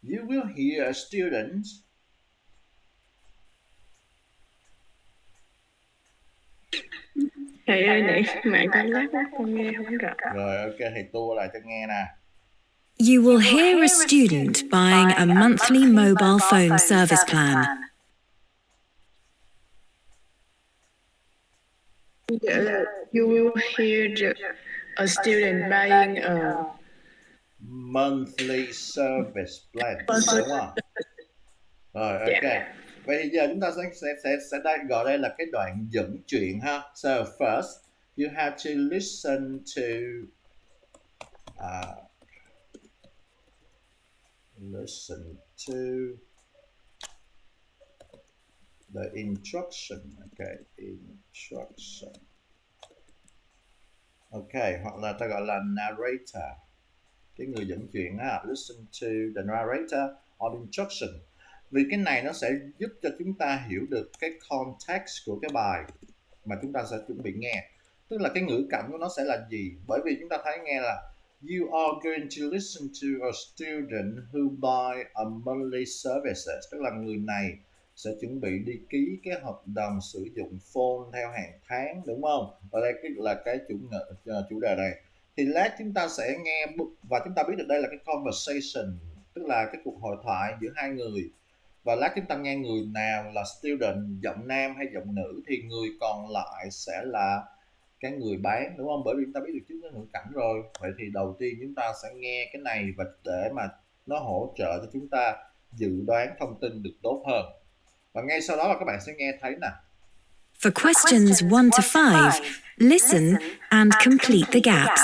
You will hear a student. Thầy ơi, nãy mạng con lát quá, con nghe không rõ. Rồi, ok, thầy tua lại cho nghe nè. You will hear a student buying a monthly mobile phone service plan. You will hear a student buying a Monthly service plan, đúng không? Rồi, ok. Vậy thì giờ chúng ta sẽ gọi đây là cái đoạn dẫn chuyện ha. So first, you have to listen to the instruction. Okay, instruction. Ok, hoặc là ta gọi là narrator, cái người dẫn chuyện ha. Listen to the narrator or instruction. Vì cái này nó sẽ giúp cho chúng ta hiểu được cái context của cái bài mà chúng ta sẽ chuẩn bị nghe. Tức là cái ngữ cảnh của nó sẽ là gì. Bởi vì chúng ta thấy nghe là you are going to listen to a student who buy a monthly services. Tức là người này sẽ chuẩn bị đi ký cái hợp đồng sử dụng phone theo hàng tháng, đúng không? Ở đây là cái chủ đề này. Thì lát chúng ta sẽ nghe và chúng ta biết được đây là cái conversation, tức là cái cuộc hội thoại giữa hai người. Và lát chúng ta nghe người nào là student, giọng nam hay giọng nữ thì người còn lại sẽ là cái người bán, đúng không? Bởi vì chúng ta biết được trước cái ngữ cảnh rồi. Vậy thì đầu tiên chúng ta sẽ nghe cái này và để mà nó hỗ trợ cho chúng ta dự đoán thông tin được tốt hơn. Và ngay sau đó là các bạn sẽ nghe thấy nè. For questions 1 to 5, listen and complete the gaps.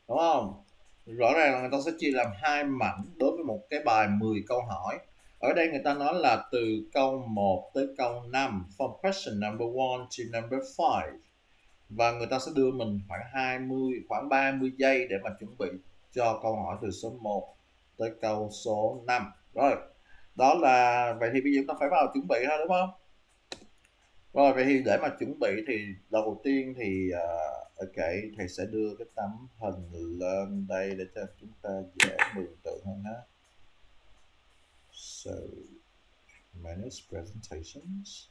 Đúng không? Rõ ràng là người ta sẽ chia làm hai mảnh đối với một cái bài 10 câu hỏi. Ở đây người ta nói là từ câu 1 tới câu 5, from question number 1 to number 5. Và người ta sẽ đưa mình khoảng 30 giây để mà chuẩn bị cho câu hỏi từ số 1 tới câu số 5. Rồi, đó là, vậy thì bây giờ chúng ta phải bắt đầu chuẩn bị thôi, đúng không? Rồi, vậy thì để mà chuẩn bị thì đầu tiên thì ok, thầy sẽ đưa cái tấm hình lên đây để cho chúng ta dễ mường tượng hơn ha. So, manage presentations.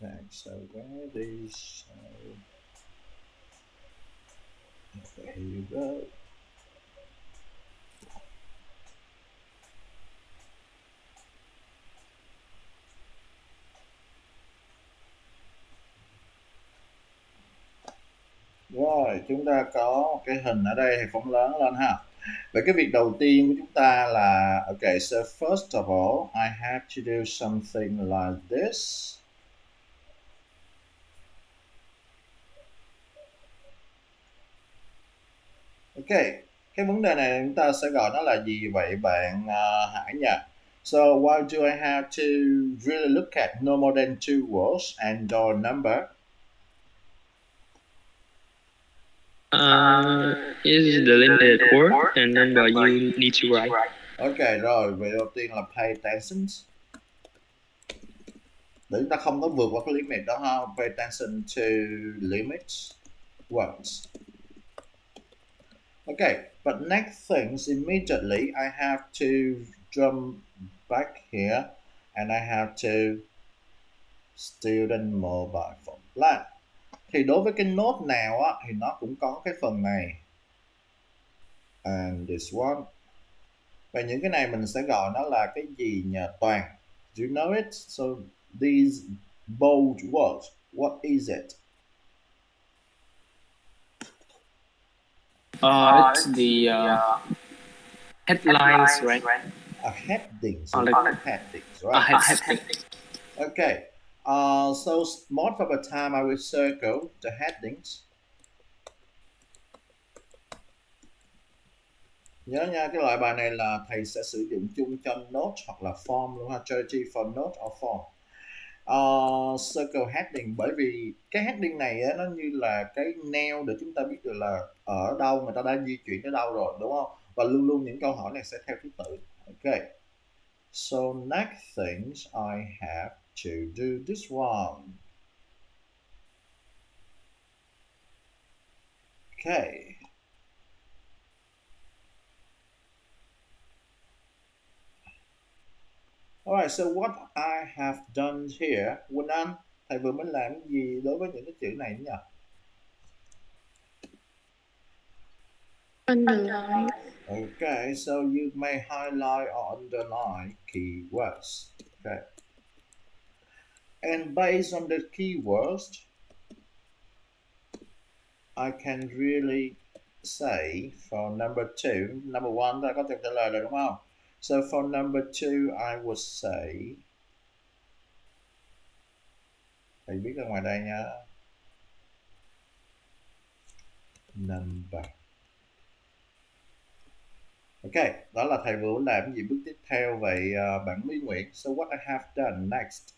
Okay, so where these? Okay, here you go. Rồi, chúng ta có một cái hình ở đây thì phóng lớn lên ha. Vậy cái việc đầu tiên của chúng ta là okay, so first of all, I have to do something like this. Ok, cái vấn đề này chúng ta sẽ gọi nó là gì vậy bạn Hải nhỉ? So why do I have to really look at no more than 2 words and or number? Is the limited word and number you need to write. Ok, rồi, vậy đầu tiên là pay attention. Để chúng ta không có vượt qua cái limit đó ha. Pay attention to limits words. Okay, but next things immediately I have to jump back here and I have to student mobile phone plan. Thì đối với cái nốt nào á, thì nó cũng có cái phần này. And this one. Và những cái này mình sẽ gọi nó là cái gì nhỉ Toàn? Do you know it? So these bold words, what is it? It's the headlines, right? Headings, Or headings, right? heading. Okay. So most of the time I will circle the headings. Nhớ nha, cái loại bài này là thầy sẽ sử dụng chung cho note hoặc là form luôn ha, strategy for note or form. Circle heading, bởi vì cái heading này á, nó như là cái nail để chúng ta biết được là ở đâu người ta đã di chuyển tới đâu rồi, đúng không? Và luôn luôn những câu hỏi này sẽ theo thứ tự. Okay. So next things I have to do this one. Okay. Alright, so what I have done here, Quỳnh Anh, thầy vừa mới làm gì đối với những cái chữ này nhỉ? Underline. Okay, so you may highlight or underline keywords. Okay. And based on the keywords, I can really say for number 2, number 1 ta có thể trả lời rồi đúng không? So for number 2, I would say, thầy viết ra ngoài đây nha. Number. Ok, đó là thầy vừa làm gì bước tiếp theo vậy bạn Mỹ Nguyễn. So what I have done next.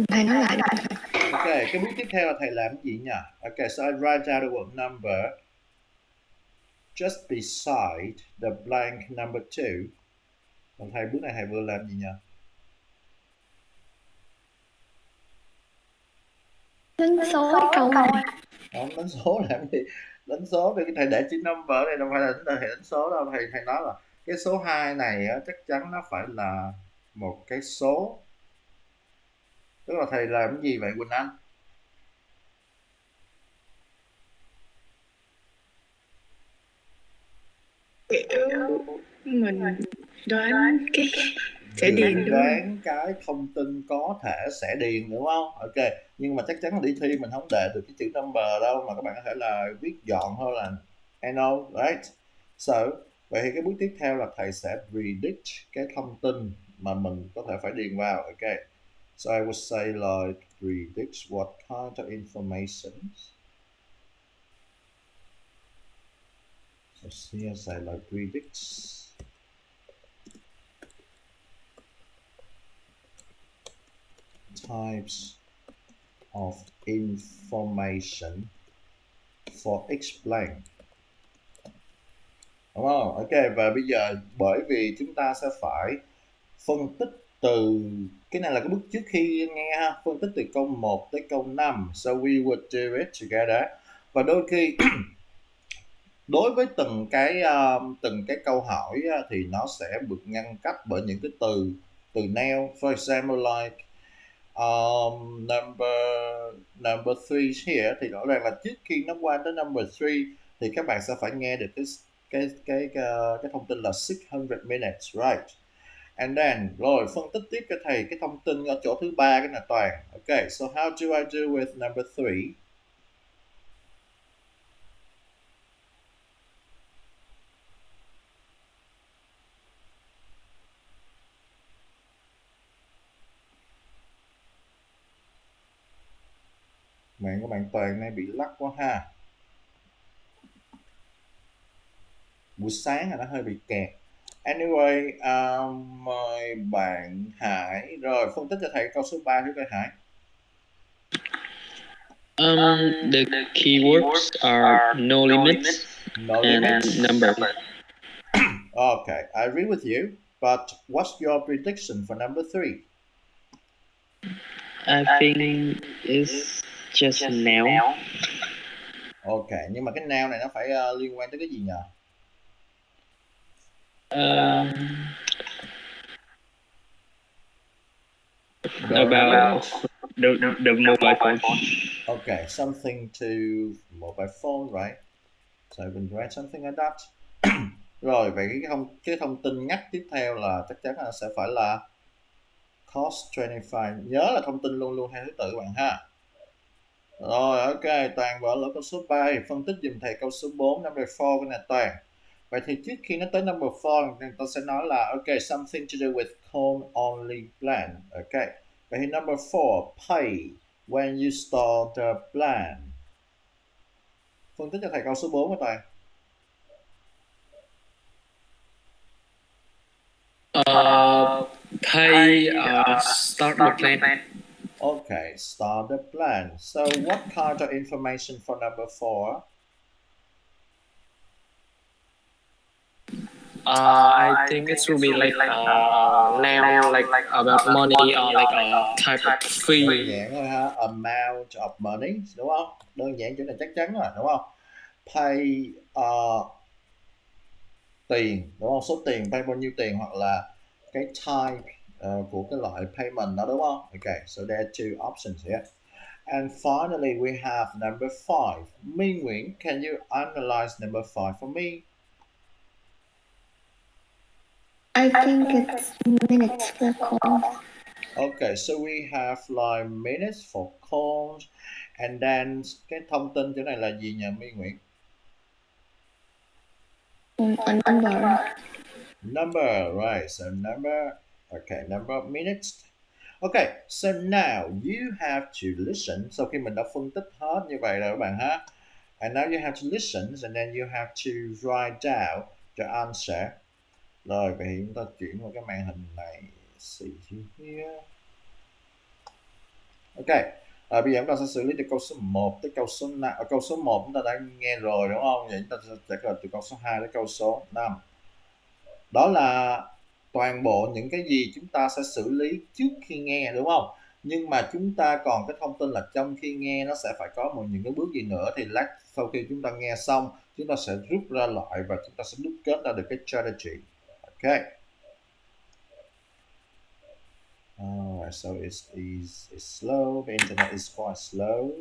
Thầy nói lại được. Ok, cái bước tiếp theo là thầy làm gì nhỉ? Ok, so I write down the word number just beside the blank number 2. Còn thầy bước này thầy vừa làm gì nhỉ? Đánh số câu này. Không, đánh số làm gì? Đánh số thì thầy để chữ number đây đâu phải là thầy đánh số đâu. Thầy nói là cái số 2 này chắc chắn nó phải là một cái số. Tức là thầy làm cái gì vậy Quỳnh Anh? Mình đoán cái sẽ điền đúng đoán cái thông tin có thể sẽ điền đúng không? Ok, nhưng mà chắc chắn là đi thi mình không để được cái chữ number đâu, mà các bạn có thể là viết gọn hơn là no, right? So vậy thì cái bước tiếp theo là thầy sẽ predict cái thông tin mà mình có thể phải điền vào. Ok, so I would say like predict what kind of information. So here say like predicts types of information for explain. Đúng không? Ok, và bây giờ bởi vì chúng ta sẽ phải phân tích từ cái này là cái bước trước khi nghe ha, phân tích từ câu 1 tới câu 5. So we would do it together. Và đôi khi đối với từng cái câu hỏi thì nó sẽ được ngăn cách bởi những cái từ nail. For example like number 3 here, thì rõ ràng là trước khi nó qua tới number 3 thì các bạn sẽ phải nghe được cái thông tin là 600 minutes, right? And then rồi phân tích tiếp cho thầy cái thông tin ở chỗ thứ ba, cái là toàn. Ok, so how do I do with number 3? Mạng của bạn Toàn này bị lắc quá ha. Buổi sáng là nó hơi bị kẹt. Anyway, mời bạn Hải. Rồi, phân tích cho thầy câu số 3 trước đây Hải. The keywords are no limits and number. Okay, I agree with you. But what's your prediction for number 3? I think it's just now. Ok, nhưng mà cái now này nó phải liên quan tới cái gì nhỉ? about the mobile phone. Okay, something to mobile phone, right? So mình write something like that. Rồi, vậy cái thông tin nhắc tiếp theo là chắc chắn là sẽ phải là cost 25. Nhớ là thông tin luôn luôn theo thứ tự các bạn ha. Rồi, ok, Toàn vở lỗi câu số 3, phân tích dùm thầy câu số 4, number 4 cái này Toàn. Vậy thì trước khi nó tới number 4, thì ta sẽ nói là ok, something to do with call only plan. Ok. Vậy thì number 4, pay when you start the plan. Phân tích cho thầy câu số 4 của Toàn. Pay start the plan. Okay, start the plan. So what kind of information for number 4? I think it will be like now like about money or like a type of Đơn fee. giản thôi ha, amount of money, đúng không? Đơn giản chỗ này chắc chắn rồi, đúng không? Pay tiền, đúng không? Số tiền, pay bao nhiêu tiền hoặc là cái type của cái loại payment đó, đúng không? Okay, so there are two options here. And finally, we have number 5. Minh Nguyễn, can you analyze number 5 for me? I think it's minutes for calls. Okay, so we have like minutes for calls, and then cái thông tin chỗ này là gì nhỉ Minh Nguyễn? A number. Number, right? So number, okay, number of minutes. Okay, so now you have to listen. Sau khi mình đã phân tích hết như vậy rồi các bạn ha, and now you have to listen, and then you have to write down the answer. Rồi, vậy thì chúng ta chuyển qua cái màn hình này. See here. Ok, bây giờ chúng ta sẽ xử lý từ câu số 1 tới câu số 5. Câu số 1 chúng ta đã nghe rồi đúng không? Vậy chúng ta sẽ là từ câu số 2 đến câu số 5. Đó là toàn bộ những cái gì chúng ta sẽ xử lý trước khi nghe, đúng không? Nhưng mà chúng ta còn cái thông tin là trong khi nghe nó sẽ phải có những cái bước gì nữa, thì lát sau khi chúng ta nghe xong chúng ta sẽ rút ra lại và chúng ta sẽ đúc kết ra được cái strategy. Okay. Alright, so it's slow. The internet is quite slow.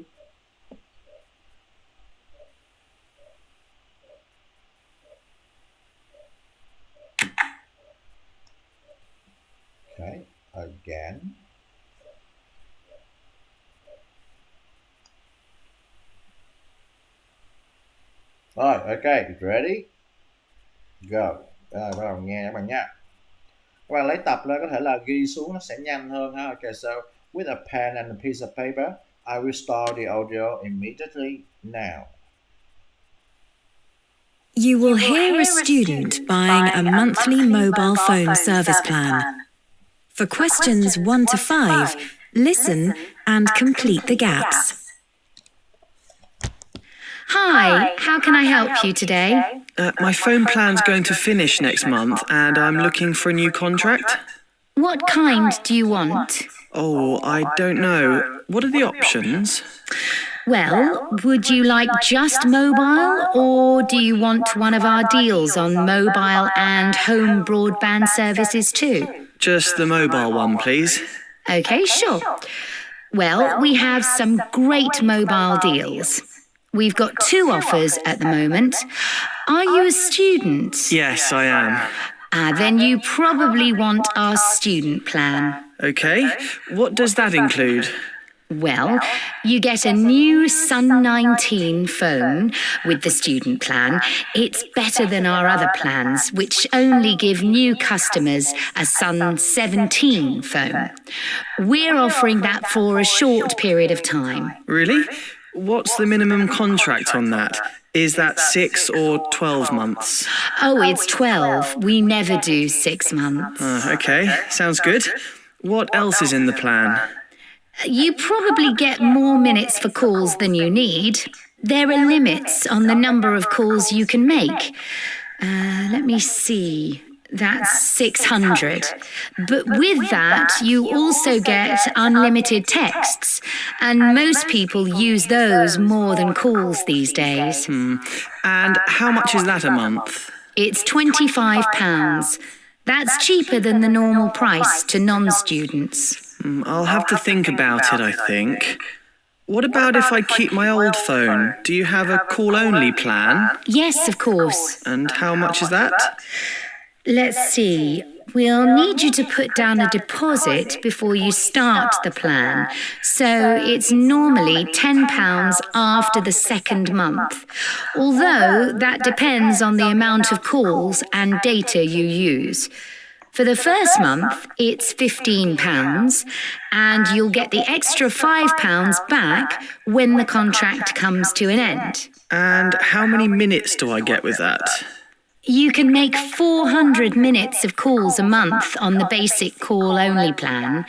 Okay, again. Rồi, okay, ready? Go. Bắt đầu nghe các bạn nha. Các bạn lấy tập lên, có thể là ghi xuống nó sẽ nhanh hơn ha. Okay, so with a pen and a piece of paper, I will start the audio immediately now. You will hear a student buying a monthly mobile phone service plan. For questions 1 to 5, listen and complete the gaps. Hi, how can I help you today? My phone plan's going to finish next month and I'm looking for a new contract. What kind do you want? Oh, I don't know. What are the options? Well, would you like just mobile, or do you want one of our deals on mobile and home broadband services too? Just the mobile one, please. Okay, sure. Well, we have some great mobile deals. We've got 2 offers at the moment. Are you a student? Yes, I am. Then you probably want our student plan. Okay, what does that include? Well, you get a new Sun 19 phone with the student plan. It's better than our other plans, which only give new customers a Sun 17 phone. We're offering that for a short period of time. Really? What's the minimum contract on that? Is that 6 or 12 months? Oh, it's 12. We never do 6 months. Okay, sounds good. What else is in the plan? You probably get more minutes for calls than you need. There are limits on the number of calls you can make. Let me see. That's 600. But with that, you also get unlimited texts. And most people use those more than calls these days. And how much is that a month? It's £25. That's cheaper than the normal price to non-students. I'll have to think about it, I think. What about if I keep my old phone? Do you have a call-only plan? Yes, of course. And how much is that? Let's see. We'll need you to put down a deposit before you start the plan. So it's normally £10 after the second month, although that depends on the amount of calls and data you use. For the first month, it's £15, and you'll get the extra £5 back when the contract comes to an end. And how many minutes do I get with that? You can make 400 minutes of calls a month on the basic call-only plan,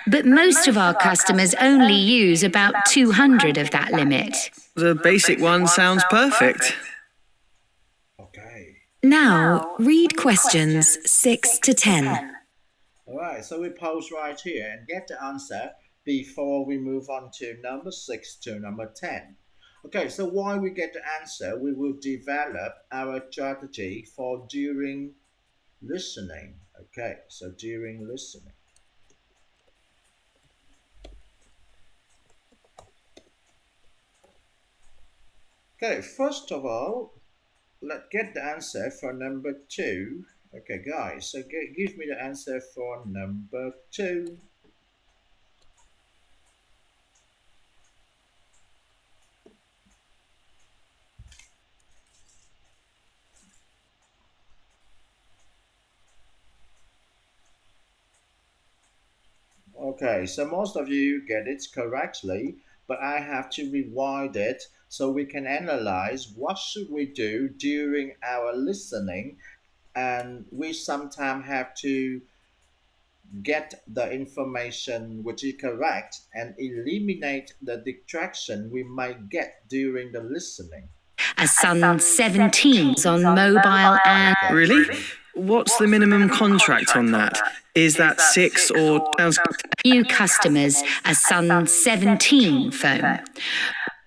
but most of our customers only use about 200 of that limit. The basic one sounds perfect. Okay. Now, read questions 6 to 10. All right, so we pause right here and get the answer before we move on to number 6 to number 10. Okay, so while we get the answer, we will develop our strategy for during listening. Okay, so during listening. Okay, first of all, let's get the answer for number 2. Okay, guys, so give me the answer for number 2. Okay, so most of you get it correctly, but I have to rewind it so we can analyze what should we do during our listening, and we sometimes have to get the information which is correct and eliminate the distraction we might get during the listening. A Sun 17's on mobile and... Really? What's the minimum contract on that? Is that 6 or... New customers a Sun 17 phone.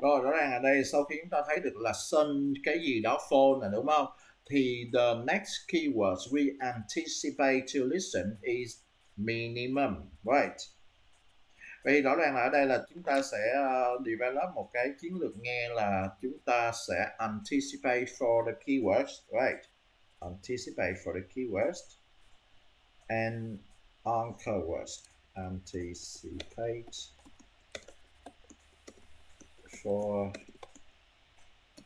Rồi, rõ ràng ở đây sau khi chúng ta thấy được là sun cái gì đó phone này đúng không? Thì the next keywords we anticipate to listen is minimum, right? Vậy rõ ràng là ở đây là chúng ta sẽ develop một cái chiến lược nghe là chúng ta sẽ anticipate for the keywords, right? Anticipate for the keywords and anchor words. Anticipate for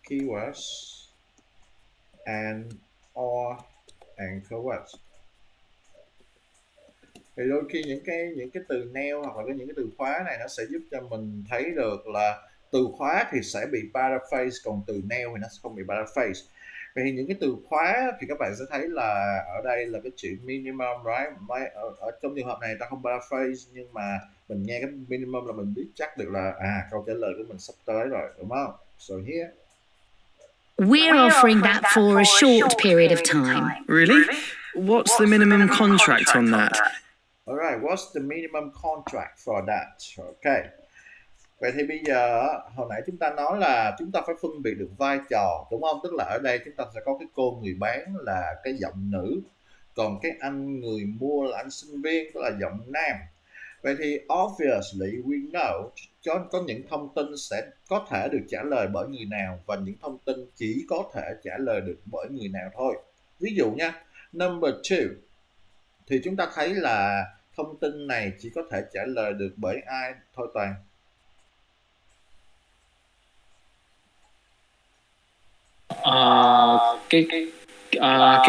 keywords and or anchor words. Thì đôi khi những cái từ neo hoặc là những cái từ khóa này nó sẽ giúp cho mình thấy được là từ khóa thì sẽ bị paraphrase, còn từ neo thì nó sẽ không bị paraphrase. Vậy thì những cái từ khóa thì các bạn sẽ thấy là ở đây là cái chữ minimum, right? Ở trong trường hợp này ta không paraphrase, nhưng mà mình nghe cái minimum là mình biết chắc được là câu trả lời của mình sắp tới rồi, đúng không? So here. We're offering that for a short period of time. Really? What's the minimum contract on that? Alright, what's the minimum contract for that? Okay. Vậy thì bây giờ hồi nãy chúng ta nói là chúng ta phải phân biệt được vai trò, đúng không? Tức là ở đây chúng ta sẽ có cái cô người bán là cái giọng nữ, còn cái anh người mua là anh sinh viên, tức là giọng nam. Vậy thì obviously we know có những thông tin sẽ có thể được trả lời bởi người nào và những thông tin chỉ có thể trả lời được bởi người nào thôi. Ví dụ nha, number 2 thì chúng ta thấy là thông tin này chỉ có thể trả lời được bởi ai thôi Toàn? Cái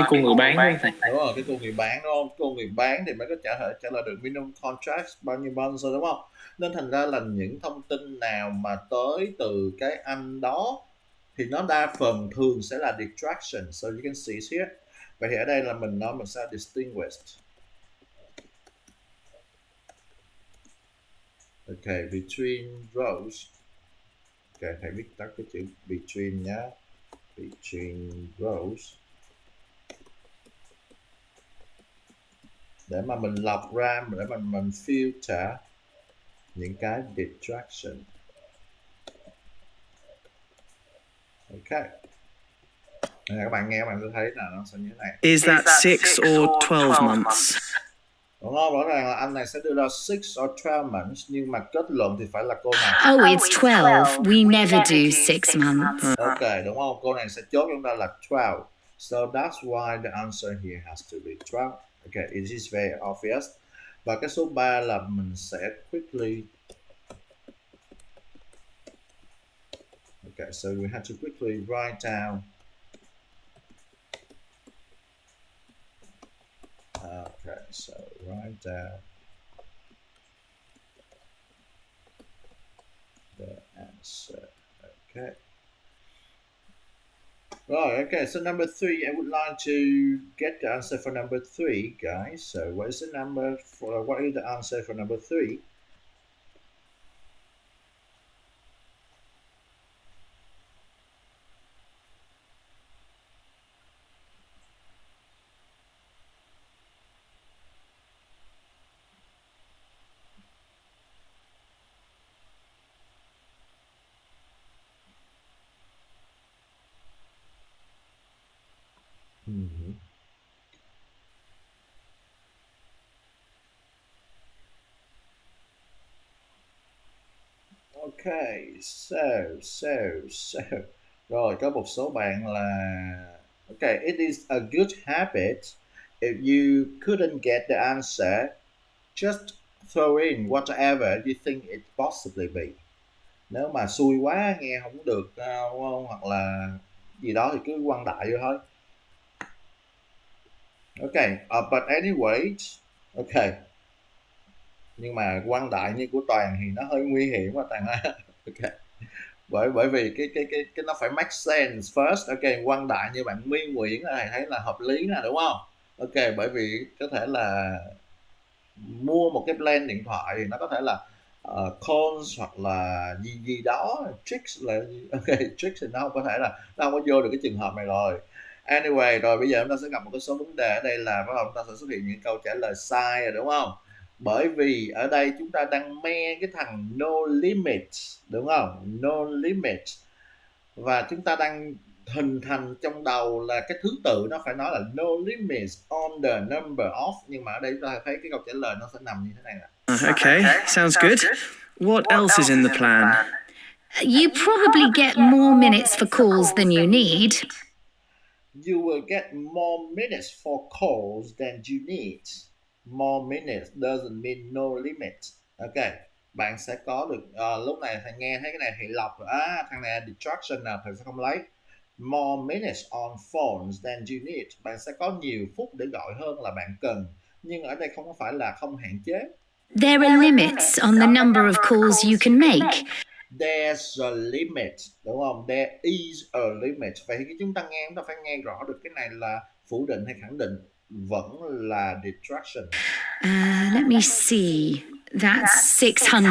cô người bán đúng rồi, cái cô người bán đúng không? Cô người bán thì mới có trả lời được minimum contract bao nhiêu months rồi, đúng không? Nên thành ra là những thông tin nào mà tới từ cái anh đó thì nó đa phần thường sẽ là distraction. So you can see here. Vậy thì ở đây là mình nói mình sẽ distinguished. Okay, between rows. Okay, thầy viết tắt cái chữ between nhá. Between rows. Để mà mình lọc ra, để mà mình filter những cái distraction. Okay. Các bạn nghe các bạn sẽ thấy là nó sẽ như thế này. Is that 6 or 12 months? Đúng không? Rõ ràng là anh này sẽ đưa ra 6 or 12 months, nhưng mà kết luận thì phải là cô này. Oh, it's 12. We never do 6 months. Ok, đúng không? Cô này sẽ chốt chúng ta là 12. So that's why the answer here has to be 12. Okay, it is very obvious. Và cái số 3 là mình sẽ quickly. Okay, so we have to quickly write down. Okay, so write down the answer. Okay. Right, okay, so number 3, I would like to get the answer for number 3, guys. So what is the answer for number 3? Okay, so. Rồi, có một số bạn là okay, it is a good habit if you couldn't get the answer, just throw in whatever you think it possibly be. Nếu mà xui quá nghe không được đúng không? Hoặc là gì đó thì cứ quăng đại vô thôi. Okay, but anyway, okay. Nhưng mà quăng đại như của Toàn thì nó hơi nguy hiểm quá Toàn ha. Okay. Bởi vì cái nó phải make sense first. Ok, quăng đại như bạn Nguyên Nguyễn này thấy là hợp lý nè, đúng không? Ok, bởi vì có thể là mua một cái plan điện thoại thì nó có thể là calls hoặc là gì đó, tricks là ok, tricks thì nó không có thể là nó không có vô được cái trường hợp này rồi. Anyway, rồi bây giờ chúng ta sẽ gặp một cái số vấn đề ở đây là bắt đầu chúng ta sẽ xuất hiện những câu trả lời sai rồi, đúng không? Bởi vì ở đây chúng ta đang me cái thằng no limit, đúng không? No limit. Và chúng ta đang hình thành trong đầu là cái thứ tự nó phải nói là no limits on the number of, nhưng mà ở đây chúng ta thấy cái câu trả lời nó sẽ nằm như thế này nè. Okay, sounds good. What else is in the plan? You probably get more minutes for calls than you need. You will get more minutes for calls than you need. More minutes doesn't mean no limit. Ok, bạn sẽ có được lúc này thầy nghe thấy cái này thì lọc thằng này là distraction nào thầy sẽ không lấy. More minutes on phones than you need. Bạn sẽ có nhiều phút để gọi hơn là bạn cần. Nhưng ở đây không có phải là không hạn chế. There are limits on the number of calls you can make. There's a limit, đúng không? There is a limit. Vậy thì chúng ta phải nghe rõ được cái này là phủ định hay khẳng định. Vẫn là distraction. Let me see. That's 600.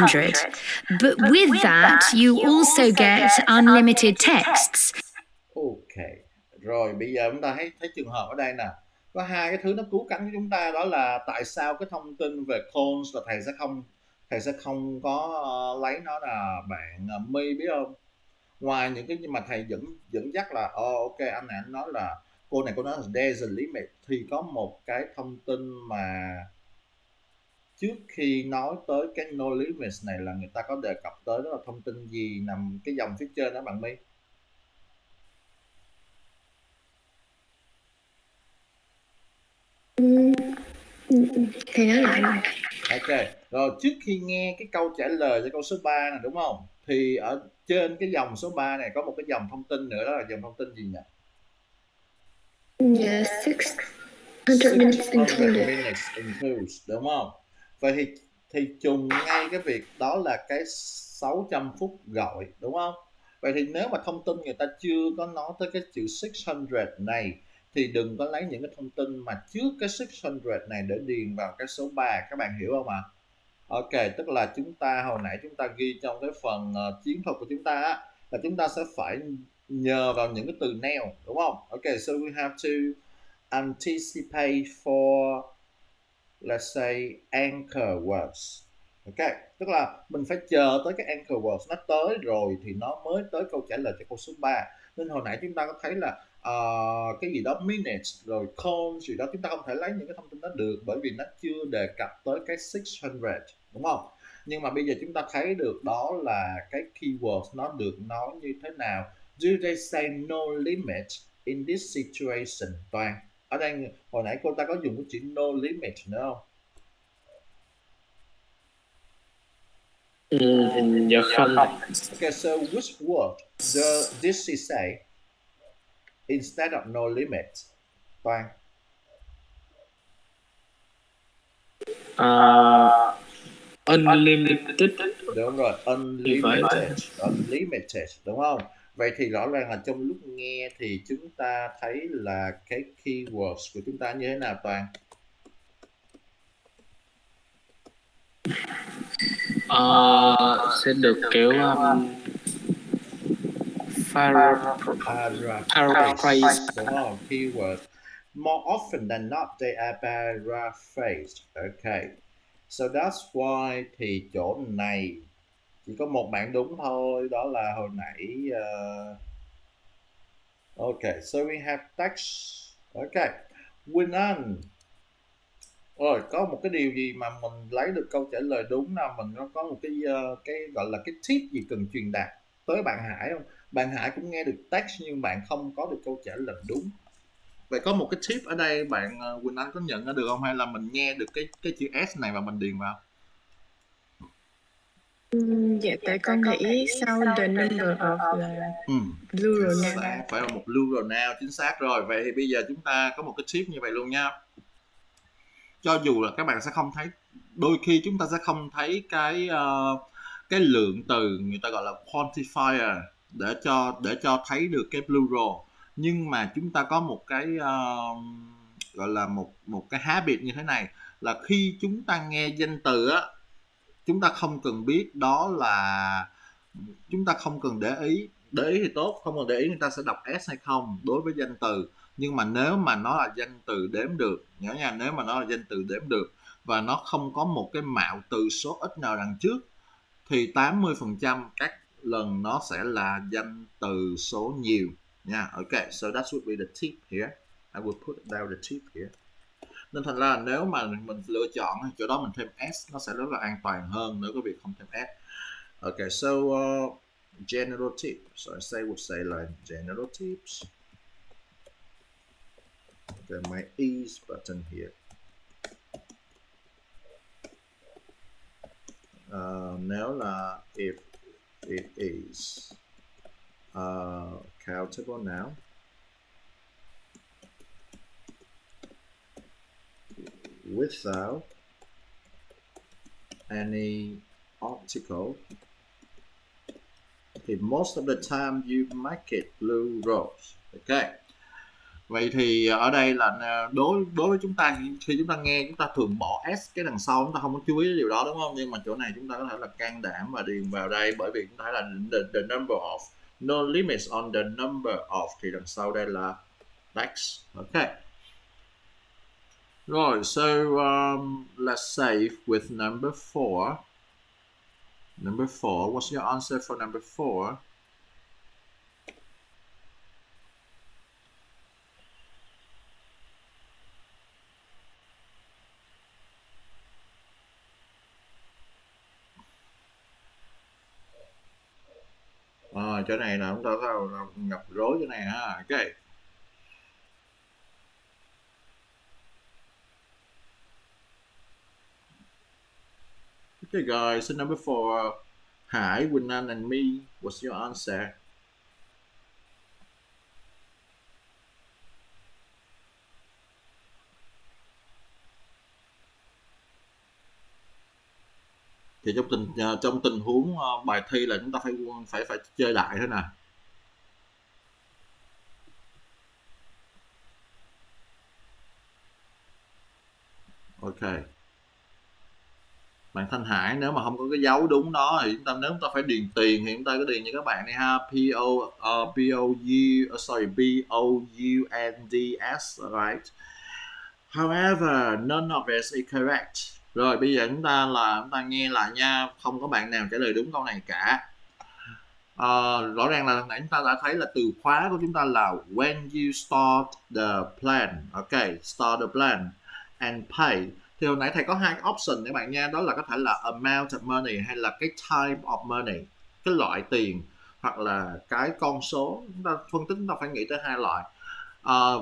But with that, you also get unlimited texts. Ok. Rồi bây giờ chúng ta thấy trường hợp ở đây nè. Có hai cái thứ nó cứu cánh của chúng ta, đó là tại sao cái thông tin về calls là thầy sẽ không có lấy nó là bạn My biết không? Ngoài những cái mà thầy dẫn dắt là ok anh này anh nói là cô nói là there's a limit, thì có một cái thông tin mà trước khi nói tới cái no limits này là người ta có đề cập tới, đó là thông tin gì nằm cái dòng phía trên đó bạn My? Thì nói lại rồi. Ok, rồi trước khi nghe cái câu trả lời cho câu số 3 này, đúng không? Thì ở trên cái dòng số 3 này có một cái dòng thông tin nữa, đó là dòng thông tin gì nhỉ? Yeah, 600 minutes includes, đúng không? Vậy thì trùng ngay cái việc đó là cái 600 phút gọi, đúng không? Vậy thì nếu mà thông tin người ta chưa có nói tới cái chữ 600 này thì đừng có lấy những cái thông tin mà trước cái 600 này để điền vào cái số 3, các bạn hiểu không ạ? Ok, tức là hồi nãy chúng ta ghi trong cái phần chiến thuật của chúng ta là chúng ta sẽ phải nhờ vào những cái từ now, đúng không? Ok, so we have to anticipate for, let's say, anchor words. Ok, tức là mình phải chờ tới cái anchor words nó tới rồi thì nó mới tới câu trả lời cho câu số 3. Nên hồi nãy chúng ta có thấy là cái gì đó minutes rồi count gì đó, chúng ta không thể lấy những cái thông tin đó được bởi vì nó chưa đề cập tới cái 600, đúng không? Nhưng mà bây giờ chúng ta thấy được đó là cái keyword nó được nói như thế nào. Do they say no limit in this situation? Toàn ở đây hồi nãy cô ta có dùng cái chữ no limit nữa không? Dạ không. Okay, so which word did she say instead of no limit? Toàn. Unlimited. Đúng rồi, unlimited, đúng không? Vậy thì rõ ràng là trong lúc nghe thì chúng ta thấy là cái keywords của chúng ta như thế nào Toàn? Sẽ được kiểu paraphrase. Đúng không? Keyword. More often than not, they are paraphrased. Okay. So that's why thì chỗ này chỉ có một bạn đúng thôi, đó là hồi nãy. Okay, so we have text. Okay, Winan. Rồi có một cái điều gì mà mình lấy được câu trả lời đúng nào, mình có một cái gọi là cái tip gì cần truyền đạt tới bạn Hải không? Bạn Hải cũng nghe được text nhưng bạn không có được câu trả lời đúng. Vậy có một cái tip ở đây bạn Quỳnh Anh có nhận ra được không, hay là mình nghe được cái chữ S này và mình điền vào? Dạ tại con nghĩ sau the number of là plural noun. Phải là một plural noun, chính xác rồi. Vậy thì bây giờ chúng ta có một cái tip như vậy luôn nha. Cho dù là các bạn sẽ không thấy, đôi khi chúng ta sẽ không thấy cái lượng từ người ta gọi là quantifier để cho thấy được cái plural, nhưng mà chúng ta có một cái gọi là một cái habit như thế này, là khi chúng ta nghe danh từ á, chúng ta không cần biết đó là, chúng ta không cần để ý thì tốt, không cần để ý người ta sẽ đọc S hay không đối với danh từ. Nhưng mà nếu mà nó là danh từ đếm được, nhớ nha, nếu mà nó là danh từ đếm được và nó không có một cái mạo từ số ít nào đằng trước thì 80% các lần nó sẽ là danh từ số nhiều nha. Ok, so that would be the tip here. I will put down the tip here. Nên thành ra nếu mà mình lựa chọn chỗ đó mình thêm S nó sẽ rất là an toàn hơn nếu có việc không thêm S. Okay, so general tip. So I would say like general tips. Okay, my ease button here. Nếu là if it is countable now, without any article, thì most of the time you make it plural. Ok. Vậy thì ở đây là đối với chúng ta, khi chúng ta nghe chúng ta thường bỏ S cái đằng sau, chúng ta không có chú ý điều đó đúng không? Nhưng mà chỗ này chúng ta có thể là can đảm và điền vào đây, bởi vì chúng ta thấy là the number of, no limits on the number of, thì đằng sau đây là text. Ok. Rồi, so let's say with number 4. Number 4, what's your answer for number 4? Chỗ này là chúng ta gặp rối chỗ này ha. Ok. Okay guys, so number 4, Hải, Quỳnh Anh and me, what's your answer? Thì trong tình huống bài thi là chúng ta phải chơi lại thế nào? Ok. Bạn Thanh Hải, nếu mà không có cái dấu đúng đó thì nếu chúng ta phải điền tiền thì chúng ta có điền như các bạn này ha, P-O-U-N-D-S, right? However, none of it is correct. Rồi bây giờ chúng ta nghe lại nha, không có bạn nào trả lời đúng câu này cả. Rõ ràng là nãy chúng ta đã thấy là từ khóa của chúng ta là when you start the plan. Ok, start the plan and pay. Thì hồi nãy thầy có hai cái option các bạn nha, đó là có thể là amount of money hay là cái type of money, cái loại tiền hoặc là cái con số. Chúng ta phân tích chúng ta phải nghĩ tới hai loại.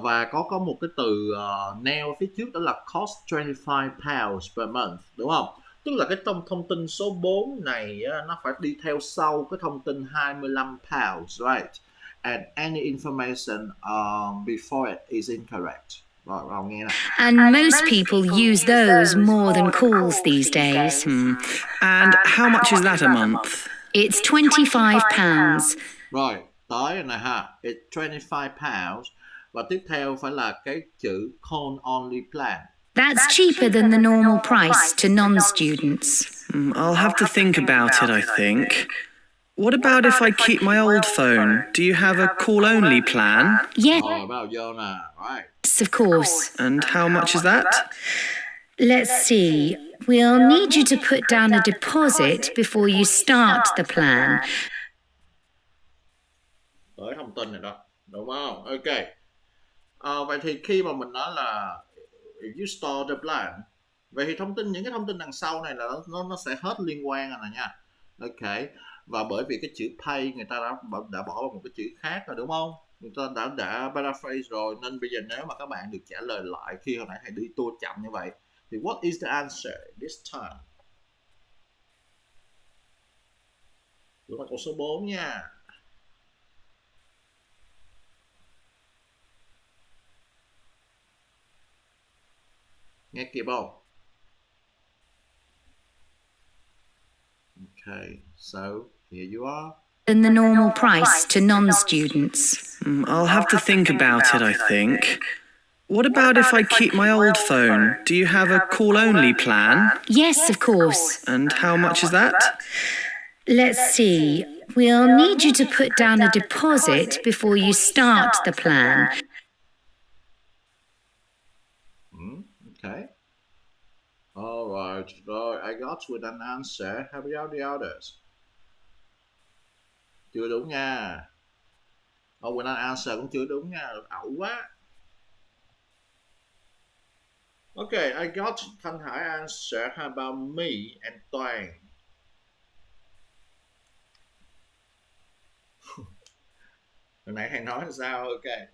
Và có một cái từ nail phía trước đó là cost 25 pounds per month, đúng không? Tức là cái thông tin số 4 này nó phải đi theo sau cái thông tin 25 pounds, right? And any information before it is incorrect. Rồi nghe nè. And most people use those more than calls these days. And how much is that a month? It's £25. Rồi, tới rồi nè ha. It's 25 pounds. Và tiếp theo phải là cái chữ call only plan. That's cheaper than the normal price to non-students. I'll have to think about it, I think. What about if I keep my old phone? Do you have a call-only plan? Yes, Bao giờ nè, right. of course. And how much is that? Let's see. We'll need you to put down a deposit before you start the plan. Tới thông tin này đó, đúng không? Ok. Vậy thì khi mà mình nói là if you start the plan, vậy thì những cái thông tin đằng sau này là nó sẽ hết liên quan rồi nè nha. Ok. Và bởi vì cái chữ pay người ta đã bỏ vào một cái chữ khác rồi, đúng không? Người ta đã paraphrase rồi, nên bây giờ nếu mà các bạn được trả lời lại khi hồi nãy thầy đi tua chậm như vậy thì what is the answer this time? Đúng là câu số 4 nha. Nghe kịp không? Okay, so here you are. Than the normal price to non-students. I'll have to think about it, I think. What about if I keep my old phone? Do you have a call-only plan? Yes, of course. And how much is that? Let's see. We'll need you to put down a deposit before you start the plan. Okay. All right. I got with an answer. How about the others? Chưa đúng nha. With an answer cũng chưa đúng nha. Ẩu quá. Okay, I got Thanh Hải answer. How about me and Toàn? Hồi nãy thầy nói là sao? Ok.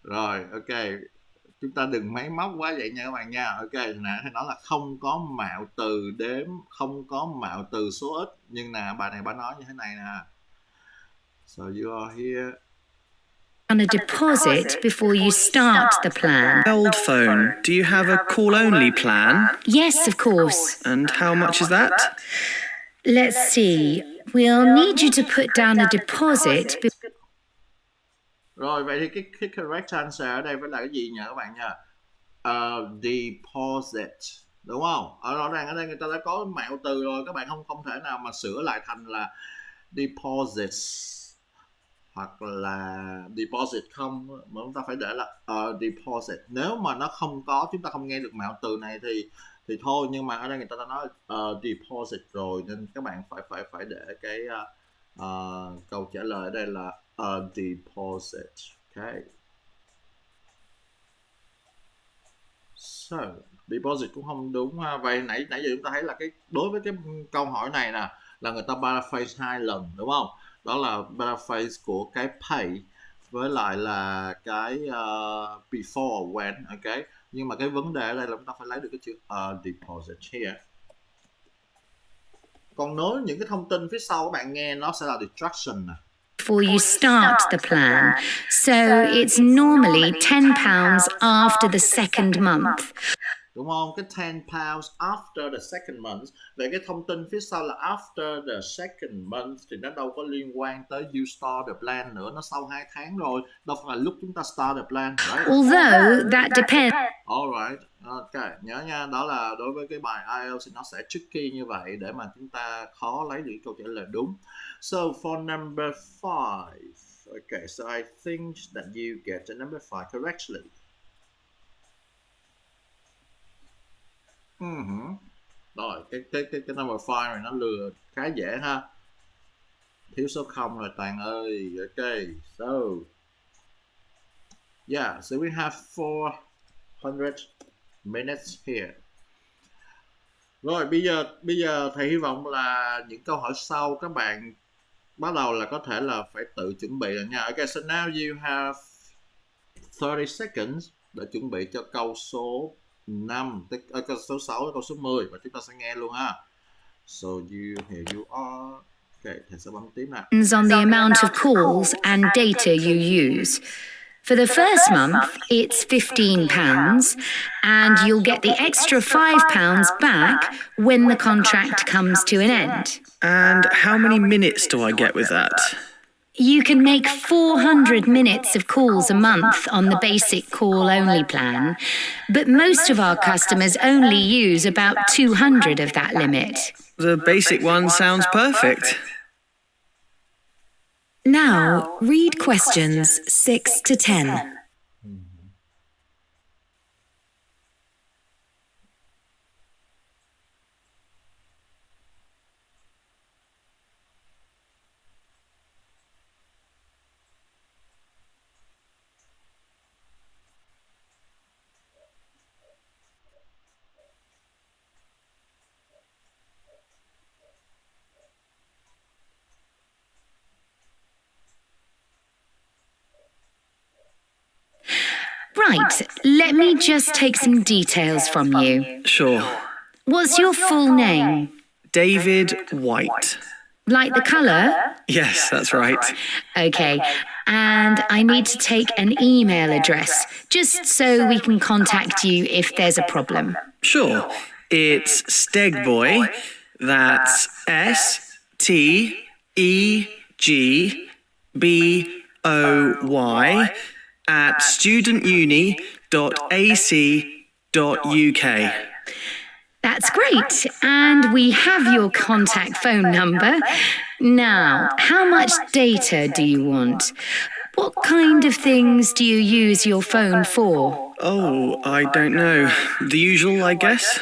Rồi, ok. Chúng ta đừng máy móc quá vậy nha các bạn nha. Ok, nè thầy nói là không có mạo từ đếm, không có mạo từ số ít. Nhưng nè, bài này bà nói như thế này nè. So you are here. On a deposit before you start the plan. Old phone. Do you have a call-only plan? Yes, of course. And how much is that? Let's see. We'll need you to put down a deposit. Rồi, vậy thì cái correct answer ở đây phải là cái gì nhỉ các bạn nha? Deposit. Đúng không? Rõ ràng ở đây người ta đã có mẹo từ rồi. Các bạn không thể nào mà sửa lại thành là deposits hoặc là deposit không, mà chúng ta phải để là deposit. Nếu mà nó không có, chúng ta không nghe được mẹo từ này thì thôi, nhưng mà ở đây người ta đã nói deposit rồi, nên các bạn phải để cái câu trả lời ở đây là deposit. Okay. So, deposit cũng không đúng ha. Vậy nãy giờ chúng ta thấy là đối với cái câu hỏi này nè là người ta paraphrase 2 lần, đúng không? Đó là paraphrase của cái pay với lại là cái before when, ok. Nhưng mà cái vấn đề ở đây là chúng ta phải lấy được cái chữ deposit here. Còn nói những cái thông tin phía sau các bạn nghe nó sẽ là distraction nè. Before you start the plan. So it's normally £10 after the second month. Đúng không? Cái 10 pounds after the second month. Vậy cái thông tin phía sau là after the second month thì nó đâu có liên quan tới you start the plan nữa. Nó sau 2 tháng rồi. Đâu phải là lúc chúng ta start the plan. Right? Although that depends. Alright. Ok. Nhớ nha. Đó là đối với cái bài IELTS thì nó sẽ tricky như vậy để mà chúng ta khó lấy được câu trả lời đúng. So for number 5. Okay. So I think that you get the number 5 correctly. Rồi, cái number 5 này nó lừa khá dễ ha. Thiếu số 0 rồi Toàn ơi. Okay, so yeah, so we have 400 minutes here. Rồi bây giờ thầy hy vọng là những câu hỏi sau các bạn bắt đầu là có thể là phải tự chuẩn bị rồi nha. Okay, so now you have 30 seconds để chuẩn bị cho câu số 5, câu số 6, câu số 10 và chúng ta sẽ nghe luôn ha. So here you are. Okay, thầy sẽ bấm tiếp nè. On the amount of calls and data you use. For the first month, it's £15, and you'll get the extra £5 back when the contract comes to an end. And how many minutes do I get with that? You can make 400 minutes of calls a month on the basic call-only plan, but most of our customers only use about 200 of that limit. The basic one sounds perfect. Now, read questions 6 to 10. Right, let me just take some details from you. Sure. What's your full name? David White. Like the colour? Yes, that's right. Okay, and I need to take an email address, just so we can contact you if there's a problem. Sure. It's Stegboy. That's STEGBOY at studentuni.ac.uk. That's great, and we have your contact phone number. Now, how much data do you want? What kind of things do you use your phone for? Oh, I don't know. The usual, I guess.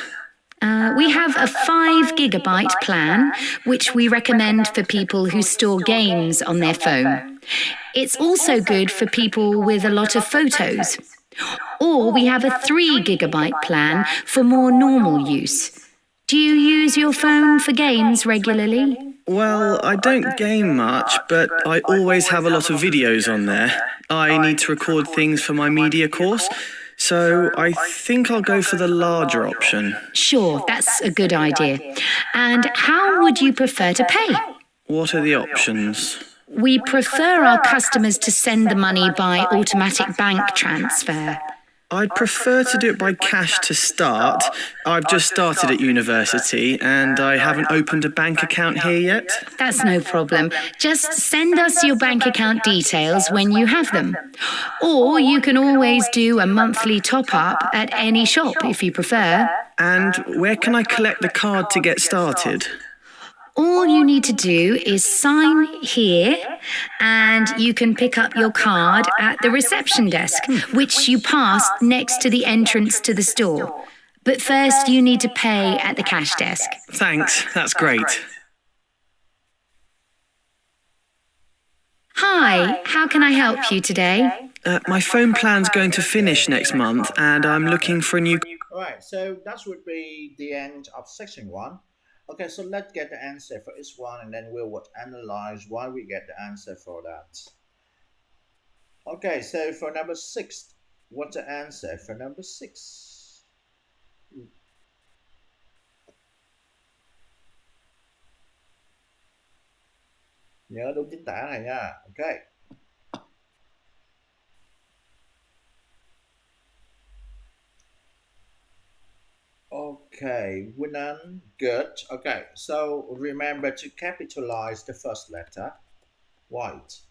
We have a 5 gigabyte plan, which we recommend for people who store games on their phone. It's also good for people with a lot of photos. Or we have a 3 gigabyte plan for more normal use. Do you use your phone for games regularly? Well, I don't game much, but I always have a lot of videos on there. I need to record things for my media course, so I think I'll go for the larger option. Sure, that's a good idea. And how would you prefer to pay? What are the options? We prefer our customers to send the money by automatic bank transfer. I'd prefer to do it by cash to start. I've just started at university and I haven't opened a bank account here yet. That's no problem. Just send us your bank account details when you have them. Or you can always do a monthly top-up at any shop if you prefer. And where can I collect the card to get started? All you need to do is sign here, and you can pick up your card at the reception desk, which you passed next to the entrance to the store. But first, you need to pay at the cash desk. Thanks, that's great. Hi, how can I help you today? My phone plan's going to finish next month, and I'm looking for a new... Alright, so that would be the end of section 1. Okay, so let's get the answer for each one and then we'll analyze why we get the answer for that. Okay, so for number 6, what's the answer for number 6? Nhớ đúng chính tả này nha. Okay. Okay, Winan, good. Okay, so remember to capitalize the first letter, white.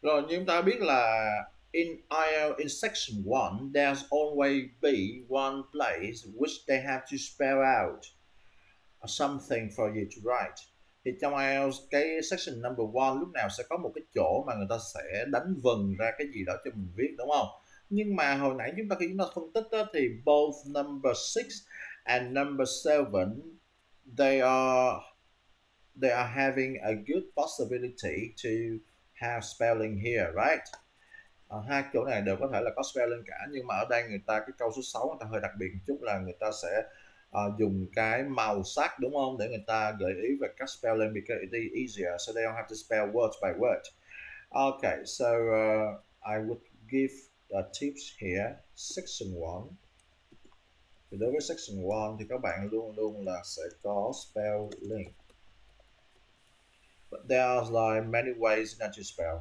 Rồi như chúng ta biết là in IELTS in section 1, there's always be one place which they have to spell out something for you to write. Thì trong IELTS cái section number 1 lúc nào sẽ có một cái chỗ mà người ta sẽ đánh vần ra cái gì đó cho mình viết, đúng không? Nhưng mà hồi nãy khi chúng ta phân tích đó, thì both number 6 and number 7 they are they are having a good possibility to have spelling here, right? Hai chỗ này đều có thể là có spelling cả, nhưng mà ở đây người ta cái câu số 6 người ta hơi đặc biệt một chút là người ta sẽ dùng cái màu sắc, đúng không, để người ta gợi ý về các spelling because it is easier, so they don't have to spell word by word. Okay, so I would give tips here. Section 1. Thì đối với section 1 thì các bạn luôn luôn là sẽ có spelling. But there are like many ways not to spell.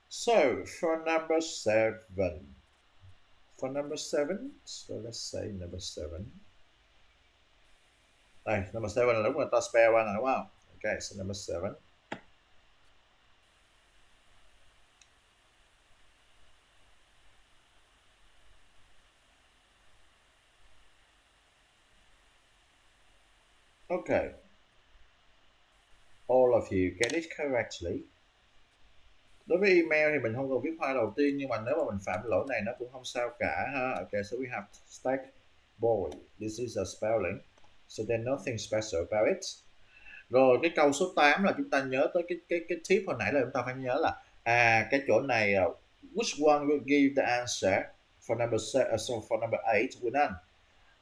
So for number 7, so let's say number 7. Đây, number 7 là lúc người ta spell ra này, đúng không? Okay, so number 7. Okay. All of you get it correctly. Đối với email thì mình không cần viết file đầu tiên, nhưng mà nếu mà mình phạm lỗi này nó cũng không sao cả ha. Okay, so we have stack boy. This is a spelling. So there's nothing special about it. Rồi cái câu số 8 là chúng ta nhớ tới cái tip hồi nãy là chúng ta phải nhớ là cái chỗ này which one will give the answer for number 8 with none.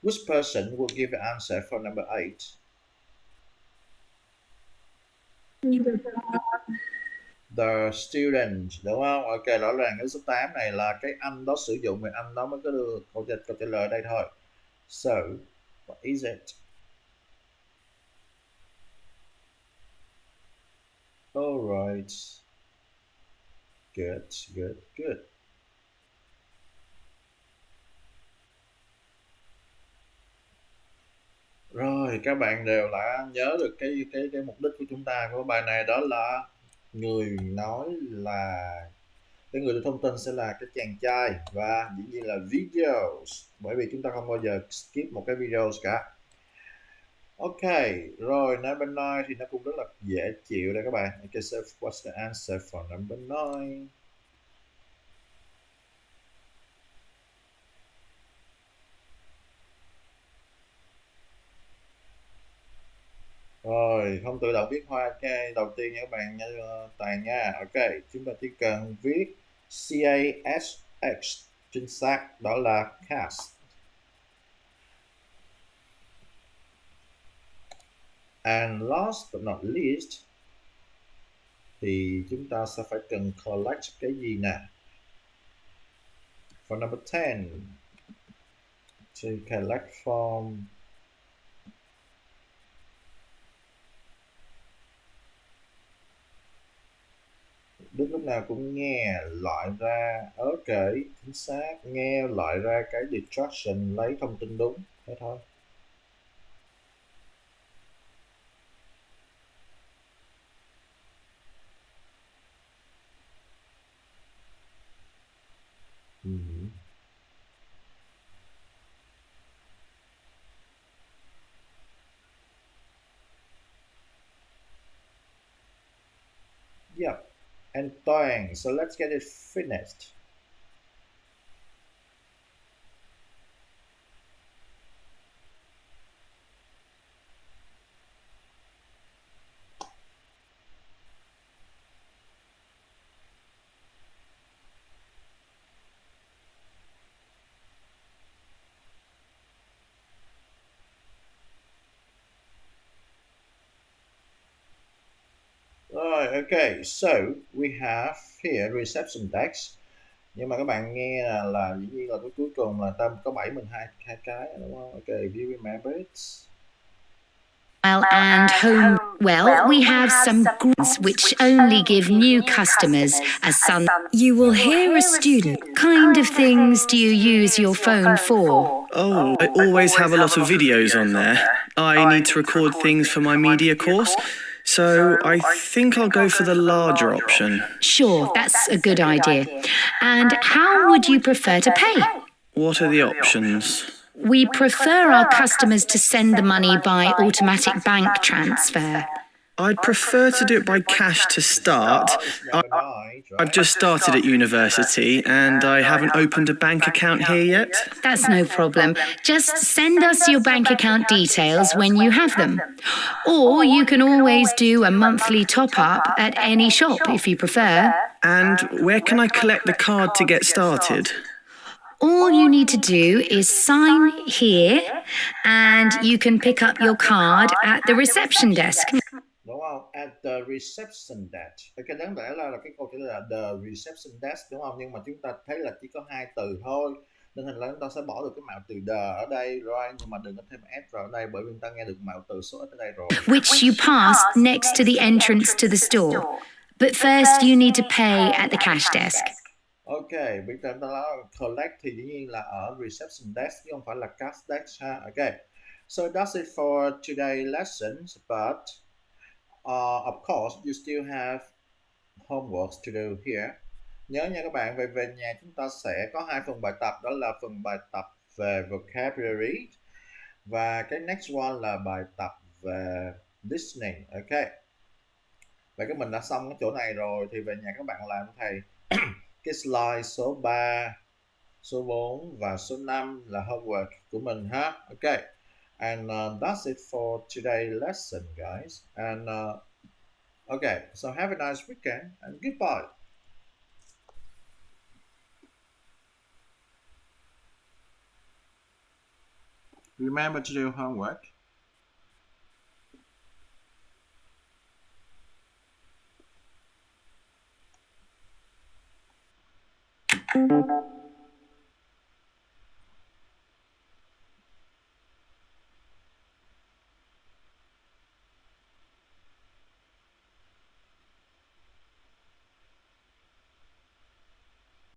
Which person will give the answer for number 8? The student, đúng không? Ok, rõ ràng cái số 8 này là cái anh đó sử dụng, thì anh đó mới có đưa câu trả lời ở đây thôi. So, what is it? Alright. Good. Rồi, các bạn đều đã nhớ được cái mục đích của chúng ta của bài này, đó là người nói là cái người đưa thông tin sẽ là cái chàng trai, và dĩ nhiên là videos, bởi vì chúng ta không bao giờ skip một cái videos cả. Ok, rồi number 9 thì nó cũng rất là dễ chịu đây các bạn. Okay, so what's the answer for number 9? Rồi, không tự động viết hoa cái đầu tiên nha các bạn nha, Toàn nha. Ok, chúng ta chỉ cần viết CASH, chính xác, đó là cast. And last but not least thì chúng ta sẽ phải cần collect cái gì nè. For number 10, to collect from Đức lúc nào cũng nghe loại ra, ok, chính xác, nghe loại ra cái destruction, lấy thông tin đúng, thế thôi. Yep. And Toang, so let's get it finished. Rồi, ok, so we have here reception desk. Nhưng mà các bạn nghe là dĩ nhiên là cái cuối cùng là Tâm có 7 mình hai cái, đúng không? Ok, do you remember it? And home, well, we have some groups which only give new customers a sun. You will hear a student. Kind of things do you use your phone for? Oh, I always have a lot of videos on there. I need to record things for my media course, so I think I'll go for the larger option. Sure, that's a good idea. And how would you prefer to pay? What are the options? We prefer our customers to send the money by automatic bank transfer. I'd prefer to do it by cash to start. I've just started at university and I haven't opened a bank account here yet. That's no problem. Just send us your bank account details when you have them. Or you can always do a monthly top-up at any shop if you prefer. And where can I collect the card to get started? All you need to do is sign here and you can pick up your card at the reception desk. Đúng không? At the reception desk. Ok, đáng lẽ là cái câu trả lời là the reception desk, đúng không? Nhưng mà chúng ta thấy là chỉ có hai từ thôi, nên thành ra chúng ta sẽ bỏ được cái mạo từ the ở đây rồi, nhưng mà đừng có thêm s vào ở đây bởi vì chúng ta nghe được mạo từ số ít ở đây rồi. Which you passed next to the entrance to the store. But first you need to pay at the cash desk. Ok, bây giờ chúng ta nói collect thì dĩ nhiên là ở reception desk chứ không phải là cash desk ha. Ok, so that's it for today's lessons, but of course you still have homeworks to do here. Nhớ nha các bạn, về nhà chúng ta sẽ có hai phần bài tập, đó là phần bài tập về vocabulary và cái next one là bài tập về listening. Ok, vậy cái mình đã xong cái chỗ này rồi thì về nhà các bạn làm thầy cái slide số 3, số 4 và số 5 là homework của mình ha. Ok, and that's it for today's lesson, guys. And okay, so have a nice weekend and goodbye. Remember to do homework.